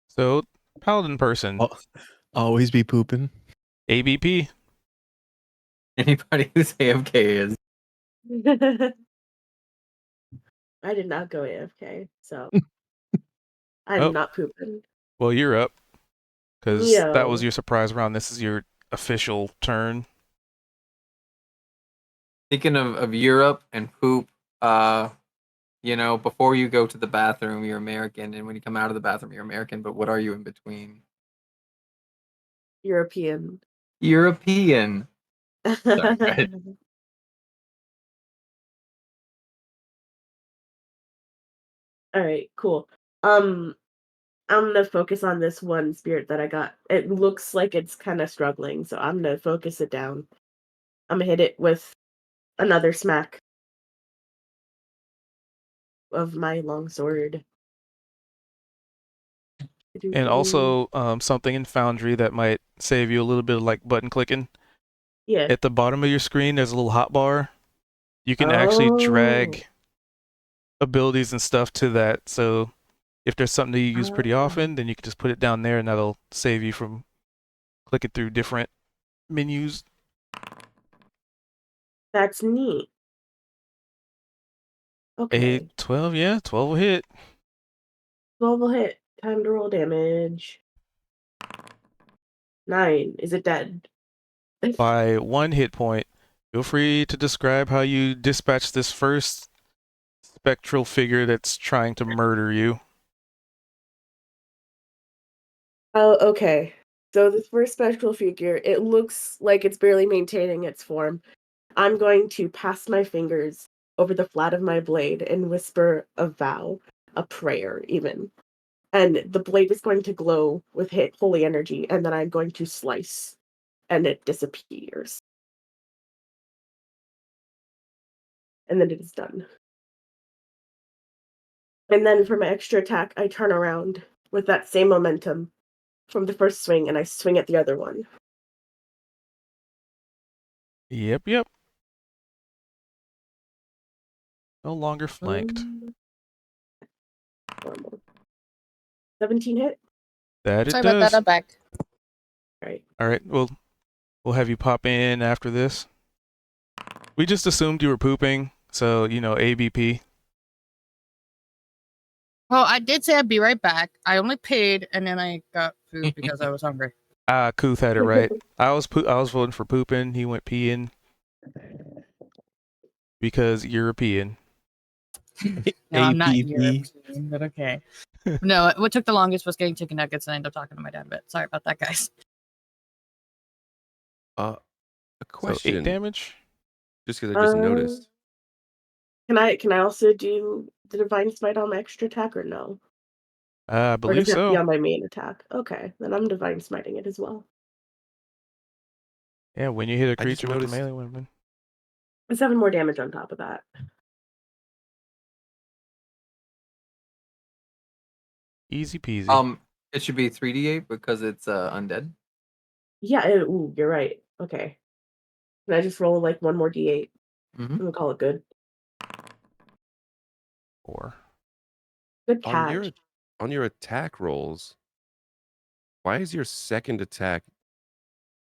So, Paladin person. Always be pooping. ABP. Anybody who's AFK is. I did not go AFK, so I'm Oh. not pooping. Well, you're up. Because that was Yo. your surprise round. This is your official turn. Thinking of Europe and poop, You know, before you go to the bathroom, you're American, and when you come out of the bathroom, you're American. But what are you in between? European. European. Sorry, go ahead. All right, cool. I'm gonna focus on this one spirit that I got. It looks like it's kind of struggling, so I'm gonna focus it down. I'm gonna hit it with another smack of my long sword. And also, something in Foundry that might save you a little bit of like button clicking. Yeah. At the bottom of your screen, there's a little hotbar. You can actually Oh. drag abilities and stuff to that. So if there's something that you use pretty often, then you can just put it down there and that'll save you from clicking through different menus. That's neat. Okay. 8, 12, yeah, 12 will hit. 12 will hit. Time to roll damage. 9. Is it dead? By 1 hit point. Feel free to describe how you dispatch this first spectral figure that's trying to murder you. Oh, okay. So this first spectral figure, it looks like it's barely maintaining its form. I'm going to pass my fingers over the flat of my blade and whisper a vow, a prayer even. And the blade is going to glow with holy energy, and then I'm going to slice, and it disappears. And then it is done. And then for my extra attack, I turn around with that same momentum from the first swing, and I swing at the other one. Yep. No longer flanked. Normal. 17 hit? That Sorry it about does. that. I'm back. Right. All right, we'll have you pop in after this. We just assumed you were pooping, so ABP. Well, I did say I'd be right back. I only paid, and then I got food because I was hungry. Kuth had it right. I was voting for pooping. He went peeing because European. No, I'm not APP. European, but okay. No, what took the longest was getting chicken nuggets, and I ended up talking to my dad a bit. Sorry about that, guys. A So question. 8 damage. Just because I just noticed. Can I also do the divine smite on my extra attack or no? I Or believe does it have to be so. on my main attack? Okay, then I'm divine smiting it as well. Yeah, when you hit a I just creature with a noticed- melee weapon. 7 more damage on top of that. Easy peasy. It should be 3d8 because it's undead. Yeah, ooh, you're right. Okay. Can I just roll like one more d8? Mhm. We'll call it good. 4. Good on your catch. on your attack rolls, why is your second attack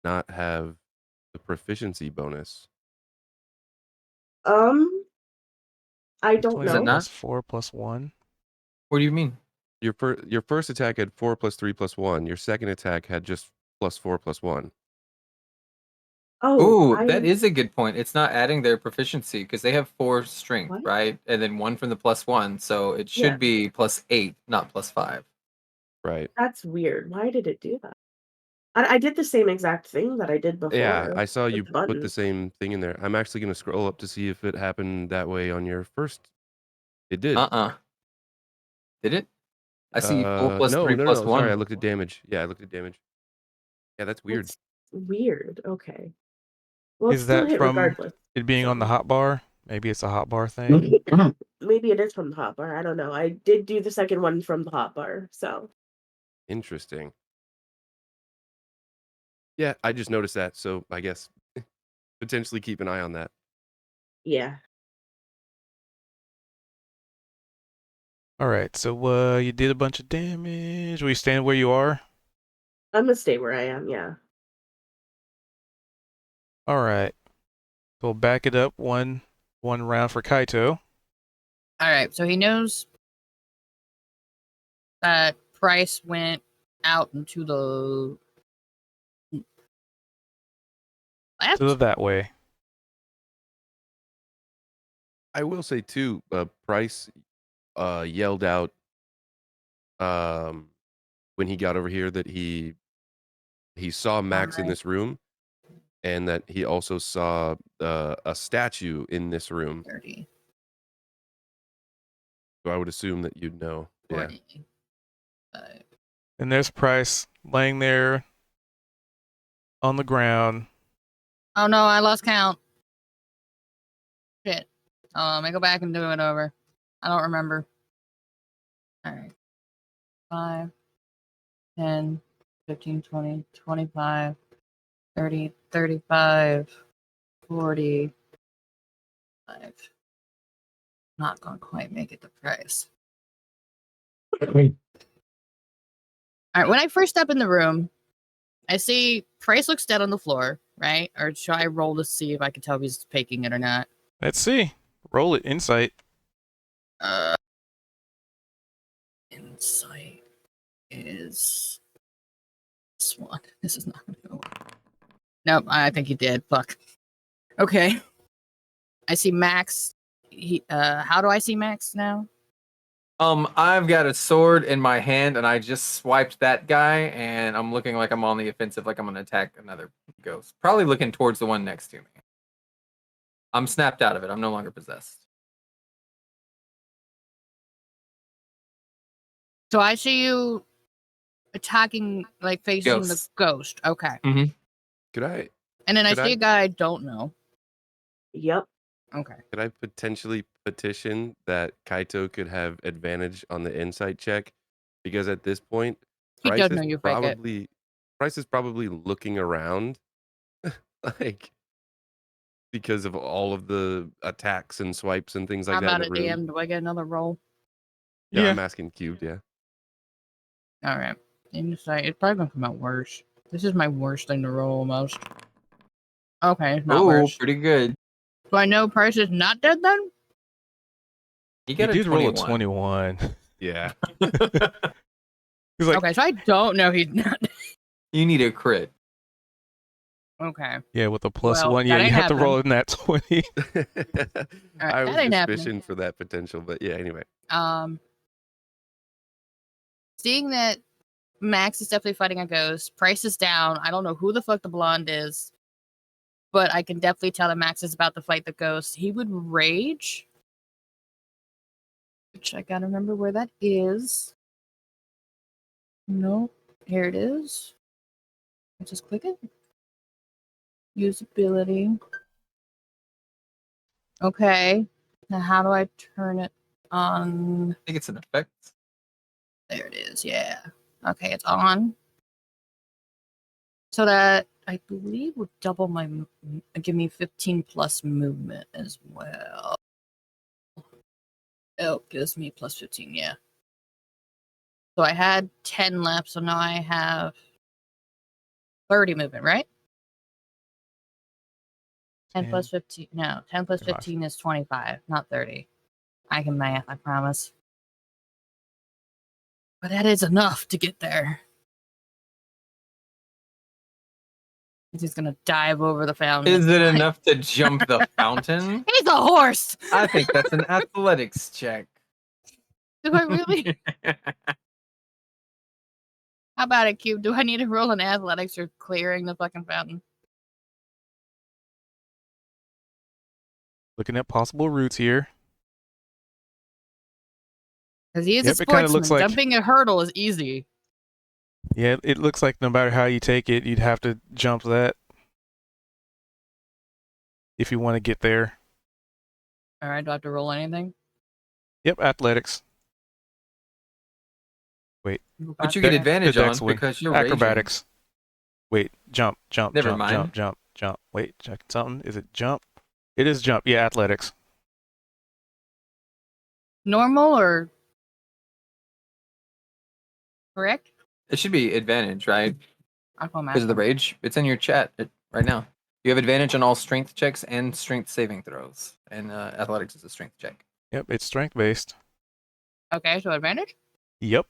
not have the proficiency bonus? I don't Is it know. not? Plus 4 plus 1. What do you mean? Your first attack had 4 plus 3 plus 1. Your second attack had just plus 4 plus 1. Oh, Ooh, that is a good point. It's not adding their proficiency because they have 4 strength, What? right? And then 1 from the +1, so it should Yeah. be +8, not +5. Right. That's weird. Why did it do that? I did the same exact thing that I did before. Yeah, I saw with you the put the buttons. same thing in there. I'm actually going to scroll up to see if it happened that way on your first. It did. Did it? I see 4 plus No, 3 no, plus no. Sorry, I 1. looked at damage. Yeah, I looked at damage. Yeah, that's weird. It's weird. Okay. Well, it's Is still that hit from regardless. it being on the so. hotbar? Maybe it's a hotbar thing. Maybe it is from the hotbar. I don't know. I did do the second one from the hotbar, so. Interesting. Yeah, I just noticed that, so I guess potentially keep an eye on that. Yeah. All right, so you did a bunch of damage. Will you stand where you are? I'm gonna stay where I am, yeah. All right. So we'll back it up one round for Kaito. All right, so he knows that Price went out into the left. So that way. I will say too, Price, yelled out when he got over here that he saw Max in Alright. this room, and that he also saw a statue in this room. 30, So I would assume that you'd know. Yeah. 40. And there's Price laying there on the ground. Oh no, I lost count. Shit. Let me go back and do it over. I don't remember. Alright. 5, 10, 15, 20, 25, 30, 35, 40. Not gonna quite make it to Price. Alright, when I first step in the room, I see Price looks dead on the floor, right? Or should I roll to see if I can tell if he's faking it or not? Let's see. Roll it. Insight. Insight is this one. This is not gonna go. Nope, I think he did. Fuck. Okay. I see Max. How do I see Max now? I've got a sword in my hand, and I just swiped that guy, and I'm looking like I'm on the offensive, like I'm gonna attack another ghost. Probably looking towards the one next to me. I'm snapped out of it. I'm no longer possessed. So I see you attacking, like facing the Ghost. ghost. Okay. Could I And then I Could see I- a guy I don't know. Yep. Okay. could I potentially petition that Kaito could have advantage on the insight check? Because at this point, He Price does is know you fake it. probably looking around, like, because of all of the attacks and swipes and things like How that about in a the room. DM? Do I get another roll? Yeah, Yeah. I'm asking cubed. Yeah. All right. Insight. It's probably gonna come out worse. This is my worst thing to roll almost. Okay, it's not Oh, worse. pretty good. Do I know Price is not dead then? You You get did a roll a 21. 21. Yeah. He's like, Okay, so I don't know he's not. You need a crit. Okay. yeah, with a plus Well, one. that Yeah, you ain't have to happening. roll in that 20. Alright, I was that ain't just happening. fishing for that potential, but yeah. Anyway. Seeing that Max is definitely fighting a ghost, Price is down. I don't know who the fuck the blonde is, but I can definitely tell that Max is about to fight the ghost. He would rage, which I gotta remember where that is. No, here it is. I just click it. Usability. Okay. Now how do I turn it on? I think it's an effect. There it is. Yeah. Okay, it's on. So that I believe would double my give me 15 plus movement as well. Oh, gives me plus 15. Yeah. So I had 10 left, so now I have 30 movement, right? 10 plus 15. No, 10 plus 25. 15 is 25, not 30. I can math, I promise. But that is enough to get there. He's gonna dive over the fountain. Is it enough to jump the fountain? He's a horse! I think that's an athletics check. Do I really? How about it, Cube? Do I need to roll an athletics for clearing the fucking fountain? Looking at possible routes here. Because he is Yep, a it kinda sportsman. looks like- Jumping a hurdle is easy. Yeah, it looks like no matter how you take it, you'd have to jump that if you want to get there. Alright, do I have to roll anything? Yep, athletics. But you get Dex- advantage the on dex one. because you're raging. Acrobatics. Wait, jump, jump, Never jump, mind. jump, jump, jump. Wait, check something. Is it jump? It is jump. Yeah, athletics. Normal or correct? It should be advantage, right? Aquaman. Because of the rage. It's in your chat right now. You have advantage on all strength checks and strength saving throws. And athletics is a strength check. Yep, it's strength based. Okay, so advantage? Yep.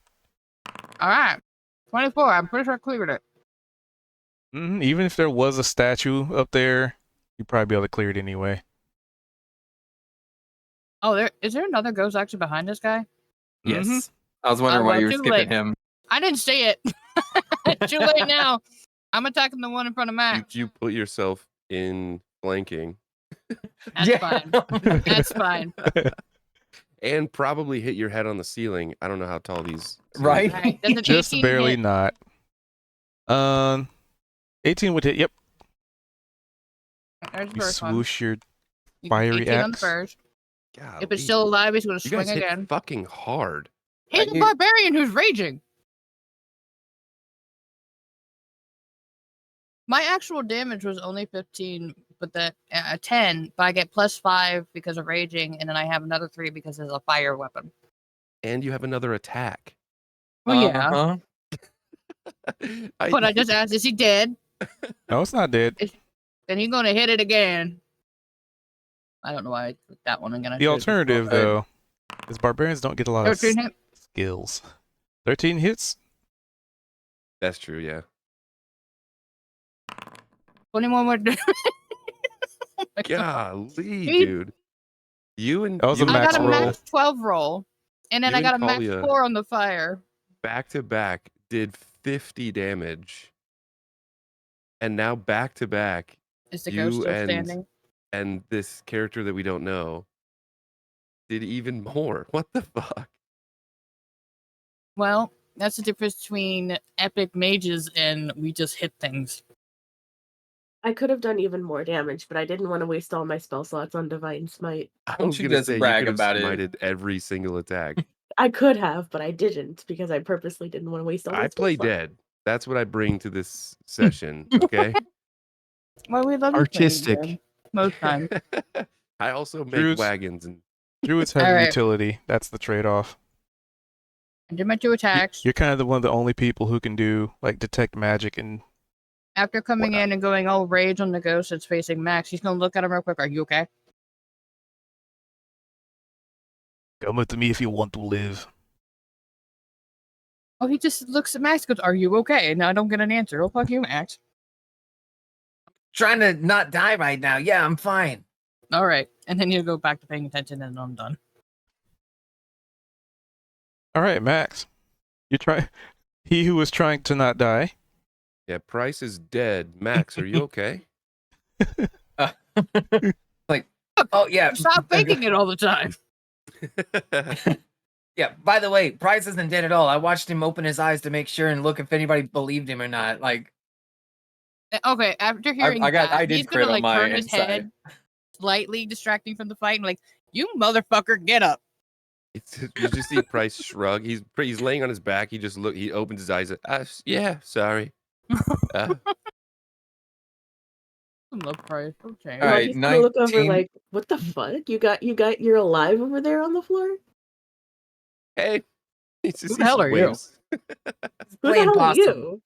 Alright. 24. I'm pretty sure I cleared it. Even if there was a statue up there, you'd probably be able to clear it anyway. Oh, is there another ghost actually behind this guy? Yes. Mhm. I was wondering Oh, why well, you were too skipping late. him. I didn't see it. Too late now. I'm attacking the one in front of Max. You put yourself in flanking That's fine. That's fine. and probably hit your head on the ceiling. I don't know how tall these Right? ceilings are. Alright, does an Just 18 barely hit? not. 18 would hit. Yep. There's the You first one. swoosh your You get fiery 18 on the axe. first. Golly. If it's still alive, he's going to you swing guys hit again. fucking hard. He's a barbarian who's raging. My actual damage was only 15, but 10, but I get +5 because of raging, and then I have another 3 because it's a fire weapon. And you have another attack. Well, yeah. Uh-huh. But I just asked, is he dead? No, it's not dead. Then he's going to hit it again. I don't know why I took that one. I'm going to The alternative, though, is barbarians don't get a lot of 13 hit. skills. 13 hits? That's true, yeah. 21 more. Oh my God. Golly, He- dude. You and That was a you and I max got a roll. max 12 roll, and then You I got a and max Kalia 4 on the fire. back to back did 50 damage. And now back to back, Is the You ghost still and- standing? and this character that we don't know did even more. What the fuck? Well, that's the difference between epic mages and we just hit things. I could have done even more damage, but I didn't want to waste all my spell slots on Divine Smite. I Don't was you gonna just say brag you could about have it. smited every single attack. I could have, but I didn't because I purposely didn't want to waste all my I spell play slots. dead. That's what I bring to this session. Okay. Well, we love you playing Artistic. dead most times. I also make Drew's- wagons and Druids have Alright. utility. That's the trade-off. I did my 2 attacks. You're kind of one of the only people who can do, like, detect magic and... After coming whatnot. in and going all rage on the ghost that's facing Max, he's gonna look at him real quick. Are you okay? Come with me if you want to live. Oh, he just looks at Max and goes, are you okay? And I don't get an answer. Oh, fuck you, Max. Trying to not die right now. Yeah, I'm fine. All right. And then you go back to paying attention and I'm done. All right, Max. You try. He who was trying to not die. yeah, Price is dead. Max, are you okay? Oh yeah. Stop faking it all the time. Yeah. By the way, Price isn't dead at all. I watched him open his eyes to make sure and look if anybody believed him or not. Like, Okay, after hearing I that, did he's crit gonna on like my turn his insight. head, slightly distracting from the fight, and like, you motherfucker, get up. You just see Price shrug. He's laying on his back. He opens his eyes. Yeah, sorry. I love Price. Okay. All right, He's gonna look over 19. like, what the fuck? You're alive over there on the floor? Hey. He's just, Who the hell are you? waves. Who the playing hell are possum. you?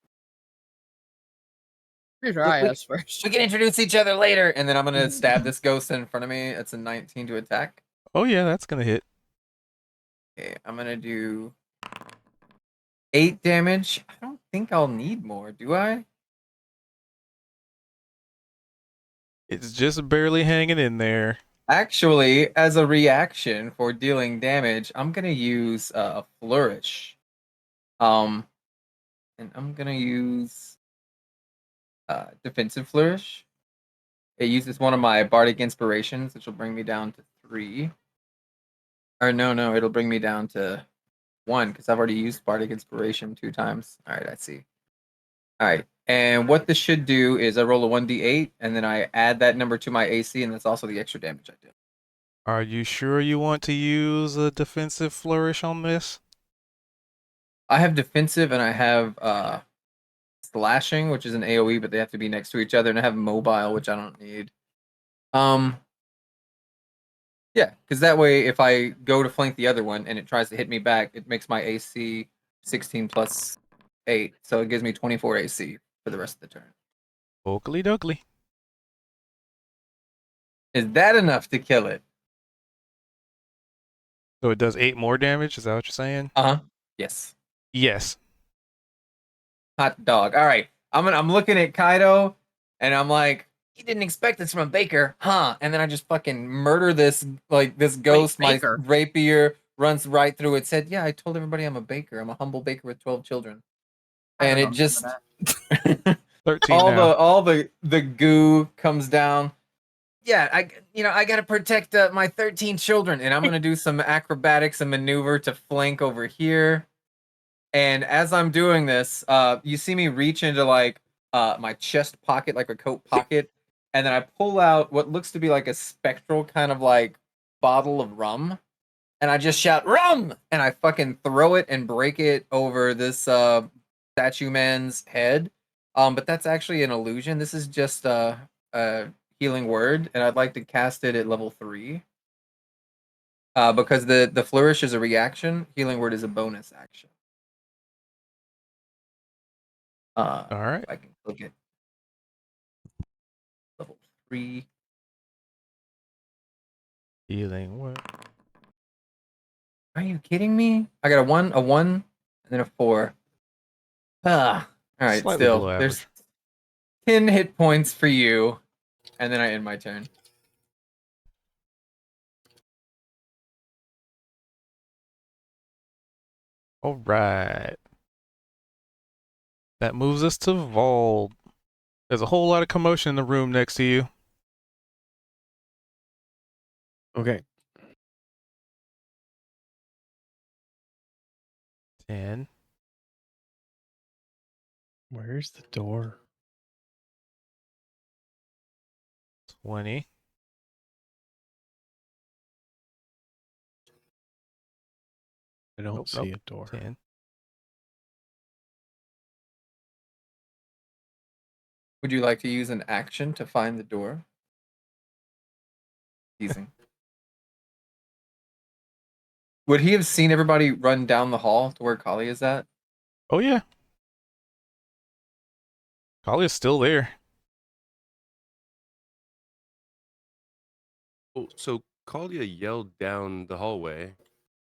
Here's your I asked first. We can introduce each other later. And then I'm gonna stab this ghost in front of me. It's a 19 to attack. Oh yeah, that's gonna hit. Okay, I'm gonna do 8 damage. I don't think I'll need more, do I? It's just barely hanging in there. Actually, as a reaction for dealing damage, I'm gonna use a flourish. And I'm gonna use defensive flourish. It uses one of my bardic inspirations, which will bring me down to 3. Or no, it'll bring me down to 1 because I've already used bardic inspiration 2 times. All right, I see. All right, and what this should do is I roll a 1d8, and then I add that number to my AC, and that's also the extra damage I did. Are you sure you want to use a defensive flourish on this? I have defensive and I have slashing, which is an AoE, but they have to be next to each other, and I have mobile, which I don't need. Yeah, because that way, if I go to flank the other one and it tries to hit me back, it makes my AC 16 plus 8, so it gives me 24 AC for the rest of the turn. Oakley dokley. Is that enough to kill it? So it does 8 more damage. Is that what you're saying? Yes. Yes. Hot dog. All right, I'm looking at Kaido, and I'm like, you didn't expect this from a baker. huh? And then I just fucking murder this ghost, Baker. my rapier runs right through it. Said, "Yeah, I told everybody I'm a baker. I'm a humble baker with 12 children." I And don't it remember just that. 13 now. all the goo comes down. Yeah, I got to protect my 13 children, and I'm gonna do some acrobatics and maneuver to flank over here. And as I'm doing this, you see me reach into like my chest pocket, like a coat pocket, and then I pull out what looks to be like a spectral kind of like bottle of rum, and I just shout "rum!" and I fucking throw it and break it over this statue man's head. But that's actually an illusion. This is just a healing word, and I'd like to cast it at level 3. Because the flourish is a reaction, healing word is a bonus action. All right. If I can click it. Level 3. Healing word. Are you kidding me? I got a 1, and then a 4. All right, Slightly still below there's average. 10 hit points for you, and then I end my turn. All right. That moves us to Vold. There's a whole lot of commotion in the room next to you. Okay. 10. Where's the door? 20. I don't Nope, see nope. a door. 10. Would you like to use an action to find the door? Teasing. Would he have seen everybody run down the hall to where Kali is at? Oh, yeah. Kalia's still there. Oh, so Kalia yelled down the hallway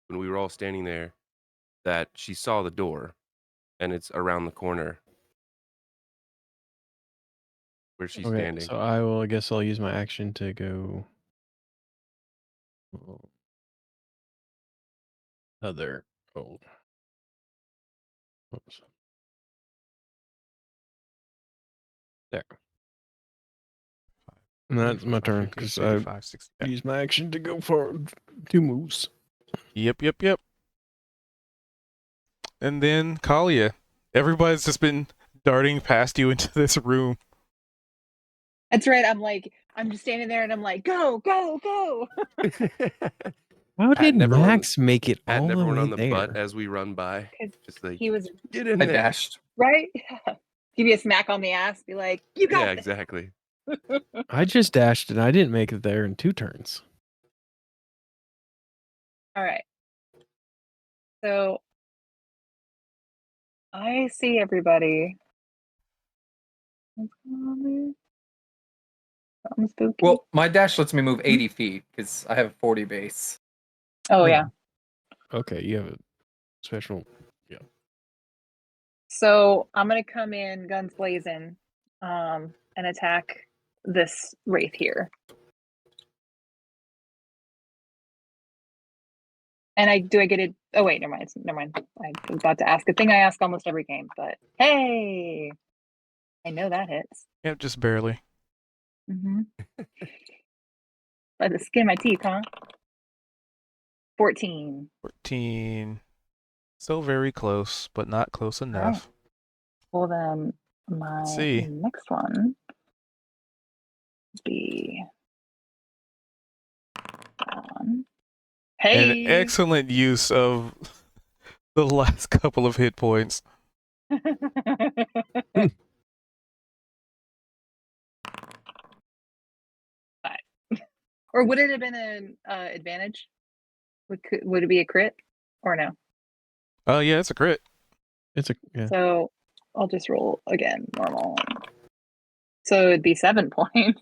when we were all standing there that she saw the door, and it's around the corner where she's Okay, standing. so I guess I'll use my action to go. Other. Oh. Oops. There. And that's my turn because I 55, 60. Yeah. use my action to go for 2 moves. Yep. And then Kalia. Everybody's just been darting past you into this room. That's right. I'm just standing there and I'm like, go, go, go. How did Patting everyone- Max make it all Patting the everyone way on the butt there? as we run by. 'Cause Just like, he was get in I there. dashed. right. Give you a smack on the ass. Be like, you got Yeah, this. exactly. I just dashed and I didn't make it there in 2 turns. All right. So I see everybody. What's going on there? Something spooky. Well, my dash lets me move 80 feet because I have a 40 base. Oh yeah. Okay, you have a special. So I'm gonna come in guns blazing, and attack this wraith here. And I get it. Oh wait, never mind. I was about to ask a thing I ask almost every game, but hey, I know that hits. Yep, just barely. Mm-hmm. By the skin of my teeth, huh? 14. 14. Still very close, but not close enough. Well then, my Let's see. next one would be that one. Hey, An excellent use of the last couple of hit points. Or would it have been an advantage? Would it be a crit or no? Oh, yeah, it's a crit. It's a yeah. So I'll just roll again, normal. So it'd be 7 points.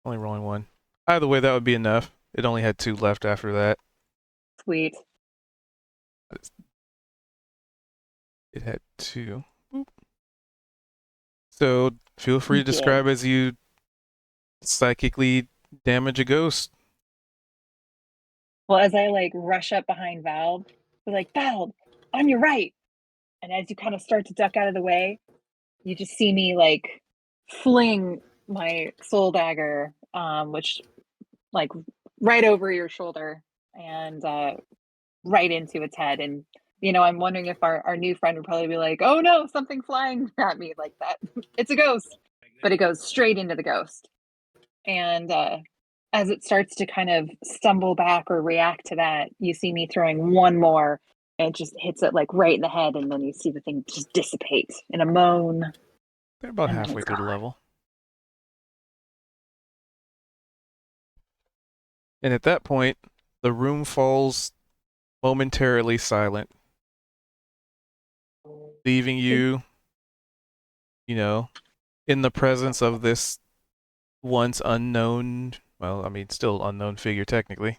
Only rolling 1. Either way, that would be enough. It only had 2 left after that. Sweet. It had 2. Boop. So feel free to describe as you psychically damage a ghost. Well, as I like rush up behind Valve, we're like, Valve, on your right. And as you kind of start to duck out of the way, you just see me like fling my soul dagger, which like right over your shoulder and right into its head. And I'm wondering if our new friend would probably be like, "Oh no, something flying at me like that. It's a ghost." But it goes straight into the ghost. And as it starts to kind of stumble back or react to that, you see me throwing one more, and it just hits it like right in the head, and then you see the thing just dissipate in a moan. They're about And then halfway it's through the gone. level. And at that point, the room falls momentarily silent, leaving you, in the presence of this once unknown, well, I mean, still unknown figure technically.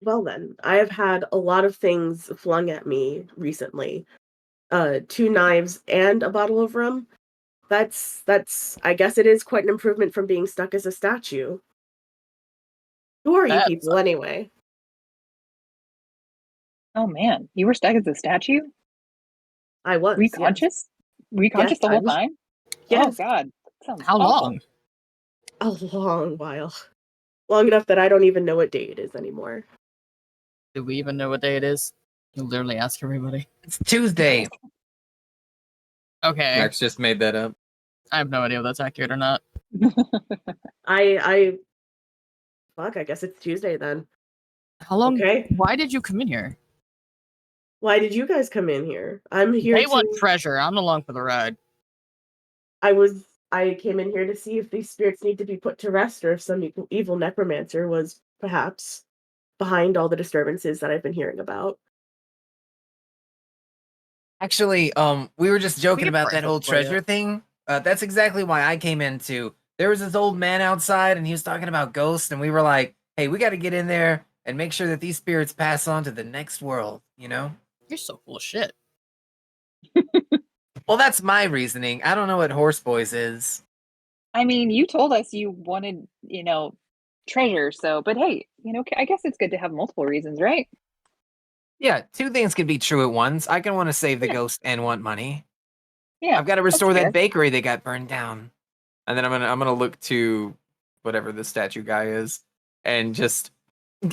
Well then, I have had a lot of things flung at me recently. 2 knives and a bottle of rum. That's I guess it is quite an improvement from being stuck as a statue. Who are you That's people anyway? Oh man, you were stuck as a statue? I was, Were you yes. conscious? Were you conscious the I whole was. time? Oh Yes, god, that sounds how awful. long? a long while. Long enough that I don't even know what day it is anymore. Do we even know what day it is? You literally ask everybody. It's Tuesday. Okay. Max just made that up. I have no idea if that's accurate or not. I fuck, I guess it's Tuesday then. How long? Okay. Why did you come in here? Why did you guys come in here? I'm here They to want treasure. I'm along for the ride. I came in here to see if these spirits need to be put to rest or if some evil necromancer was perhaps behind all the disturbances that I've been hearing about. Actually, we were just joking get about that breakfast whole for you? treasure thing. That's exactly why I came in too. There was this old man outside, and he was talking about ghosts, and we were like, "Hey, we got to get in there and make sure that these spirits pass on to the next world." You know? You're so full of shit. Well, that's my reasoning. I don't know what horse boys is. I mean, you told us you wanted, treasure, so, but hey, I guess it's good to have multiple reasons, right? Yeah, two things can be true at once. I can want to save the Yeah. ghost and want money. Yeah, I've got to that's restore fair. that bakery that got burned down. And then I'm gonna look to whatever the statue guy is, and just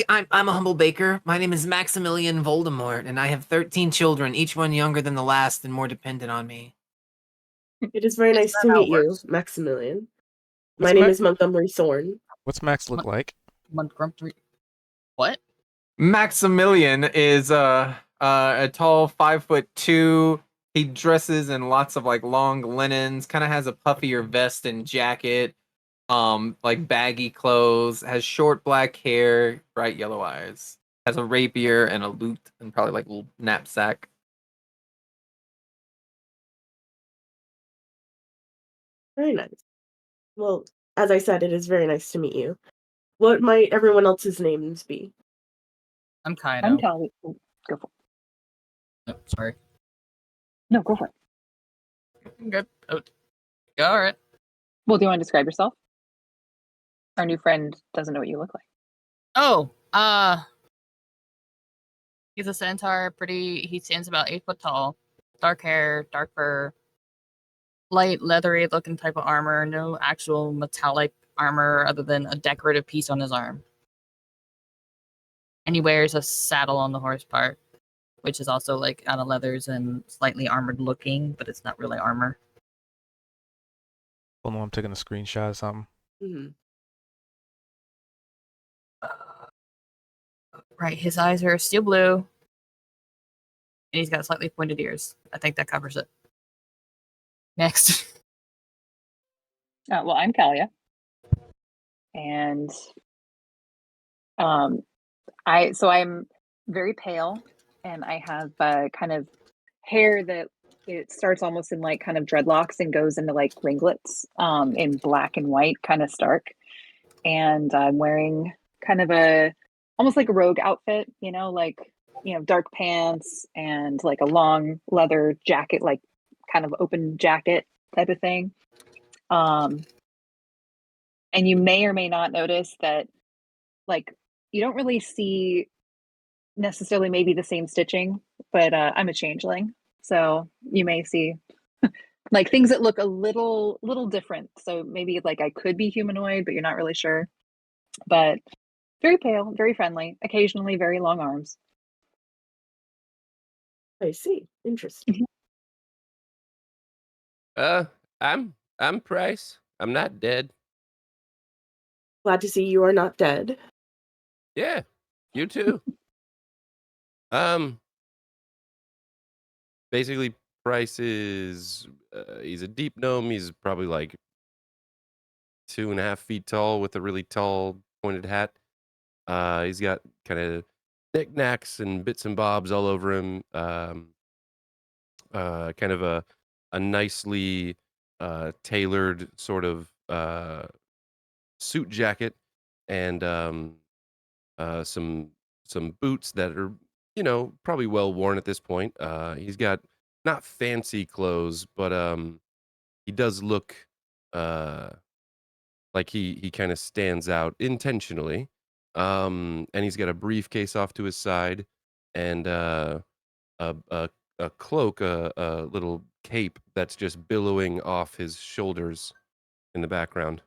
I'm a humble baker. My name is Maximilian Voldemort, and I have 13 children, each one younger than the last and more dependent on me. It is very Is nice that to how it meet you, works? Maximilian. My What's name Ma- is Montgomery Thorne. What's Max look like? What? Maximilian is a tall 5'2". He dresses in lots of like long linens, kind of has a puffier vest and jacket, like baggy clothes, has short black hair, bright yellow eyes, has a rapier and a lute and probably like a little knapsack. Very nice. Well, as I said, it is very nice to meet you. What might everyone else's names be? I'm I'm Kaido. telling you. Go for it. Oh, sorry. No, go for it. I'm good. Oh, all right. Well, do you want to describe yourself? Our new friend doesn't know what you look like. Oh, he's a centaur. He stands about 8 foot tall. Dark hair, dark fur, light leathery looking type of armor. No actual metallic armor other than a decorative piece on his arm. And he wears a saddle on the horse part, which is also like out of leathers and slightly armored looking, but it's not really armor. Hold on, I'm taking a screenshot of something. Mhm. Right, his eyes are steel blue, and he's got slightly pointed ears. I think that covers it. Next. Well, I'm Kalia, and I'm very pale, and I have kind of hair that it starts almost in like kind of dreadlocks and goes into like ringlets, in black and white, kind of stark. And I'm wearing kind of a almost like a rogue outfit, dark pants and like a long leather jacket, like kind of open jacket type of thing. Um, And you may or may not notice that, like, you don't really see necessarily maybe the same stitching, but I'm a changeling, so you may see like things that look a little different. So maybe like I could be humanoid, but you're not really sure. But very pale, very friendly, occasionally very long arms. I see. Interesting. I'm Price. I'm not dead. Glad to see you are not dead. Yeah, you too. Basically, Price is he's a deep gnome. He's probably like 2.5 feet tall with a really tall pointed hat. He's got kind of knickknacks and bits and bobs all over him. Kind of a nicely tailored sort of suit jacket and some boots that are probably well worn at this point. He's got not fancy clothes, but he does look like he kind of stands out intentionally. And he's got a briefcase off to his side and a a cloak, a little cape that's just billowing off his shoulders in the background.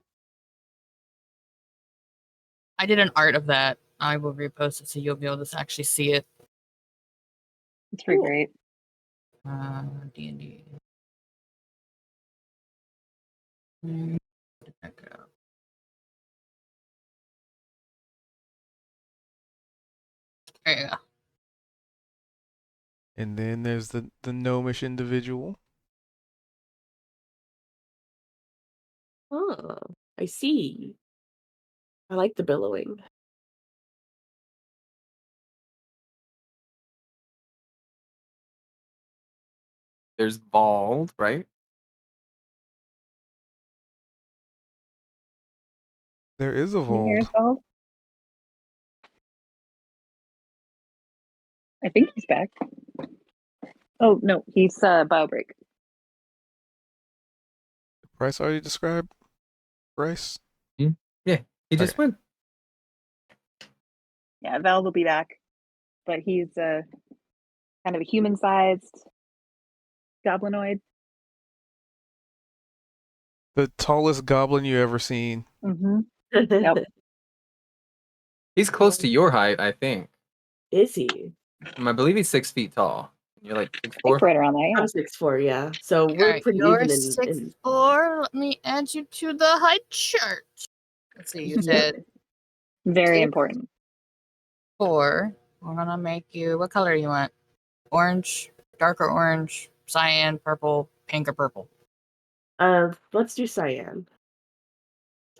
I did an art of that. I will repost it so you'll be able to actually see it. It's pretty Cool. great. D&D. Where did that go? There you go. And then there's the gnomish individual. Oh, I see. I like the billowing. There's bald, right? There is a Can you hear us Vold. all? I think he's back. Oh no, he's bio break. Bryce already described Bryce. Yeah, he just went. Yeah, Val will be back, but he's kind of a human-sized goblinoid. The tallest goblin you ever seen. Mm-hmm. Yep. He's close to your height, I think. Is he? I believe he's 6 feet tall. You're like I think 6'4". right around there. Yeah. I'm 6'4", yeah. So we're Alright, pretty you're even 6'4". Let me add you to the height chart. Let's see, you said Very 6'4". important. We're gonna make you. What color you want? Orange, darker orange, cyan, purple, pink, or purple. Let's do cyan.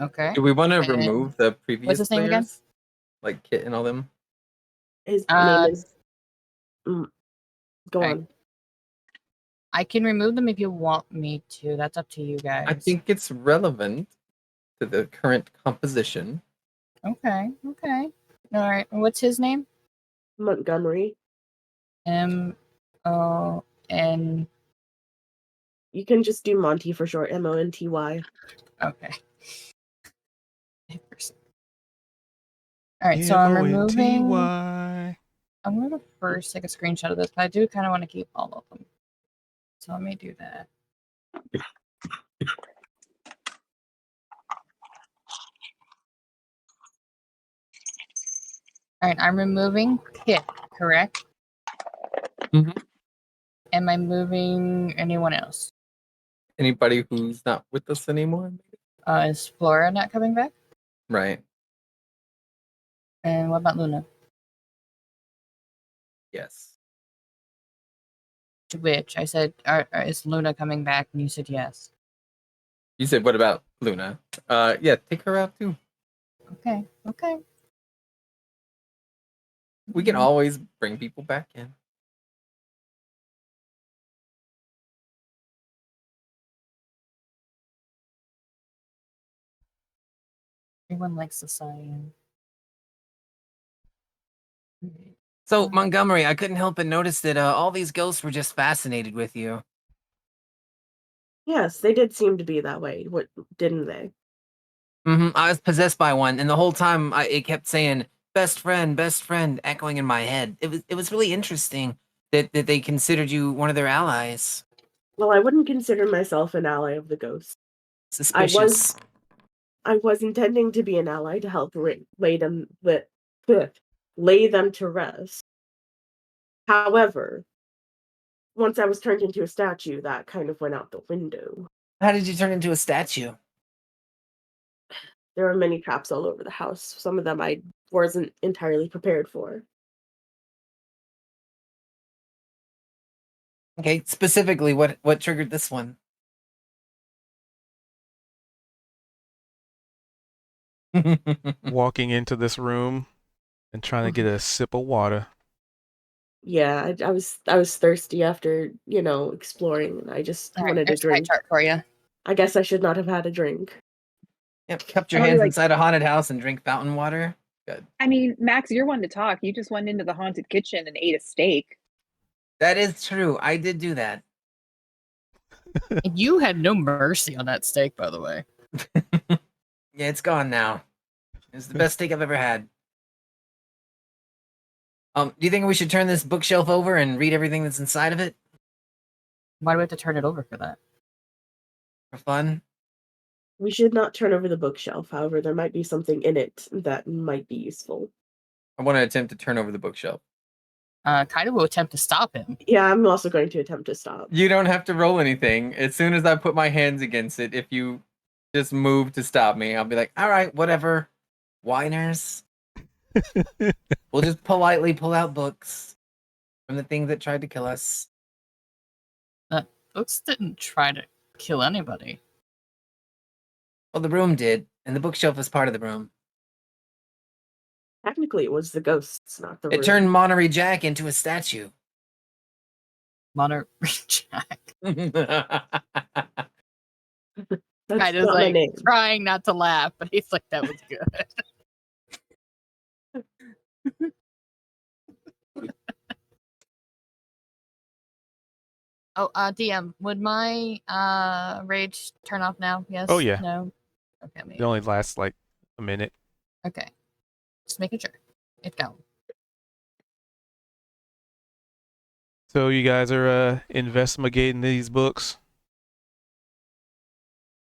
Okay. Do we want to And remove the previous his name again? players? Like Kit and all them? His name is go okay. on. I can remove them if you want me to. That's up to you guys. I think it's relevant to the current composition. Okay. All right. What's his name? Montgomery. MON. You can just do Monty for short. MONTY. Okay. All right. So I'm removing. M-O-N-T-Y. I'm gonna first take a screenshot of this, but I do kind of want to keep all of them. So let me do that. All right, I'm removing Kit, correct? Mhm. Am I moving anyone else? Anybody who's not with us anymore? Is Flora not coming back? Right. And what about Luna? Yes. To which I said, is Luna coming back? And you said yes. You said, what about Luna? Yeah, take her out too. Okay. We can always bring people back in. Everyone likes the cyan. So, Montgomery, I couldn't help but notice that all these ghosts were just fascinated with you. Yes, they did seem to be that way. What didn't they? I was possessed by one, and the whole time it kept saying best friend," echoing in my head. It was really interesting that they considered you one of their allies. Well, I wouldn't consider myself an ally of the ghost. Suspicious. I was intending to be an ally to help lay them to rest. However, once I was turned into a statue, that kind of went out the window. How did you turn into a statue? There are many traps all over the house. Some of them I wasn't entirely prepared for. Okay, specifically, what triggered this one? Walking into this room and trying to get a sip of water. Yeah, I was thirsty after, exploring, and I just All right, wanted a there's my drink. chart for you. I guess I should not have had a drink. Yep, cupped your Probably hands like- inside a haunted house and drink fountain water. Good. I mean, Max, you're one to talk. You just went into the haunted kitchen and ate a steak. That is true. I did do that. And you had no mercy on that steak, by the way. Yeah, it's gone now. It's the best steak I've ever had. Do you think we should turn this bookshelf over and read everything that's inside of it Why do we have to turn it over for that? for fun? We should not turn over the bookshelf. However, there might be something in it that might be useful. I want to attempt to turn over the bookshelf. Kaido will attempt to stop him. Yeah, I'm also going to attempt to stop. You don't have to roll anything. As soon as I put my hands against it, if you just move to stop me, I'll be like, all right, whatever. Whiners. We'll just politely pull out books from the things that tried to kill us. Books didn't try to kill anybody. Well, the room did, and the bookshelf is part of the room. Technically, it was the ghosts, not the room. It turned Monterey Jack into a statue. Monterey Jack. That's Kaido's not my like name. trying not to laugh, but he's like, that was good. Oh, DM, would my rage turn off now? Yes? Oh, yeah. No? Okay, It maybe. only lasts like a minute. Okay. Just making sure. It's going. So you guys are investigating these books.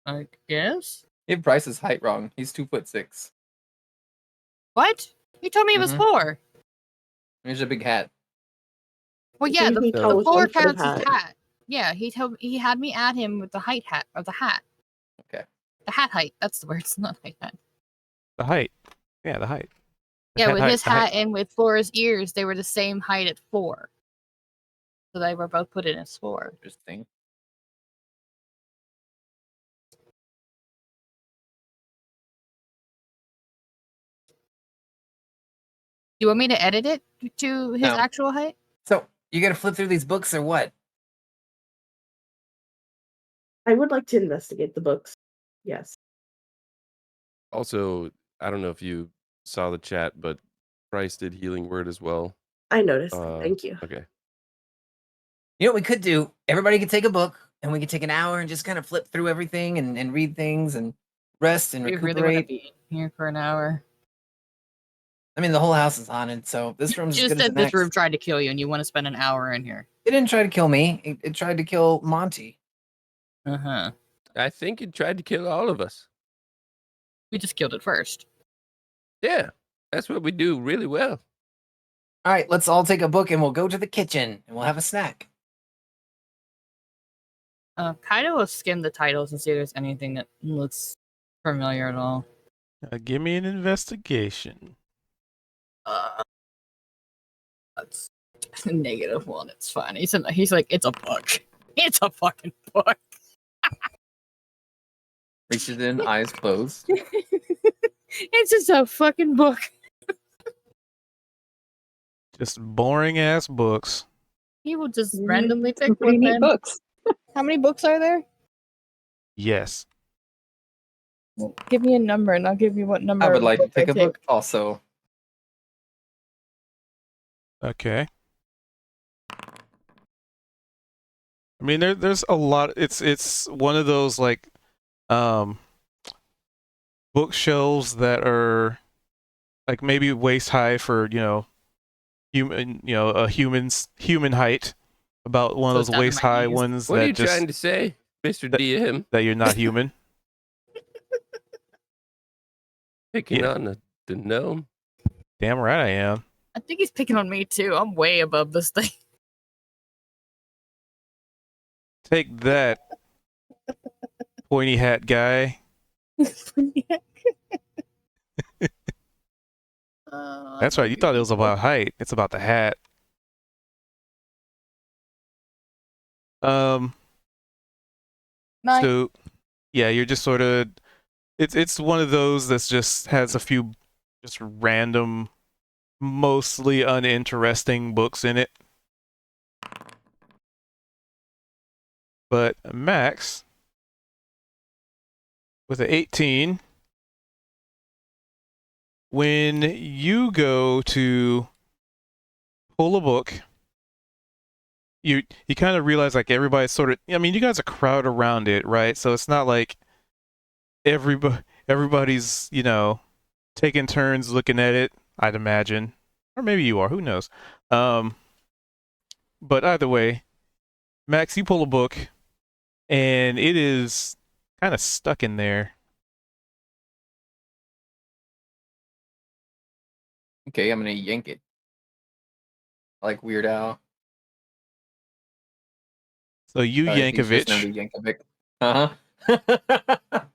I guess? You have Bryce's height wrong. He's 2'6". What? You told me it was Mhm. 4. Here's a big hat. Well, yeah, the Usually tall with 4 one foot of counts as hat. hat. Yeah, he had me add him with the height hat of the hat. Okay. The hat height. That's the word. It's not height hat. The height. Yeah, the height. The Yeah, hat with height, his the height. hat and with Flora's ears, they were the same height at 4. So they were both put in as 4. Interesting. You want me to edit it to his No. actual height? So, you gotta flip through these books or what? I would like to investigate the books. Yes. Also, I don't know if you saw the chat, but Bryce did healing word as well. I noticed. Thank you. Okay. You know what we could do? Everybody could take a book, and we could take an hour and just kind of flip through everything and read things and rest and We really want to recuperate. be in here for an hour. I mean, the whole house is haunted, so this room's as Just good as said the this next. room tried to kill you, and you want to spend an hour in here. It didn't try to kill me. It tried to kill Monty. Uh-huh. I think it tried to kill all of us. We just killed it first. Yeah, that's what we do really well. All right, let's all take a book and we'll go to the kitchen and we'll have a snack. Kaido will skim the titles and see if there's anything that looks familiar at all. Give me an investigation. That's -1. It's fine. He's like, it's a book. It's a fucking book. Reaches in, eyes closed. It's just a fucking book. Just boring ass books. He will just Mm, randomly some pick pretty one. neat Then. books. How many books are there? Yes. Well, give me a number, and I'll give you what number. I would of like to book I take a book also. Okay. I mean, there's a lot. It's one of those like, bookshelves that are like maybe waist high for a human height, about one of So it's those down to waist my high knees. ones What are you that just trying to say, Mr. that- DM? that you're not human. Picking Yeah. on the gnome? Damn right I am. I think he's picking on me too. I'm way above this thing. Take that, pointy hat guy. That's right. You thought it was about height. It's about the hat. Night. So yeah, you're just sort of it's one of those that's just has a few just random, mostly uninteresting books in it. But Max, with an 18, when you go to pull a book, you kind of realize like everybody's sort of, I mean, you guys are crowded around it, right? So it's not like everybody's, taking turns looking at it, I'd imagine. Or maybe you are, who knows. But either way, Max, you pull a book and it is kind of stuck in there. Okay, I'm gonna yank it. Like Weird Al. So you He's just known to Yankovic, Yankovic.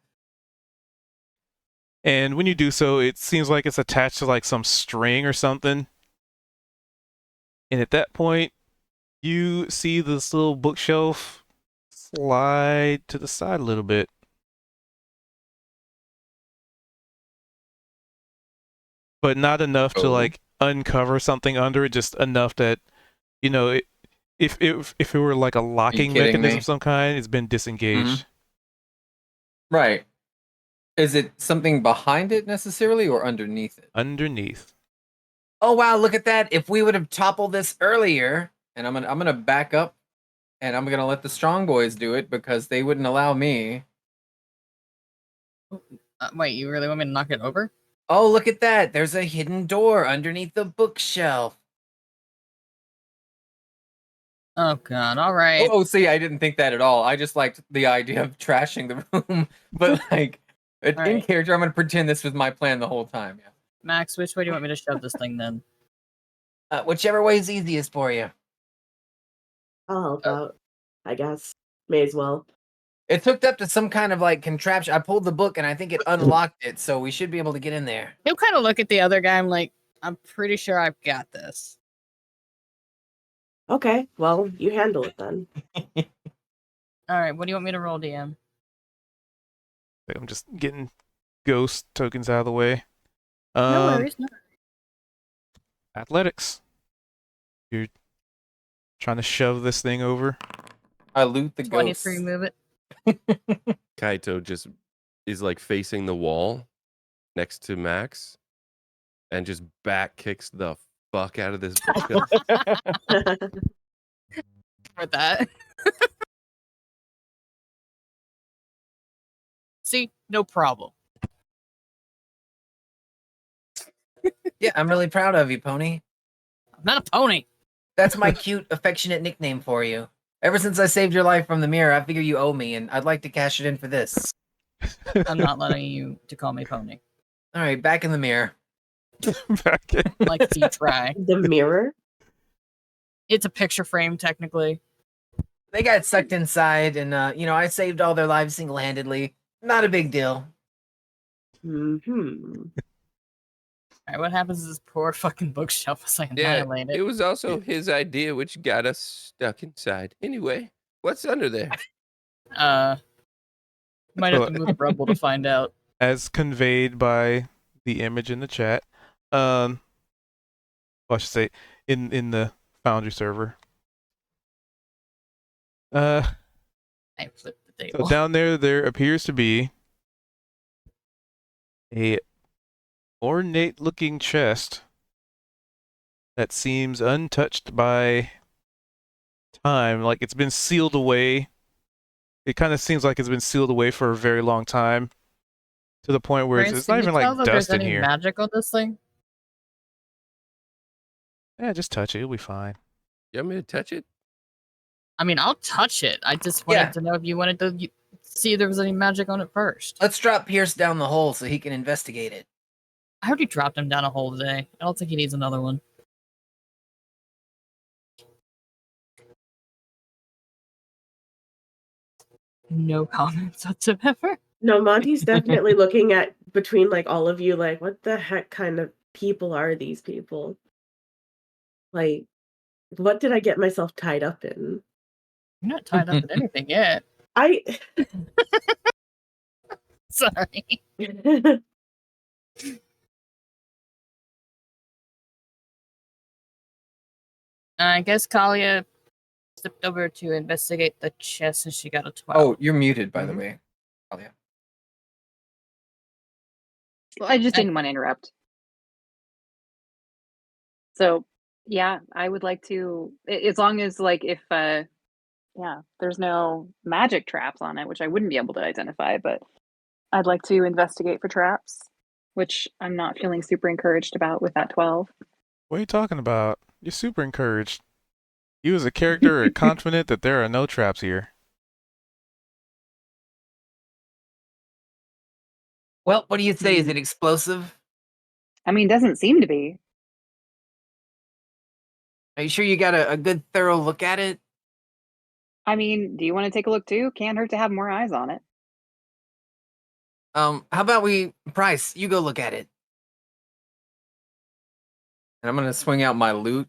and when you do so, it seems like it's attached to like some string or something. And at that point, you see this little bookshelf slide to the side a little bit. But not enough to Oh. like uncover something under it, just enough that, if it were like a locking kidding mechanism me? of some kind, it's been disengaged. Right. Is it something behind it necessarily or underneath it? Underneath. Oh wow, look at that. If we would have toppled this earlier, and I'm gonna back up and I'm gonna let the strong boys do it because they wouldn't allow me. Wait, you really want me to knock it over? Oh, look at that. There's a hidden door underneath the bookshelf. Oh god, alright. Oh, see, I didn't think that at all. I just liked the idea of trashing the room. But like in Right. character, I'm gonna pretend this was my plan the whole time. Yeah. Max, which way do you want me to shove this thing then? Whichever way is easiest for you. I'll help out, I guess. May as well. It's hooked up to some kind of like contraption. I pulled the book and I think it unlocked it, so we should be able to get in there. He'll kind of look at the other guy. I'm like, I'm pretty sure I've got this. Okay, well, you handle it then. Alright, what do you want me to roll, DM? I'm just getting ghost tokens out of the way. No worries. No. Athletics. You're trying to shove this thing over. I loot the 23, ghost. move it. Kaito just is like facing the wall next to Max and just back kicks the fuck out of this bookshelf. For that. See, no problem. Yeah, I'm really proud of you, Pony. I'm not a pony. That's my cute, affectionate nickname for you. Ever since I saved your life from the mirror, I figure you owe me, and I'd like to cash it in for this. I'm not letting you to call me pony. All right, back in the mirror. Back in. Like if you try. The mirror? It's a picture frame, technically. They got sucked inside, and I saved all their lives single-handedly. Not a big deal. Mm-hmm. Alright, what happens is this poor fucking bookshelf is like Yeah, annihilated. it was also his idea, which got us stuck inside. Anyway, what's under there? Might have to move the rubble to find out. As conveyed by the image in the chat. I should say in the Foundry server. I flipped the So table. down there appears to be a ornate looking chest that seems untouched by time, like it's been sealed away. It kind of seems like it's been sealed away for a very long time to the point where Prince, it's can not you even tell like if there's dust in any here. magic on this thing? Yeah, just touch it. It'll be fine. You want me to touch it? I mean, I'll touch it. I just wanted Yeah. to know if you wanted to see if there was any magic on it first. Let's drop Pierce down the hole so he can investigate it. I already dropped him down a hole today. I don't think he needs another one. No comments whatsoever. No, Monty's definitely looking at between like all of you, like, what the heck kind of people are these people? Like, what did I get myself tied up in? You're not tied up in anything yet. I Sorry. I guess Kalia stepped over to investigate the chest and she got a 12. Oh, you're muted, by the Mhm. way. Oh, yeah. Well, I just I- didn't want to interrupt. So, yeah, I would like to, as long as like if yeah, there's no magic traps on it, which I wouldn't be able to identify, but I'd like to investigate for traps, which I'm not feeling super encouraged about with that 12. What are you talking about? You're super encouraged. You as a character are confident that there are no traps here. Well, what do you say? Is it explosive? I mean, doesn't seem to be. Are you sure you got a good thorough look at it? I mean, do you want to take a look too? Can't hurt to have more eyes on it. How about we, Price, you go look at it. And I'm gonna swing out my lute,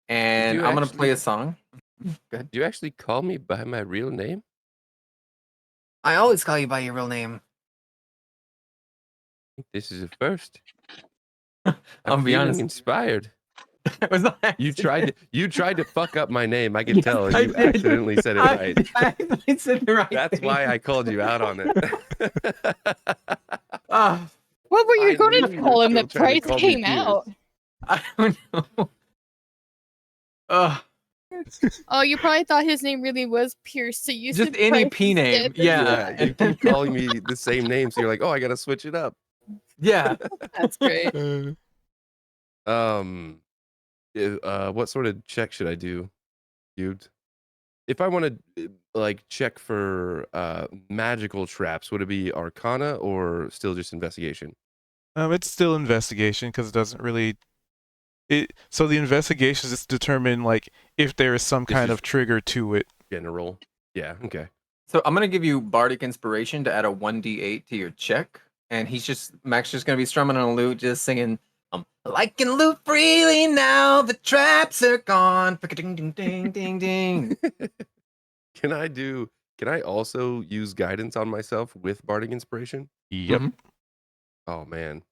and you I'm gonna actually- play a song. Do you actually call me by my real name? I always call you by your real name. I think this is a first. I'll I'm be feeling honest. inspired. It was not You accident. tried to fuck up my name. I can Yes, tell, and I you did. accidentally said it right. I actually said the right That's thing. why I called you out on it. Ah, What were you I going knew to you call were him still that trying to Price call me came Pierce. out? I don't know. Oh, you probably thought his name really was Pierce, so you Just said any Price P name. instead. Yeah. You keep calling me the same name, so you're like, oh, I gotta switch it up. Yeah. That's great. What sort of check should I do, Cubed? If I want to like check for magical traps, would it be Arcana or still just investigation? It's still investigation because it doesn't really. So the investigations is determine like if there is some It's kind just- of trigger to it. General. Yeah. Okay. So I'm gonna give you bardic inspiration to add a 1d8 to your check, and Max just gonna be strumming on a lute, just singing. I can loot freely now. The traps are gone. Ding ding ding ding ding. Can I also use guidance on myself with bardic inspiration? Yep. Mhm. Oh man.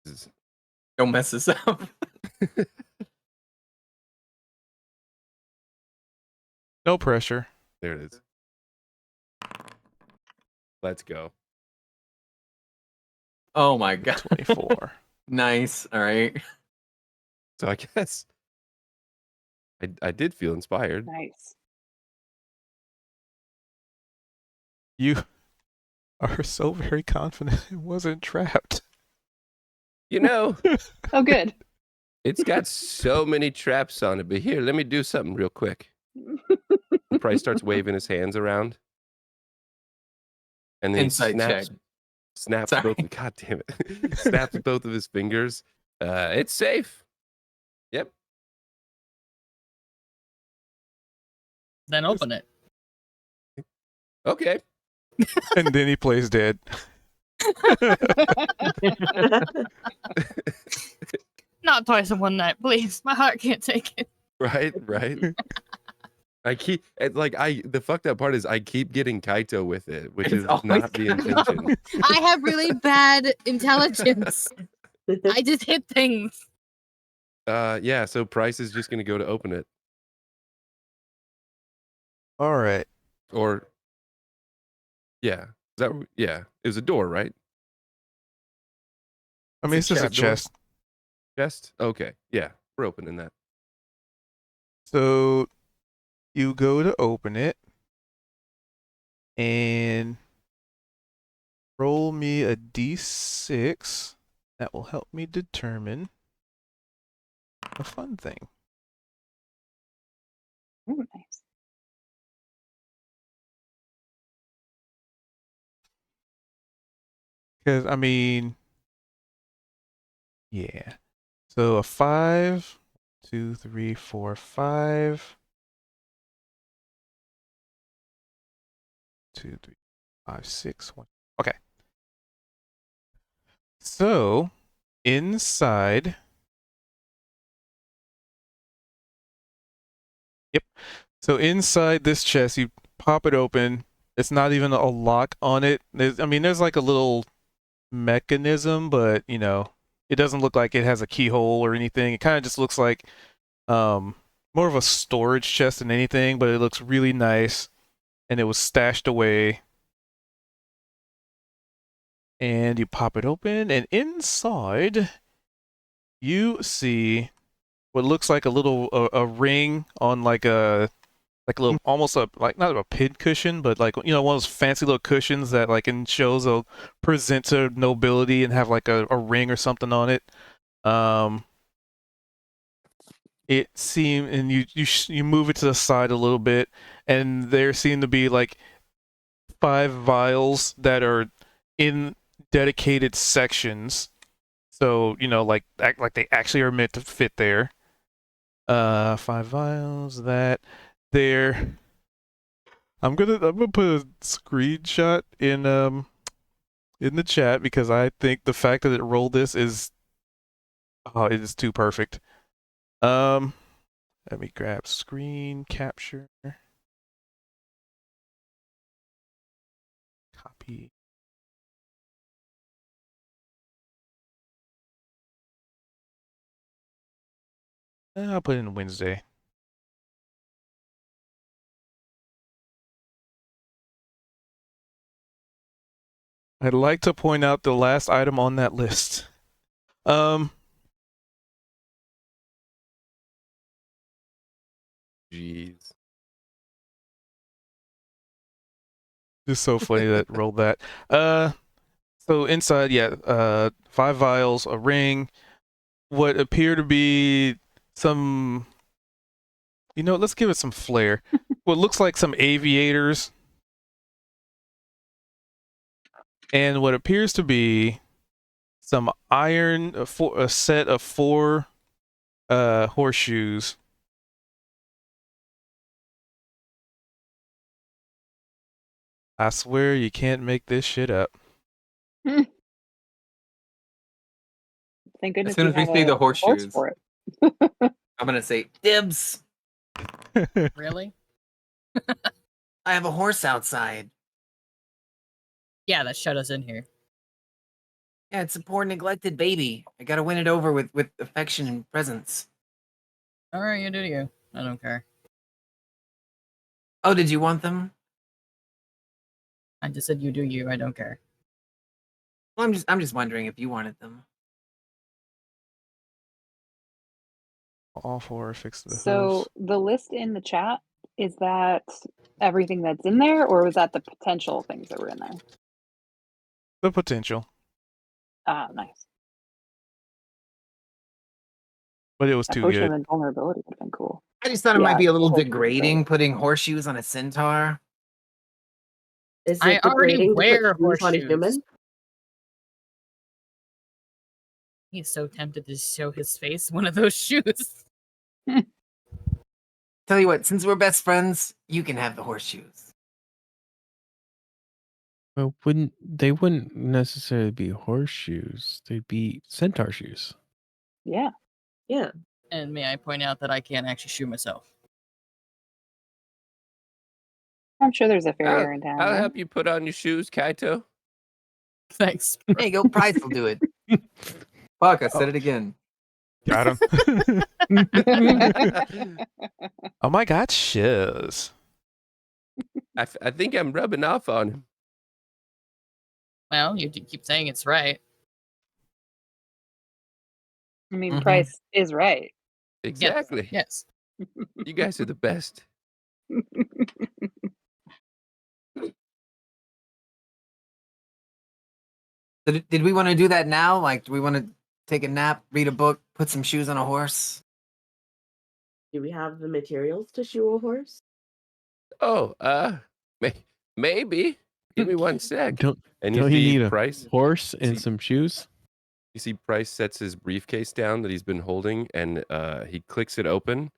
This is- Don't mess this up. No pressure. There it is. Let's go. Oh my god. 24. Nice. All right. So I guess I did feel inspired. Nice. You are so very confident it wasn't trapped. You know, Oh, good. it's got so many traps on it, but here, let me do something real quick. Price starts waving his hands around. And then Insight he snaps check. snaps Sorry. both God damn it. Snaps both of his fingers. It's safe. Yep. Then open it. Okay. And then he plays dead. Not twice in one night, please. My heart can't take it. Right. The fucked up part is I keep getting Kaito with it, which It's is always not the intention. I have really bad intelligence. I just hit things. Yeah, so Price is just gonna go to open it. All right. Or yeah. It was a door, right? I mean, It's it's a just a trap door. chest. Chest? Okay. Yeah. We're opening that. So you go to open it, and roll me a d6. That will help me determine a fun thing. Ooh, nice. Because, I mean, yeah. So a 5, 2, 3, 4, 5. 2, 3, 5, 6, 1. Okay. So inside. Yep. So inside this chest, you pop it open. It's not even a lock on it. There's like a little mechanism, but it doesn't look like it has a keyhole or anything. It kind of just looks like more of a storage chest than anything, but it looks really nice, and it was stashed away. And you pop it open, and inside you see what looks like a little a ring on like a little, almost like not a pin cushion, but like one of those fancy little cushions that like in shows they'll present to nobility and have like a ring or something on it. It seemed, and you move it to the side a little bit, and there seem to be like 5 vials that are in dedicated sections. So like they actually are meant to fit there. 5 vials that there. I'm gonna put a screenshot in the chat because I think the fact that it rolled this is it is too perfect. Let me grab screen capture. Copy. I'll put it in Wednesday. I'd like to point out the last item on that list. Jeez. Just so funny that rolled that. So inside, 5 vials, a ring, what appear to be some. Let's give it some flair. What looks like some aviators, and what appears to be some iron, a set of 4 horseshoes. I swear you can't make this shit up. Thank As goodness soon you as we have see the a horse horseshoes, for it. I'm gonna say dibs. Really? I have a horse outside. Yeah, that shut us in here. Yeah, it's a poor neglected baby. I gotta win it over with affection and presence. All right, you do you. I don't care. Oh, did you want them? I just said you do you. I don't care. Well, I'm just wondering if you wanted them. All 4 fixed the So hooves. the list in the chat, is that everything that's in there, or was that the potential things that were in there? The potential, Ah, nice. but it was A too potion good. of invulnerability would have been cool. I just thought it Yeah, might be a little horse would be degrading great. putting horseshoes on a centaur. Is I it already degrading to put wear shoes on a horseshoes. human? He's so tempted to show his face one of those shoes. Tell you what, since we're best friends, you can have the horseshoes. Well, they wouldn't necessarily be horseshoes. They'd be centaur shoes. Yeah. Yeah. And may I point out that I can't actually shoe myself. I'm sure there's a farrier I'll, in town, I'll right? help you put on your shoes, Kaito. Thanks. There you go, Price will do it. Fuck, I said it again. Got him. Oh my god, shiz. I think I'm rubbing off on him. Well, you keep saying it's right. I mean, Mhm. Price is right. Exactly. Yes. You guys are the best. So did we want to do that now? Like, do we want to take a nap, read a book, put some shoes on a horse? Do we have the materials to shoe a horse? Oh, maybe. Give me one sec. Don't And don't you see need a Price. horse and See- some shoes? You see Price sets his briefcase down that he's been holding, and he clicks it open.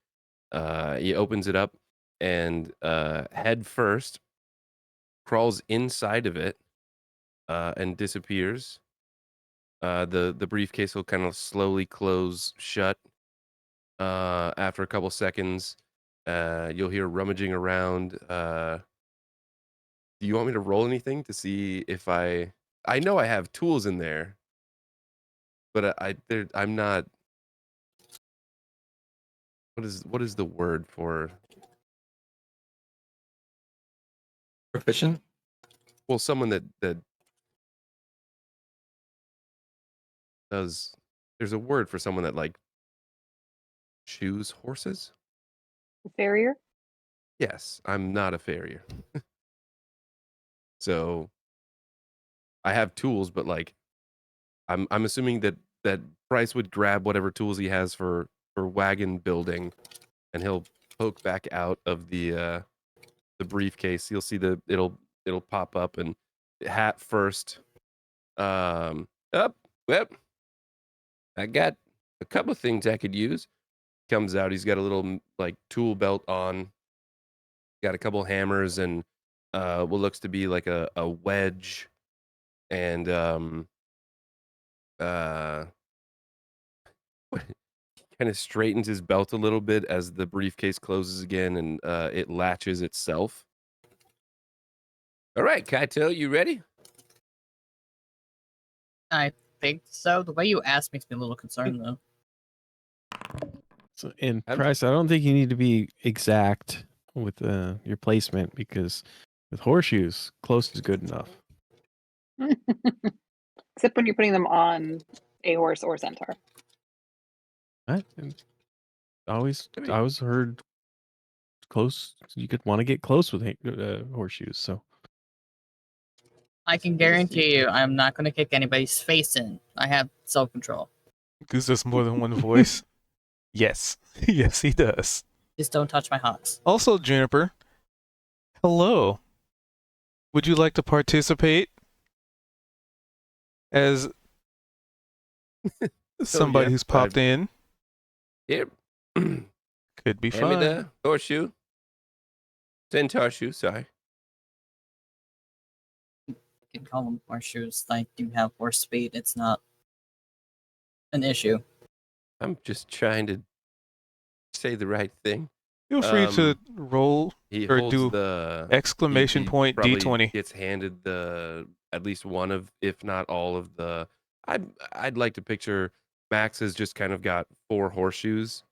He opens it up, and head first crawls inside of it and disappears. The briefcase will kind of slowly close shut. After a couple seconds, you'll hear rummaging around. Do you want me to roll anything to see if I know I have tools in there, but I'm not. What is the word for? Proficient? Well, someone that does. There's a word for someone that like shoes horses. Farrier? Yes, I'm not a farrier. So I have tools, but like I'm assuming that Bryce would grab whatever tools he has for wagon building, and he'll poke back out of the briefcase. You'll see it'll pop up, and hat first. Up, well, I got a couple things I could use. Comes out. He's got a little like tool belt on. Got a couple hammers and what looks to be like a wedge, and kind of straightens his belt a little bit as the briefcase closes again, and it latches itself. All right, Kaito, you ready? I think so. The way you asked makes me a little concerned, though. So, and I'm- Price, I don't think you need to be exact with your placement, because with horseshoes, close is good enough. Except when you're putting them on a horse or centaur. Right? And always I mean- I always heard close. You could want to get close with horseshoes. So I can guarantee you, I'm not going to kick anybody's face in. I have self-control. Is this more than one voice? Yes. Yes, he does. Just don't touch my hocks. Also, Juniper, hello. Would you like to participate as somebody yeah, who's popped in? Here, hand Could be me fun. the horseshoe. Centaur shoe, sorry. You can call them horseshoes. I do have horse speed. It's not an issue. I'm just trying to say the right thing. Feel free to roll He or holds do the exclamation he point probably D20. Gets handed at least one of, if not all of the. I'd like to picture Max has just kind of got 4 horseshoes,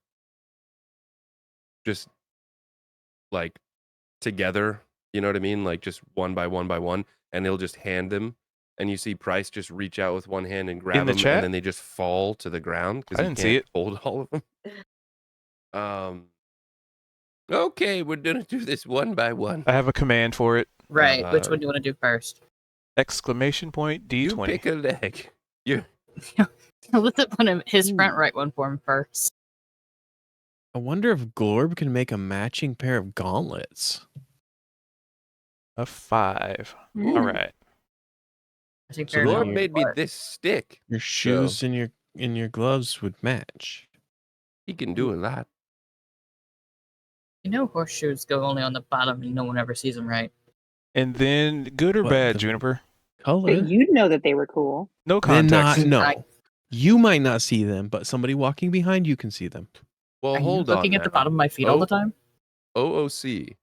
just like together. You know what I mean? Like just one by one by one, and he'll just hand them. And you see Price just reach out with one hand and grab the them, chat? and then they just fall to the ground because I he didn't can't see it. hold all of them. Okay, we're gonna do this one by one. I have a command for it. Right. Which Uh, one do you want to do first? Exclamation point You D20. pick a leg. You Let's put his front right one for him first. I wonder if Glorb can make a matching pair of gauntlets. A 5. Mm. All right. I think So fair then Lord enough. you- made me this stick. Your shoes and your gloves would match. He can do a lot. You know horseshoes go only on the bottom and no one ever sees them, right? And then good or What, bad, the- Juniper? Color. But you'd know that they were cool. No Then context. no. I- You might not see them, but somebody walking behind you can see them. Well, Are you hold on. looking at the now. bottom of my feet all the Oh. time? OOC.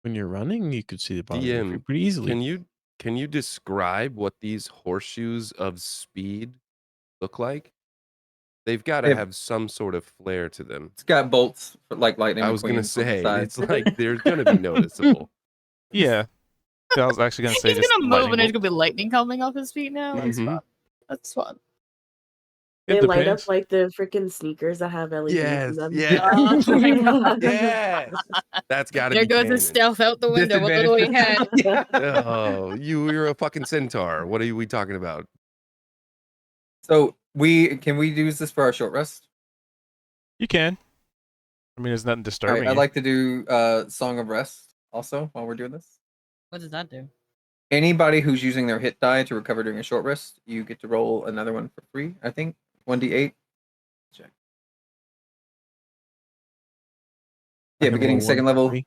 When you're running, you could see the bottom of your DM, feet pretty easily. Can you describe what these horseshoes of speed look like? They've got to They've- have some sort of flair to them. It's got bolts like lightning. I was gonna McQueen on the say sides. it's like they're gonna be noticeable. Yeah. I was actually going to say He's just gonna move lightning and there's bolt. gonna be lightning coming off his feet now. That's Mhm. fun. That's fun. It They light up depends. like the freaking sneakers that have LEDs in them. Yes. Oh my god. Yes. That's got to There be goes the canon. stealth out the window. What little he had. Oh, you're a fucking centaur. What are we talking about? So can we use this for our short rest? You can. I mean, there's nothing All disturbing right, I'd you. like to do Song of Rest also while we're doing this. What does that do? Anybody who's using their hit die to recover during a short rest, you get to roll another one for free, I think. 1d8. Check. I Yeah, can beginning roll one second for level. free.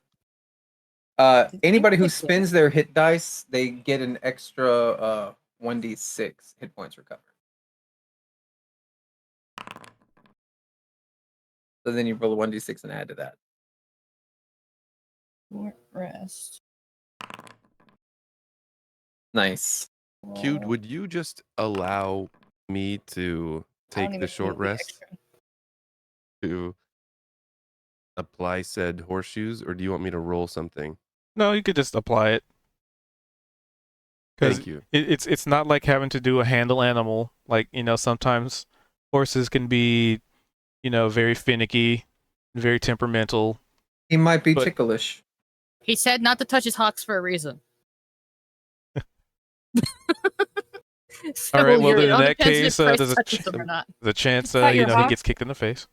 Anybody who Ridiculous. spends their hit dice, they get an extra 1d6 hit points recovered. So then you roll a 1d6 and add to that. Short rest. Nice. Cute, would you just allow me to I don't take even the short need the rest extra. to apply said horseshoes, or do you want me to roll something? No, you could just apply it. Because Thank you. it's not like having to do a handle animal. Like, sometimes horses can be, very finicky, very temperamental. He might be But- ticklish. He said not to touch his hawks for a reason. So All right, well, you're- then it in all that depends if case, Price there's touches them or not. a chance, that your he hawk? gets kicked in the face.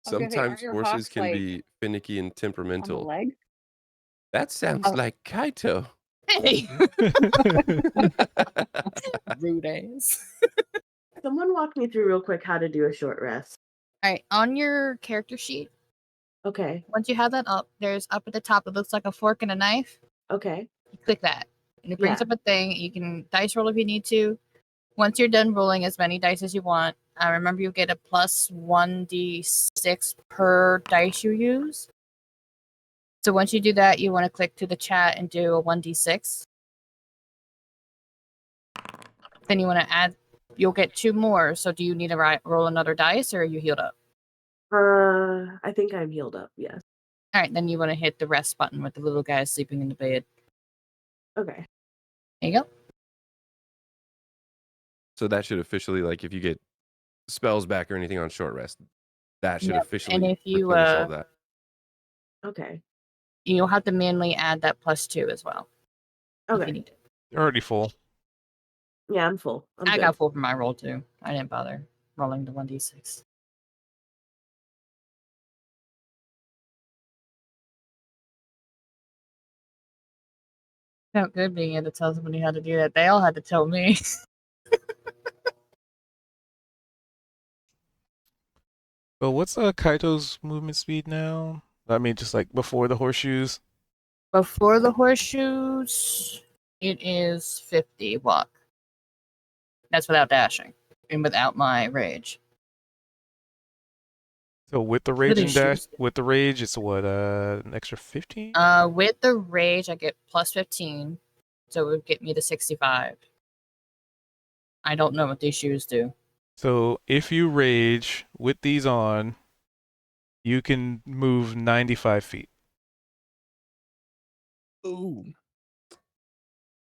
I was gonna say, aren't Sometimes your horses hawks, can like, be finicky and on the temperamental. leg? That sounds Oh. like Kaito. Hey, rude ass. Someone walk me through real quick how to do a short rest. All right, on your character sheet, Okay. once you have that up, there's up at the top. It looks like a fork and a knife. Okay. You click that, and it brings Yeah. up a thing. You can dice roll if you need to. Once you're done rolling as many dice as you want, remember you get a plus 1d6 per dice you use. So once you do that, you want to click to the chat and do a 1d6. Then you want to add. You'll get 2 more. So do you need to roll another dice, or are you healed up? I think I'm healed up. Yes. All right, then you want to hit the rest button with the little guy sleeping in the bed. Okay. There you go. So that should officially, like, if you get spells back or anything on short rest, that should Yep, officially and if you, replenish all that. Okay. You'll have to manually add that +2 as well. If you Okay. need to. You're already full. Yeah, I'm full. I good. got full for my roll too. I didn't bother rolling the 1d6. Felt good being able to tell somebody how to do that. They all had to tell me. But what's Kaito's movement speed now? I mean, just like before the horseshoes. Before the horseshoes, it is 50 walk. That's without dashing and without my rage. So with the What rage do and dash, shoes do? with the rage, it's what, an extra 15? With the rage, I get +15, so it would get me to 65. I don't know what these shoes do. So if you rage with these on, you can move 95 feet. Ooh.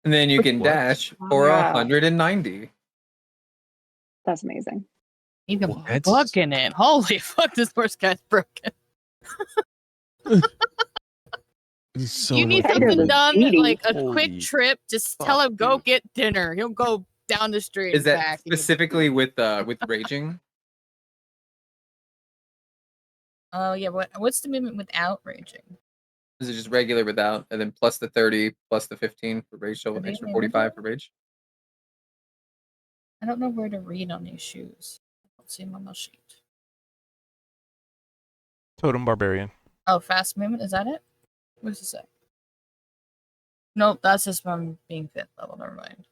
And then you can What? dash for Wow. 190. That's amazing. Even What? fucking it. Holy fuck, this horse guy's broken. So you need much Kind of something a done, beating. like a Holy quick trip. Just fuck, tell him, go dude. get dinner. He'll go down the street Is and that back. and you'll be specifically with raging? Oh yeah, what's the movement without raging? Is it just regular without, and then plus the 30, plus the 15 for rage, so Are an they extra in 45 inventory? for rage? I don't know where to read on these shoes. I don't see them on the sheet. Totem Barbarian. Oh, fast movement, is that it? What does it say? Nope, that's just from being 5th level, never mind.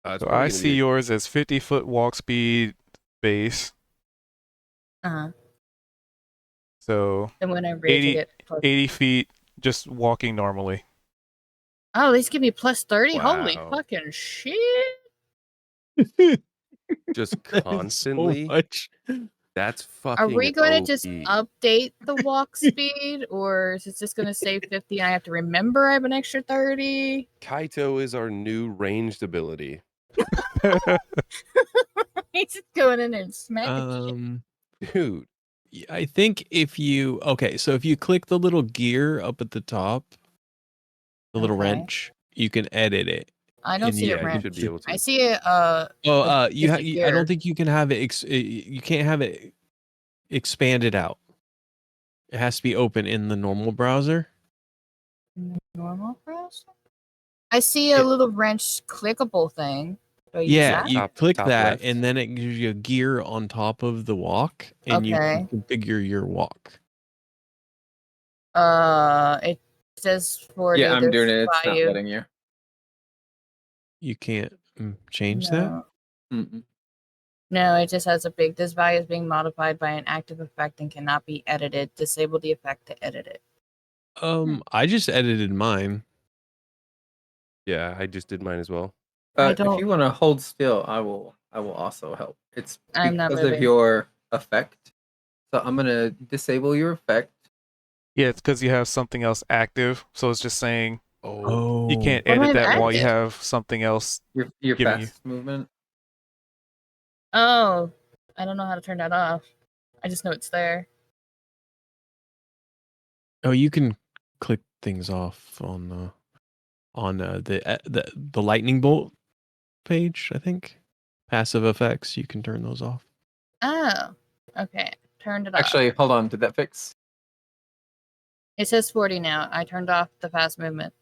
It's So probably I gonna see be yours as 50-foot walk speed base. Uh-huh. So Then when I rage, 80 I get plus... 80 feet just walking normally. Oh, these give me plus 30? Holy Wow. fucking shit. just That is so constantly. much. That's Are fucking we going to OP. just update the walk speed, or is it just going to say 50 and I have to remember I have an extra 30? Kaito is our new ranged ability. He's just going in there and smacking shit. Dude. I think if you if you click the little gear up at the top, the little Okay. wrench, you can edit it. I don't And see Yeah, a you wrench. should be able to. I see a you just a I gear. don't think you can have it. You can't have it expanded out. It has to be open in the normal browser. Normal browser. I see a little wrench clickable thing. Do I use Yeah, that? you Top- click top that, left. and then it gives you a gear on top of the walk, and you Okay. can configure your walk. It says for Yeah, the I'm doing it. It's not value. letting you. You can't change that. No. Mm-mm. No, it just has a big. This value is being modified by an active effect and cannot be edited. Disable the effect to edit it. I just edited mine. Yeah, I just did mine as well. I If don't- you want to hold still, I will also help. It's I'm not because of moving. your effect. So I'm gonna disable your effect. Yeah, it's because you have something else active, so it's just saying Oh. you can't What do I edit have that while you active? have something else. Your Giving you- fast movement. Oh, I don't know how to turn that off. I just know it's there. Oh, you can click things off on the lightning bolt page. I think passive effects. You can turn those off. Oh, okay. Turned it off. Actually, hold on. Did that fix? It says 40 now. I turned off the fast movement.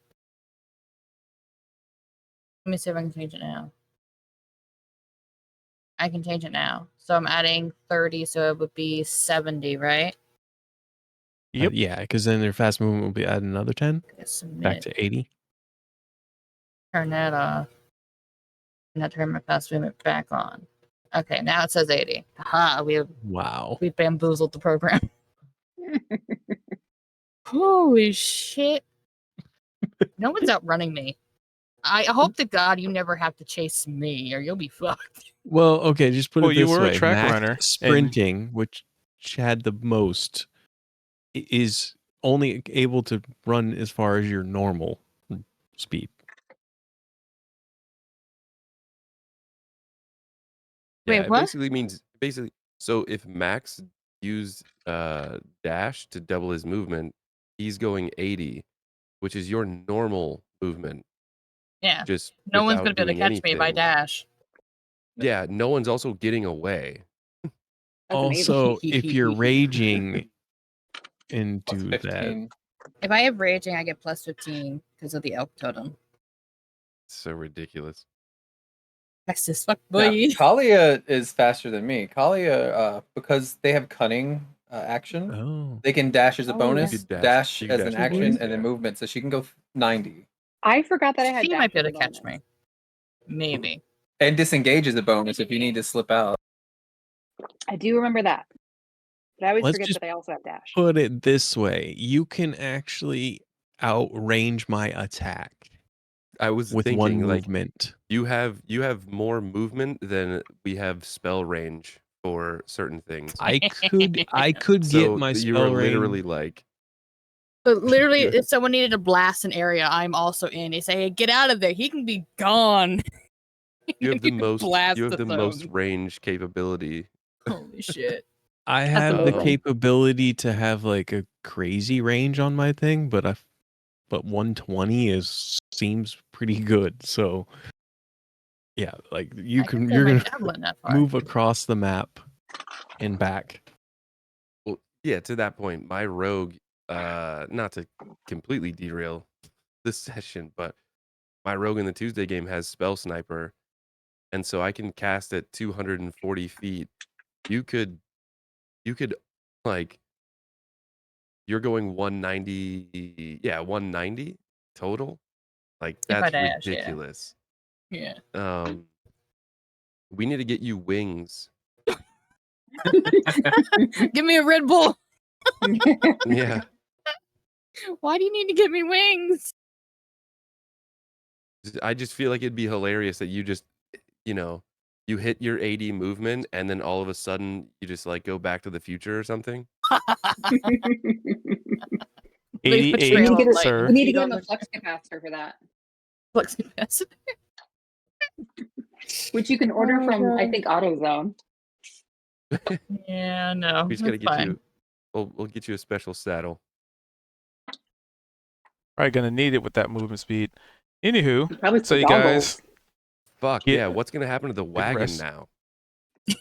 Let me see if I can change it now. I can change it now. So I'm adding 30, so it would be 70, right? Yep. Yeah, because then their fast movement will be add another 10 Submit. back to 80. Turn that off. And now turn my fast movement back on. Okay, now it says 80. Aha, Wow. we bamboozled the program. Holy shit. No one's outrunning me. I hope to God you never have to chase me or you'll be fucked. Well, okay, just put Well, it you this were a way. track Max runner, and- sprinting, which had the most, is only able to run as far as your normal speed. Wait, Yeah, it what? basically means so if Max used dash to double his movement, he's going 80, which is your normal movement. Yeah. Just No one's without going to be able to doing catch me if I anything. dash. Yeah, no one's also getting away. That's Also, if you're raging Plus into that, 15. If I have raging, I get plus 15 because of the elk totem. So ridiculous. That's just fuck Now, boy. Kalia is faster than me. Kalia, because they have cunning action, oh, they can dash as a Oh, bonus, You could dash you could as an dash action, twice, and then yeah. movement. So she can go 90. I forgot that I had She dash might be as able a to catch bonus. me. Maybe. And disengage is a bonus if you need to slip out. I do remember that. But I always Let's forget just that I also have dash. put it this way. You can actually outrange my attack I was with thinking one like movement. you have more movement than we have spell range for certain things. I could So get my you were spell literally range. like But literally, Yeah. if someone needed to blast an area, I'm also in. They say, hey, get out of there. He can be gone. you have the can most blast you have the most zone. range capability. Holy shit. I That's have the illegal. capability to have like a crazy range on my thing, but 120 seems pretty good. So yeah, like you're throw my gonna javelin that far. move across the map and back. Well, yeah, to that point, my rogue, not to completely derail this session, but my rogue in the Tuesday game has spell sniper, and so I can cast at 240 feet. You could like you're going 190, yeah, 190 total. Like If I that's dash, yeah. ridiculous. Yeah. We need to get you wings. Give me a Red Bull. Yeah. Why do you need to give me wings? I just feel like it'd be hilarious that you just, you hit your 80 movement and then all of a sudden you just like go back to the future or something. Leave a 88, trail of get it, light sir. we need to feet get on on the the flux capacitor for that. flux capacitor. Which you can order from, I think, AutoZone. Yeah, no. We just gotta That's get fine. you. We'll get you a special saddle. Probably gonna need it with that movement speed. Anywho, Probably so for you goggles. guys, Fuck Get- yeah! What's gonna happen to the wagon rest. now?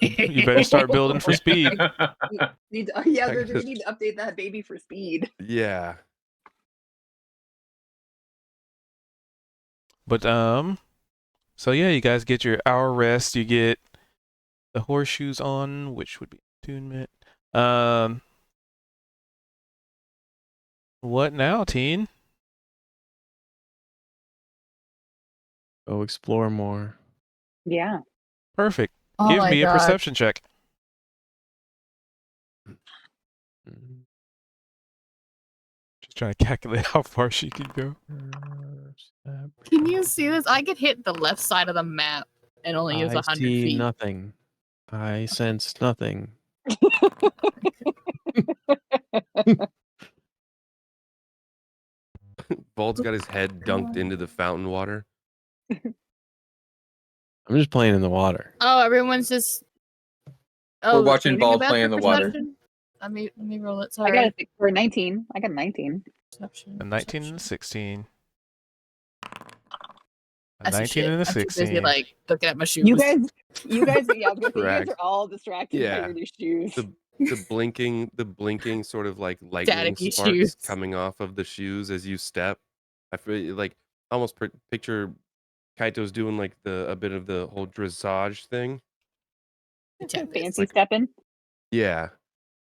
you better start building for speed. Need to, yeah, I we guess- need to update that baby for speed. Yeah. But so yeah, you guys get your hour rest. You get the horseshoes on, which would be attunement. What now, teen? Go explore more. Yeah. Perfect. Oh Give my me a God. perception check. Just trying to calculate how far she can go. Can you see this? I could hit the left side of the map and only use I 100 see feet. nothing. I sense nothing. Bald's got his head dunked into the fountain water. I'm just playing in the water. Oh, everyone's just. We're watching thinking Bald about play their in the water. perception? Let me roll it. I Sorry. got a for 19. I got a 19. Perception, A 19 and a perception. 16. A That's 19 shit. and a I'm too busy 16. like looking at my shoes. You guys, yeah, I was gonna say, you guys Correct. are all distracted by Yeah. your new shoes. The blinking sort of like lightning Staticky sparks shoes. coming off of the shoes as you step. I feel like almost picture Kaito's doing like a bit of the whole dressage thing. Fancy like- stepping. Yeah.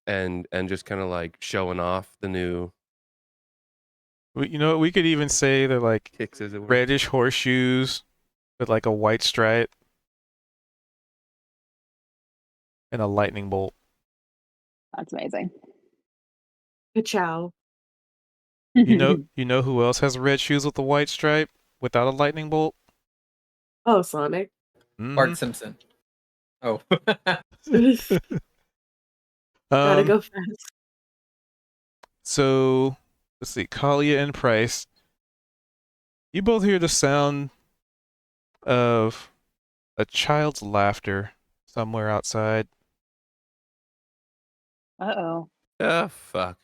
And just kind of like showing off the new You know what? We could even say they're like kicks as it were. reddish horseshoes with like a white stripe and a lightning bolt. That's amazing. Ka-chow. You know who else has red shoes with a white stripe without a lightning bolt? Oh, Sonic. Mhm. Bart Simpson. Oh. Gotta go fast. So let's see, Kalia and Price. You both hear the sound of a child's laughter somewhere outside. Uh-oh. Ah, fuck.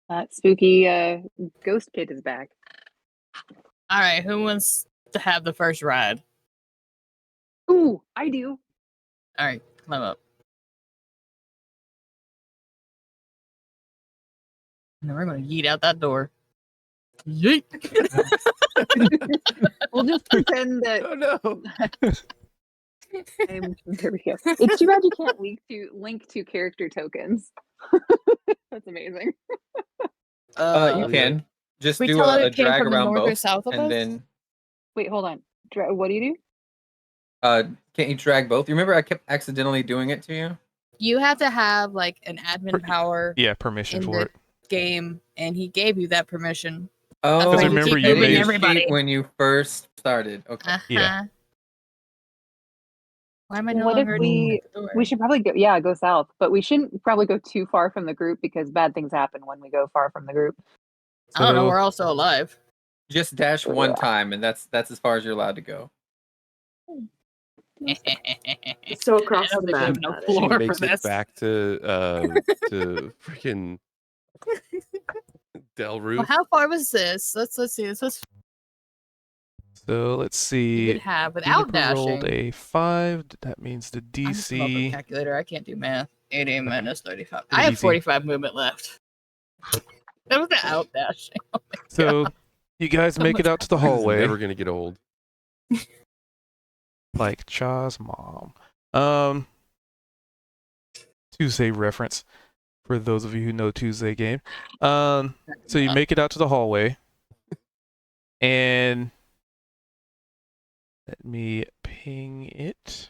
That spooky ghost kid is back. All right, who wants to have the first ride? Ooh, I do. All right, climb up. And then we're gonna yeet out that door. Yeet. We'll just pretend that Oh no. there we go. It's too bad you can't link to character tokens. That's amazing. You can just we do tell it a it came drag from the around north or both, south of and us? then Wait, hold on. What do you do? can't you drag both? You remember I kept accidentally doing it to you? You have to have like an admin power Yeah, permission in for the it. game, and he gave you that permission. Oh, why you remember keep you moving made- everybody. when you first started. Okay. Yeah. Why am I no What if longer we at the door? we should probably go south, but we shouldn't probably go too far from the group because bad things happen when we go far from the group. I don't know. So- We're all still alive. Just dash one time, and that's as far as you're allowed to go. So across I don't the think we map. have enough got it. She floor for makes this. it back to freaking Del Well, Roof. how far was this? Let's see. This was So let's you see. could have without Juniper rolled dashing. a 5. That means the I'm just gonna open the DC. calculator. I can't do math. 80 minus 35. Pretty I have easy. 45 movement left. That was without dashing. Oh my So God. you guys So make much it out to the This is hallway, never gonna get old. like Cha's mom. Tuesday reference for those of you who know Tuesday game. So you make it out to the hallway, and let me ping it.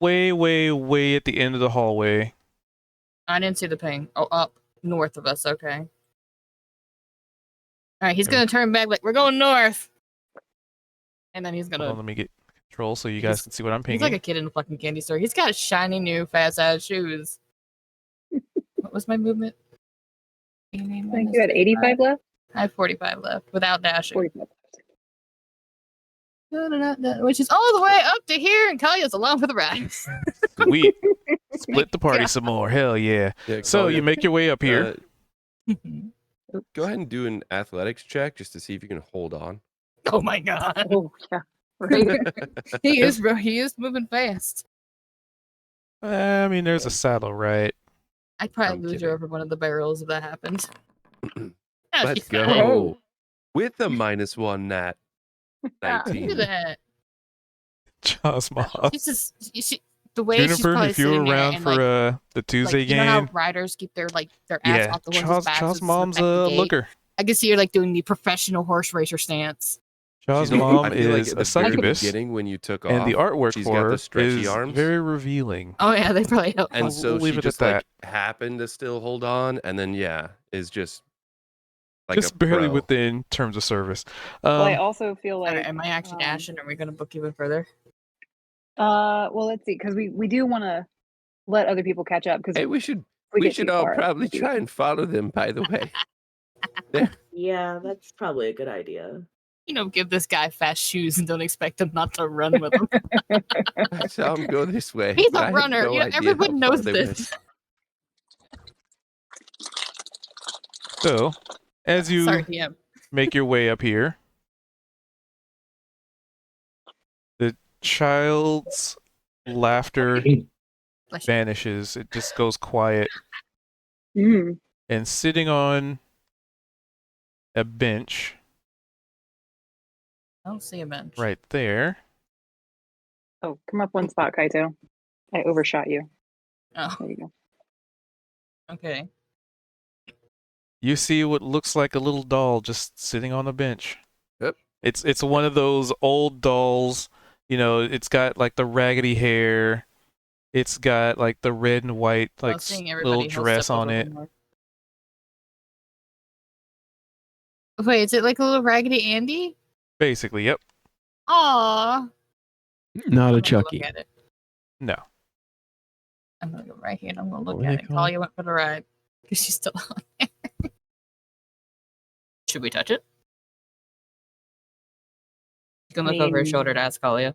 Way, way, way at the end of the hallway. I didn't see the ping. Oh, up north of us. Okay. All right, he's Okay. gonna turn back like we're going north, and then he's Hold gonna. on, let me get control so you guys can see what I'm He's pinging. like a kid in a fucking candy store. He's got shiny new fast ass shoes. What was my movement? I think you had 85 left. I have 45 left without dashing. 45 left. Which is all the way up to here, and Kalya's along for the ride. Sweet. Split the party some more. Hell yeah. Yeah, So Kalia, you make your way up here. Go ahead and do an athletics check just to see if you can hold on. Oh my god. Oh, yeah. Right. He is moving fast. I mean, there's a saddle, right? I'd probably I'm lose kidding. her over one of the barrels if that happened. Oh, Let's she's got go. it. With a -1 nat. Look 19. at that. Jaws Moth. She's just, the way she's Juniper, probably if you were sitting there around and, for like, the Tuesday you know how game, riders keep their ass yeah, off the horse's back Chaw's so mom's a a looker. I can see her like doing the professional horse racer stance. Chaw's She's mom I feel like is at a the very succubus, beginning when you took and off, the artwork she's for got her the stretchy is arms. very revealing. Oh yeah, they probably help. And We'll so leave she it just at like happened to still hold on, and then is just like Just a barely pro. within terms of service. Well, I also feel like. Alright, am I actually dashing? Are we gonna book even further? Well, let's see, because we do want to let other people catch up. Because Hey, we should get should too all far, probably we'll do try it. and follow them. By the way, Yeah, that's probably a good idea. Give this guy fast shoes and don't expect him not to run with them. I saw him go this way. He's but I a had runner. no idea Everyone how far knows they this. So, as you Sorry, DM. make your way up here, the child's laughter Bless you. vanishes. It just goes quiet. Mm. And sitting on a bench I don't see a bench. right there, Oh, come up one spot, Kaito. I overshot you. Oh, There you go. okay. you see what looks like a little doll just sitting on a bench. Yep. It's one of those old dolls. It's got like the raggedy hair. It's got like the red and white Well, like seeing little everybody, he'll dress step on over it. one more. Wait, is it like a little Raggedy Andy? Basically, yep. Aww. Not I'm a gonna Chucky. Look at it. No. I'm gonna go right here and I'm gonna look What were at they it. called? Talia went for the ride because she's still on there. Should we touch it? You can I look over her mean- shoulder to ask Talia.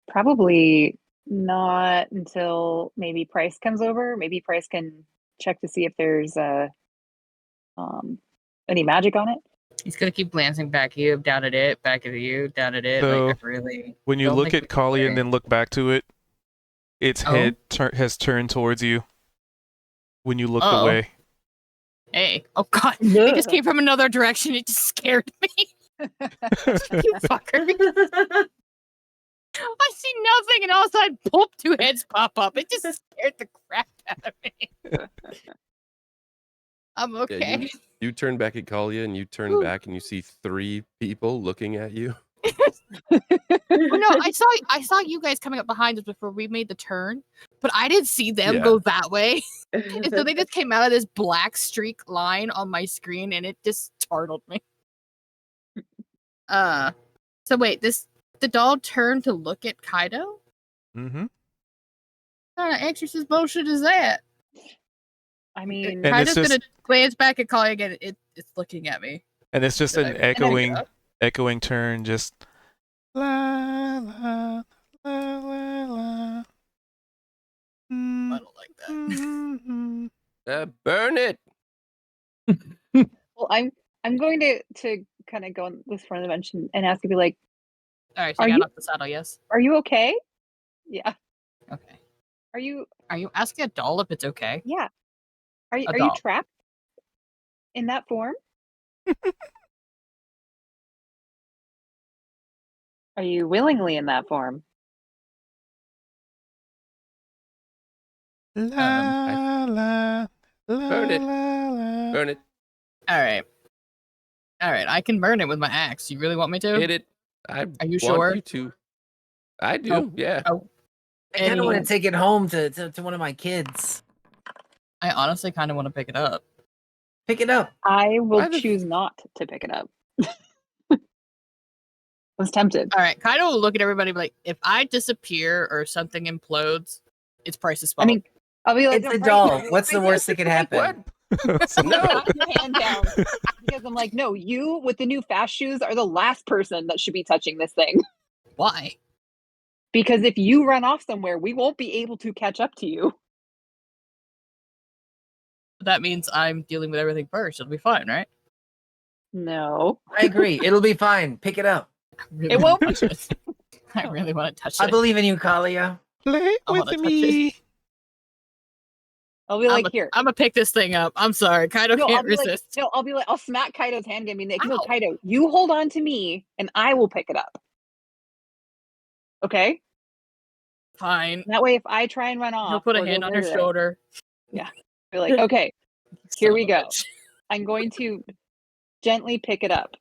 Probably not until maybe Price comes over. Maybe Price can check to see if there's any magic on it. He's gonna keep glancing back at you, down at it, back at you, down at it. So, like really. When you Don't look make at me Kali and scared. then look back to it, its Oh. head has turned towards you when you looked Uh-oh. away. Hey, oh god, it just came from another direction. It just scared me. You fucker. I see nothing, and all of a sudden, pop, two heads pop up. It just scared the crap out of me. I'm okay. you turn back at Kalia and you turn back and you see 3 people looking at you. Oh, no, I saw you guys coming up behind us before we made the turn, but I didn't see them Yeah. go that way. And so they just came out of this black streak line on my screen, and it just startled me. So wait, the doll turned to look at Kaido? Mm-hmm. What kind of exorcist bullshit is that? I mean, And it's Kaido's just- gonna glance back at Kali again. It's looking at me. And it's just Did an I- echoing up? echoing turn, just la la la la la. I don't like that. Mm-hmm. Burn it. well, I'm going to kind of go on this front of the bench and ask you, be like, All right, so Are you got you- off the saddle, yes? are you okay? Yeah. Okay. Are you? Are you asking a doll if it's okay? Yeah. Are you? A Are you doll. trapped in that form? Are you willingly in that form? La la la Burn it. la la. Burn it. All right. I can burn it with my axe. You really want me to? Hit it. I Are you want sure? you to. I do. Oh. Yeah. Oh, I kind of want Any- to take it home to one of my kids. I honestly kind of want to pick it up. Pick it up. I will Why the f- choose not to pick it up. Was tempted. All right, Kaido will look at everybody and be like, if I disappear or something implodes, it's Price's fault. I mean, I'll be like, It's a "No, doll. Bryce, What's the Bryce, worst that could happen? I'm gonna knock your hand down because I'm like, no, you with the new fast shoes are the last person that should be touching this thing. Why? Because if you run off somewhere, we won't be able to catch up to you. That means I'm dealing with everything first. It'll be fine, right? No. I agree. It'll be fine. Pick it up. I really It wanna won't touch it. I really want to touch I it. believe in you, Kalia. Play I wanna with touch me. I'll be like, here. I'm gonna pick this thing up. I'm sorry, Kaido No, I'll can't be like, resist. no, I'll be like, I'll smack Kaido's hand and be like, no, Ow. Kaido, you hold on to me and I will pick it up. Okay? Fine. That way, if I try and run off, He'll put a or hand go on her further, shoulder. Be like, okay, here Son we of a go. bitch. I'm going to gently pick it up.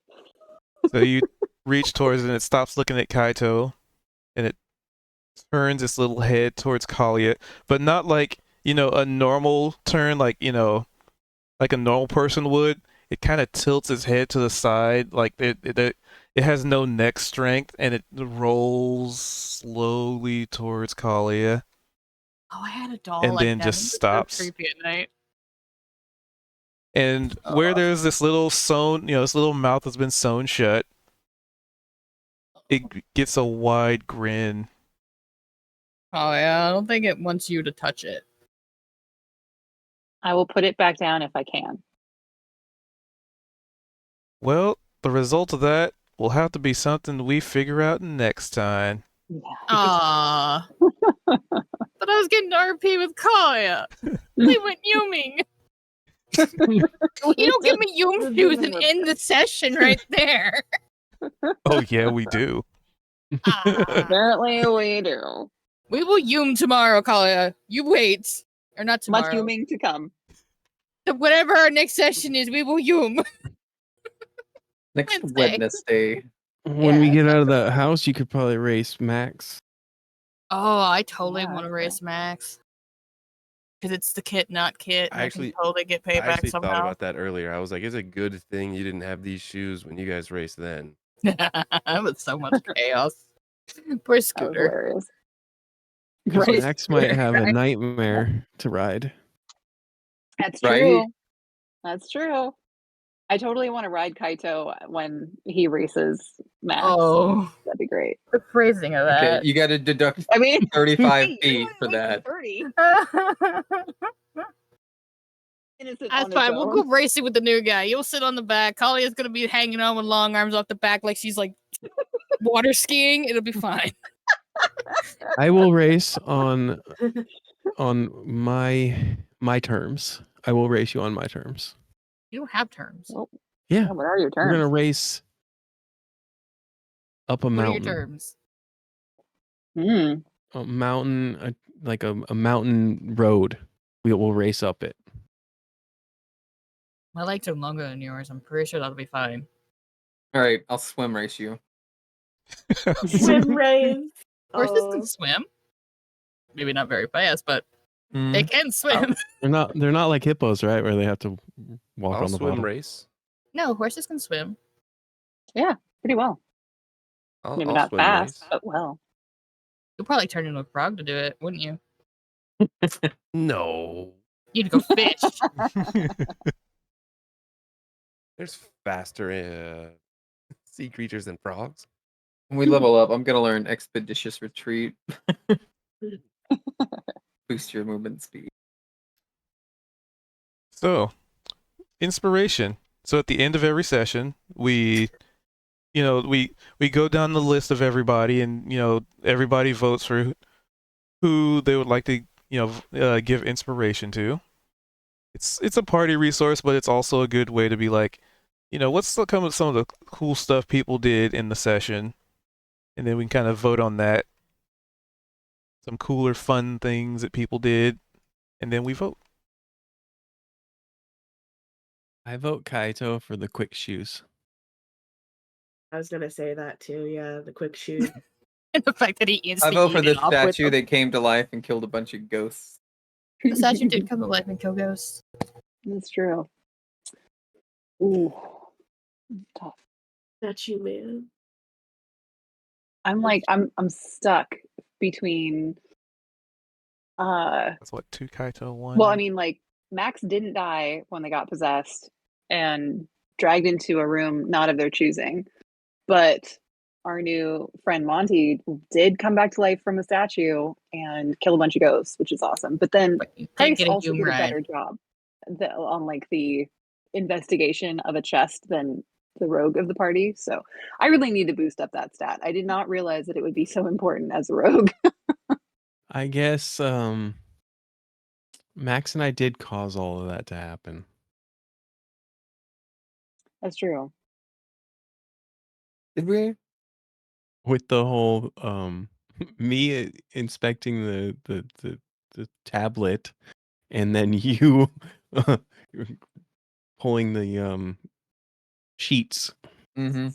So you reach towards it and it stops looking at Kaito and it turns its little head towards Kalia, but not like, a normal turn, like, like a normal person would. It kind of tilts its head to the side, like it has no neck strength, and it rolls slowly towards Kalia. Oh, I had a doll And like then that. just It was so stops. creepy at night. And where there's this little sewn, this little mouth that's been sewn shut, it gets a wide grin. Oh yeah, I don't think it wants you to touch it. I will put it back down if I can. Well, the result of that will have to be something we figure out next time. Yeah. Ah, but I was getting RP with Kaya. We went Yuming. You don't give me Yum shoes and end the session right there. Oh yeah, we do. Ah. Apparently, we do. We will Yum tomorrow, Kaya. You wait. Or not tomorrow. Much huming to come. Whatever our next session is, we will Yum. Next Wednesday. Wednesday. When we Yeah, get out of the house, you could probably race Max. Oh, I totally Yeah, want to okay. race Max. Because it's the kit, not kit. And I I actually- can totally get I payback actually thought somehow. about that earlier. I was like, it's a good thing you didn't have these shoes when you guys raced then. With so much chaos. Poor That was Scooter. hilarious. 'Cause Right. Max might have a nightmare to ride. That's Right? true. That's true. I totally want to ride Kaito when he races Max. Oh, That'd be great. the phrasing of Okay, that. you got to deduct I mean, 35 hey, feet you're for only that. 30. Innocent That's on its fine. We'll own. go racing with the new guy. You'll sit on the back. Kalia's gonna be hanging on with long arms off the back like she's like water skiing. It'll be fine. I will race on my terms. I will race you on my terms. You don't have terms. Oh, Yeah, what are your we're gonna terms? race up a What are your mountain. terms? A mountain, like a mountain road. We will race up it. My legs are longer than yours. I'm pretty sure that'll be fine. All right, I'll swim race you. Swim race. Horses Oh. can swim. Maybe not very fast, but Mm. they can swim. They're not like hippos, right? Where they have to walk I'll on the swim bottom. race. No, horses can swim. Pretty well. Maybe I'll not swim fast, race. but well. You'll probably turn into a frog to do it, wouldn't you? No. You'd go fish. There's faster sea creatures than frogs. When we level up, I'm going to learn Expeditious Retreat. Boost your movement speed. So, inspiration. So at the end of every session, we go down the list of everybody, and everybody votes for who they would like to give inspiration to. It's a party resource, but it's also a good way to be like, what's some of the cool stuff people did in the session, and then we can kind of vote on that. Some cooler, fun things that people did, and then we vote. I vote Kaito for the quick shoes. I was gonna say that too. Yeah, the quick shoot. And the fact that he I instantly vote for the off with statue that came to life and killed a bunch of ghosts. the statue did come to life and kill ghosts. That's true. Ooh. Tough. That's you, man. I'm stuck between That's what, 2 Kaito, 1. well, I mean, like, Max didn't die when they got possessed and dragged into a room not of their choosing. But our new friend Monty did come back to life from a statue and kill a bunch of ghosts, which is awesome. But then But you did Price get a also did a humor better job on like the investigation of a chest than the rogue of the party. So I really need to boost up that stat. I did not realize that it would be so important as a rogue. I guess Max and I did cause all of that to happen. That's true. Did we? With the whole me inspecting the tablet and then you pulling the sheets, Mm-hmm.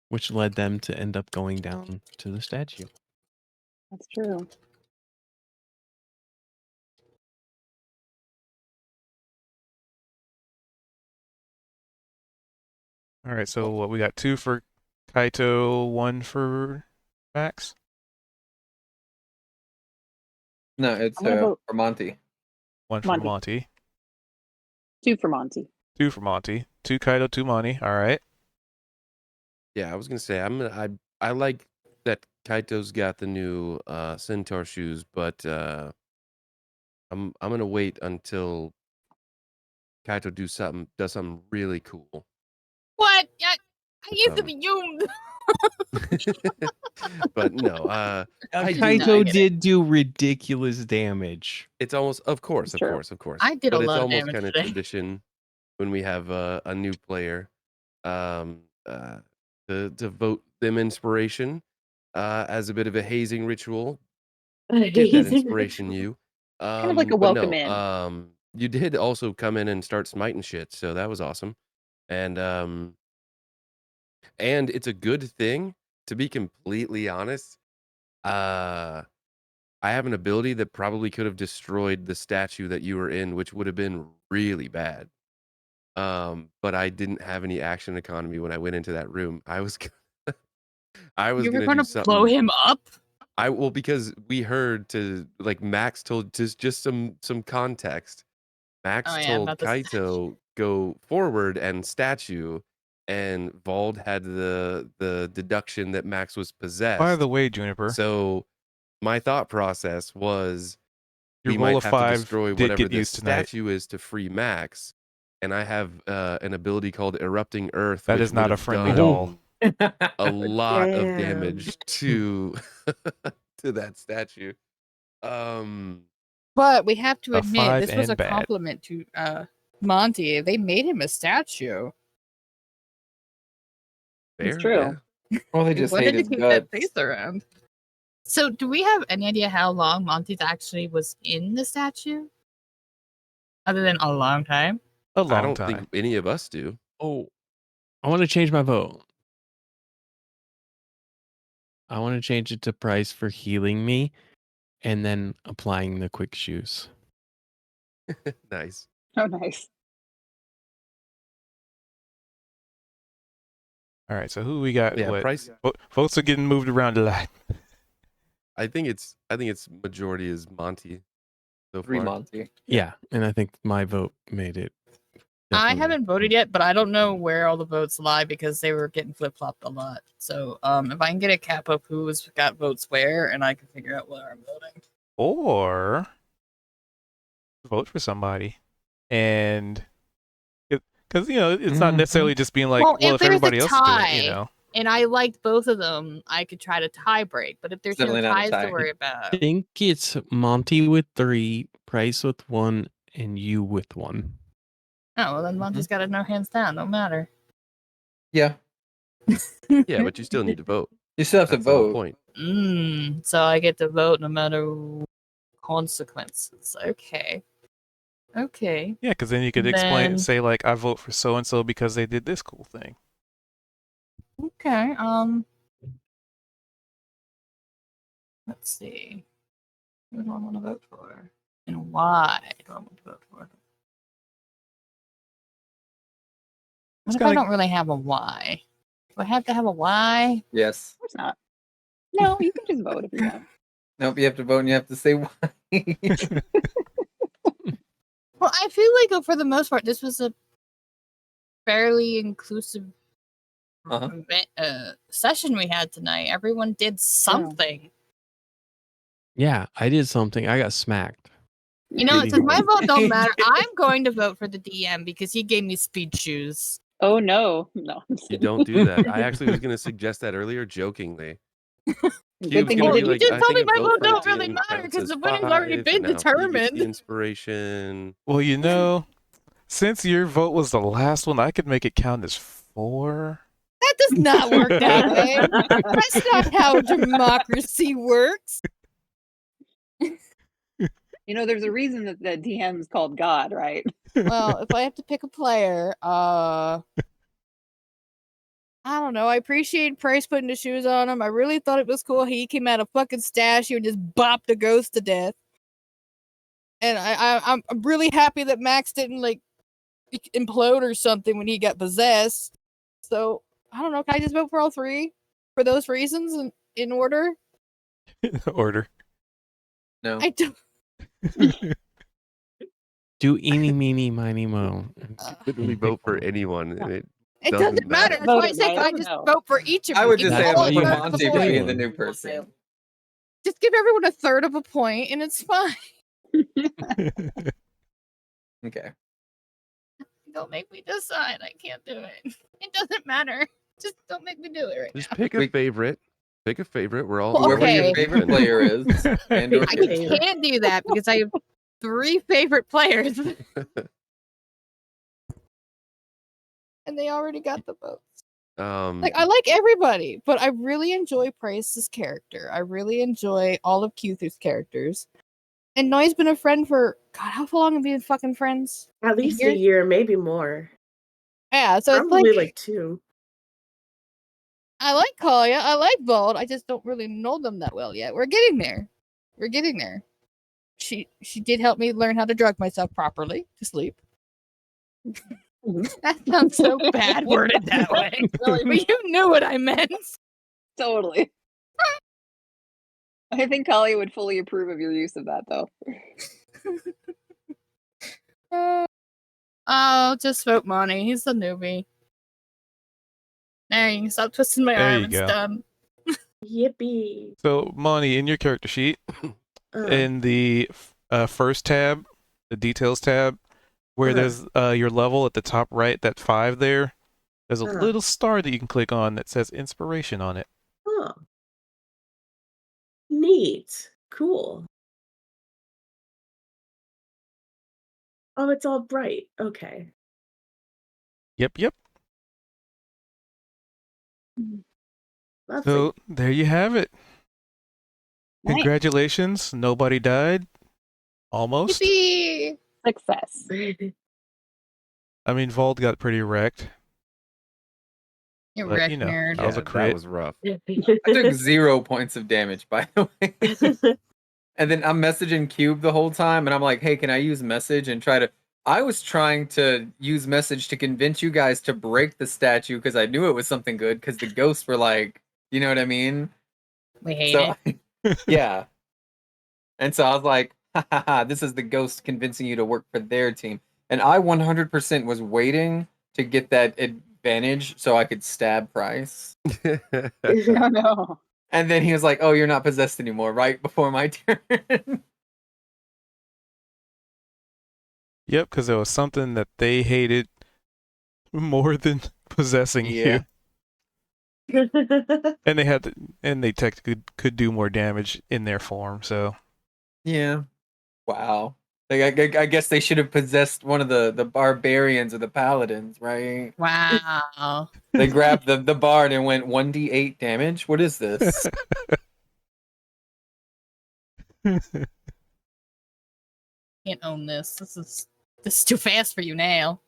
which led them to end up going down to the statue. That's true. All right, so what we got? 2 for Kaito, 1 for Max. No, it's I'm gonna vote for Monty. 1 for Monty. Monty. 2 for Monty. 2 for Monty. 2 Kaito, 2 Monty. All right. Yeah, I was gonna say I like that Kaito's got the new centaur shoes, but I'm gonna wait until Kaito does something really cool. What? I used to Um, be you. but no, I do. Kaito get it. did do ridiculous damage. It's almost, of course, That's true. I did but a it's lot of almost damage kind of today. tradition when we have a new player, to vote them inspiration, as a bit of a hazing ritual. Get that inspiration, you. Kind of like a But welcome no, in. you did also come in and start smiting shit, so that was awesome. And it's a good thing, to be completely honest. I have an ability that probably could have destroyed the statue that you were in, which would have been really bad. But I didn't have any action economy when I went into that room. I was You were gonna gonna do blow something. him up? Because we heard Max told just some context. Max Oh yeah, told about the statue. Kaito go forward and statue, and Vald had the deduction that Max was By possessed. the way, Juniper, So my thought process was your we roll might of have to 5 destroy did whatever get the used tonight. statue is to free Max, and I have an ability called Erupting Earth, That which is not would a have friendly done doll. a lot of Damn. damage to to that statue. But we have to A admit, 5 this was and a bad. compliment to Monty. They made him a statue. It's Fair, true. yeah. Well, they He just wanted hate to his keep that guts. face around. So, do we have any idea how long Monty's actually was in the statue? Other than a long time? A I long don't time. think any of us do. Oh, I want to change my vote. I want to change it to Price for healing me and then applying the quick shoes. Nice. Oh, nice. All right, so who we got? Yeah, What? Price. Votes are getting moved around a lot. I think it's majority is Monty so 3 far. Monty. Yeah, and I think my vote made it. I definitely. haven't voted yet, but I don't know where all the votes lie because they were getting flip flopped a lot. So, if I can get a cap of who's got votes where, and I can figure out where I'm voting. Or vote for somebody, and because it's not necessarily just being like, Well, well, if if there's a everybody else is doing tie- it, And I liked both of them, I could try to tie break. But if there's no Definitely not a ties tie. to worry about, I think it's Monty with 3, Price with 1, and you with 1. oh well, then Monty's got to know hands down, no matter. Yeah. Yeah, but you still need to vote. You still have to That's the whole vote. point. So I get to vote no matter consequences. Okay. yeah, because then you could Then- say like, I vote for so and so because they did this cool thing. Okay. Let's see. Who do I want to vote for? And why do I want to vote for? What if I don't really have a why? Do I have to have a why? Yes. Of course not. No, you can just vote if you want. Nope, you have to vote and you have to say why. Well, I feel like for the most part, this was a fairly inclusive Uh-huh. session we had tonight. Everyone did something. Yeah, I did something. I got smacked. You know, Really since my hard. vote don't matter, I'm going to vote for the DM because he gave me speed shoes. Oh no, no. I'm just You kidding. don't do that. I actually was going to suggest that earlier, jokingly. Good Cube's thing gonna Well, be you you like, just I told me think a my vote vote for the don't really DM matter counts because as the winning's already 5, been and now he gets the determined. inspiration. Well, you know, since your vote was the last one, I could make it count as 4. That does not work that way. That's not how democracy works. You know, there's a reason that the DM is called God, right? Well, if I have to pick a player, I don't know. I appreciate Price putting the shoes on him. I really thought it was cool. He came out of fucking statue and just bopped a ghost to death. And I'm really happy that Max didn't like implode or something when he got possessed. So I don't know. Can I just vote for all three for those reasons in order? Order. No. I don't. Do eeny, meeny, miny, mo. Literally vote for anyone. And It doesn't doesn't matter. matter. That's why I Vote say it, can I no, just no. vote for each of I you? would Give just That's say why I you vote for have Monty to for play being the one. new person. Just give everyone a third of a point, and it's fine. Okay. Don't make me decide. I can't do it. It doesn't matter. Just don't make me do it right Just now. pick a We- favorite. Pick a favorite. We're all Well, Whoever okay. your favorite player is, and or I kid. can't do that because I have 3 favorite players, and they already got the votes. Like I like everybody, but I really enjoy Price's character. I really enjoy all of Cuther's characters. And Noi's been a friend for God, how long have we been fucking friends? At least a year? year, maybe more. Yeah, so Probably it's like 2. I like Kalia, I like Bold. I just don't really know them that well yet. We're getting there. We're getting there. She did help me learn how to drug myself properly to sleep. That sounds so bad worded that way. But you knew what I meant. Totally. I think Kali would fully approve of your use of that, though. Oh, just vote Monty. He's the newbie. There, you can stop twisting my There arm. you It's go. done. Yippee. So, Monty, in your character sheet, in the first tab, the details tab, where there's your level at the top right, that 5 there, there's a little star that you can click on that says inspiration on it. Oh. Neat. Cool. Oh, it's all bright. Okay. Yep. Lovely. So, there you have it. Nice. Congratulations. Nobody died. Almost. Yippee! Success. I mean, Vault got pretty wrecked. You But, wreck you know, nerd. that was a That crit. was rough. I took 0 points of damage, by the way. And then I'm messaging Cube the whole time, and I'm like, hey, can I use message and try to... I was trying to use message to convince you guys to break the statue because I knew it was something good because the ghosts were like, you know what I mean? We hate So, it. yeah. And so I was like, ha ha ha, this is the ghost convincing you to work for their team. And I 100% was waiting to get that advantage so I could stab Price. Oh no. And then he was like, oh, you're not possessed anymore, right before my turn. Yep, because there was something that they hated more than possessing Yeah. you. And they technically could do more damage in their form, so. Yeah. Wow. Like, I guess they should have possessed one of the barbarians or the paladins, right? Wow. They grabbed the bard and went 1d8 damage. What is this? Can't own this. This is too fast for you now.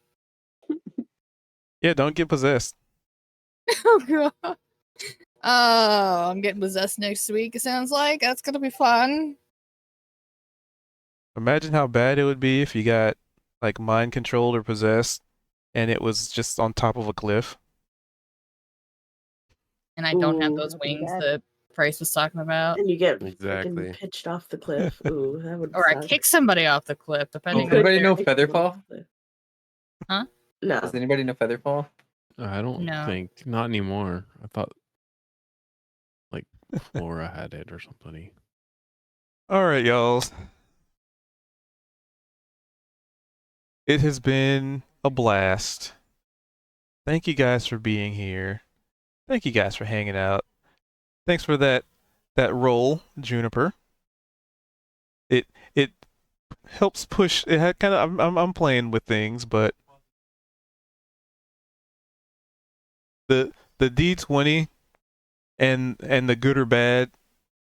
Yeah, don't get possessed. Oh god. Oh, I'm getting possessed next week, it sounds like. That's gonna be fun. Imagine how bad it would be if you got like mind controlled or possessed and it was just on top of a cliff. And I don't have Ooh, those that'd be wings bad. that Price was talking about. And you get Exactly. freaking pitched off the cliff. Ooh, that would Or I suck. kick somebody off the cliff, depending Does on anybody know their- Featherfall? Huh? No. Does anybody know Featherfall? I don't No. think. Not anymore. I thought like Flora had it or somebody. All right, y'all. It has been a blast. Thank you guys for being here. Thank you guys for hanging out. Thanks for that roll, Juniper. It helps push. It had kind of. I'm playing with things, but the D20 and the good or bad,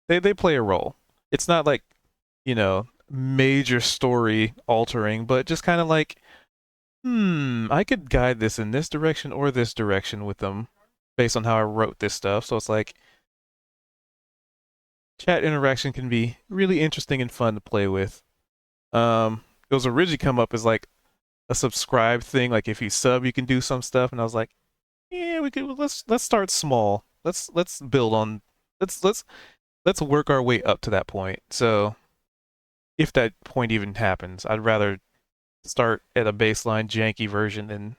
they play a role. It's not like, major story altering, but just kind of like, I could guide this in this direction or this direction with them based on how I wrote this stuff. So it's like chat interaction can be really interesting and fun to play with. It was originally come up as like a subscribe thing, like if you sub you can do some stuff, and I was like, yeah, we could, let's start small. Let's build on, let's work our way up to that point. So if that point even happens, I'd rather start at a baseline janky version than,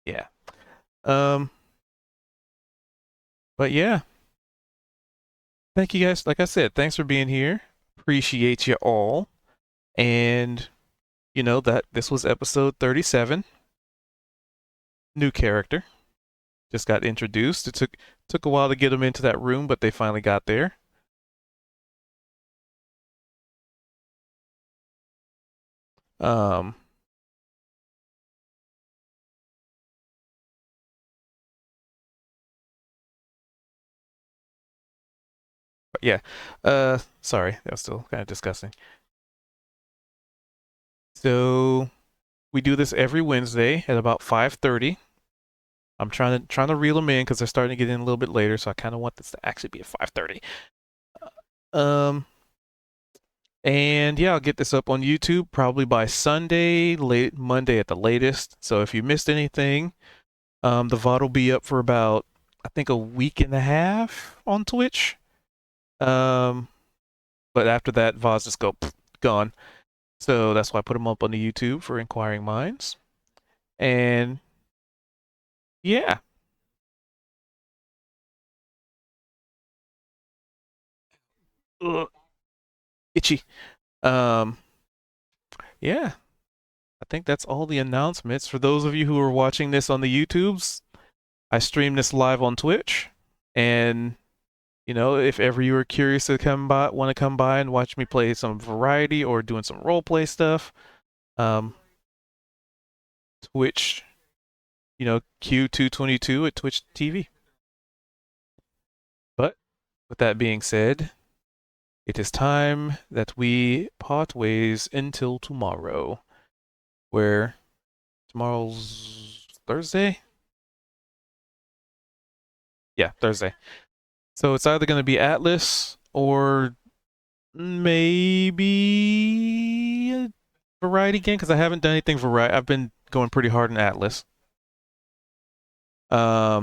yeah. But yeah, thank you guys. Like I said, thanks for being here. Appreciate you all. And that this was episode 37. New character. Just got introduced. It took a while to get them into that room, but they finally got there. Um but yeah. Sorry, that was still kind of disgusting. So we do this every Wednesday at about 5:30. I'm trying to reel them in because they're starting to get in a little bit later, so I kind of want this to actually be at 5:30. And yeah, I'll get this up on YouTube probably by Sunday, late Monday at the latest. So if you missed anything, the VOD will be up for about, I think, a week and a half on Twitch. But after that, VODs just go gone. So that's why I put them up on the YouTube for inquiring minds. And yeah. Ugh. Itchy. Yeah. I think that's all the announcements. For those of you who are watching this on the YouTubes, I stream this live on Twitch. And, if ever you are curious to want to come by and watch me play some variety or doing some role play stuff, Twitch, Q222 at Twitch TV. But with that being said, it is time that we part ways until tomorrow. Where tomorrow's Thursday? Yeah, Thursday. So it's either going to be Atlas or maybe a variety game, because I haven't done anything variety. I've been going pretty hard in Atlas. But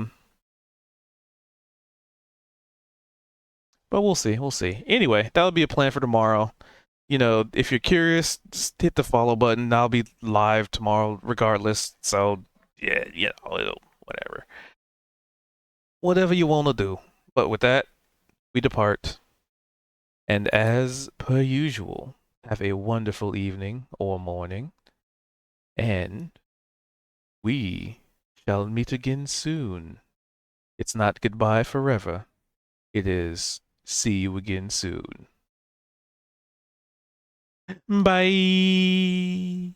we'll see. We'll see. Anyway, that'll be a plan for tomorrow. If you're curious, just hit the follow button. I'll be live tomorrow regardless. So, yeah, whatever. Whatever you want to do. But with that, we depart. And as per usual, have a wonderful evening or morning. And we shall meet again soon. It's not goodbye forever. It is see you again soon. Bye.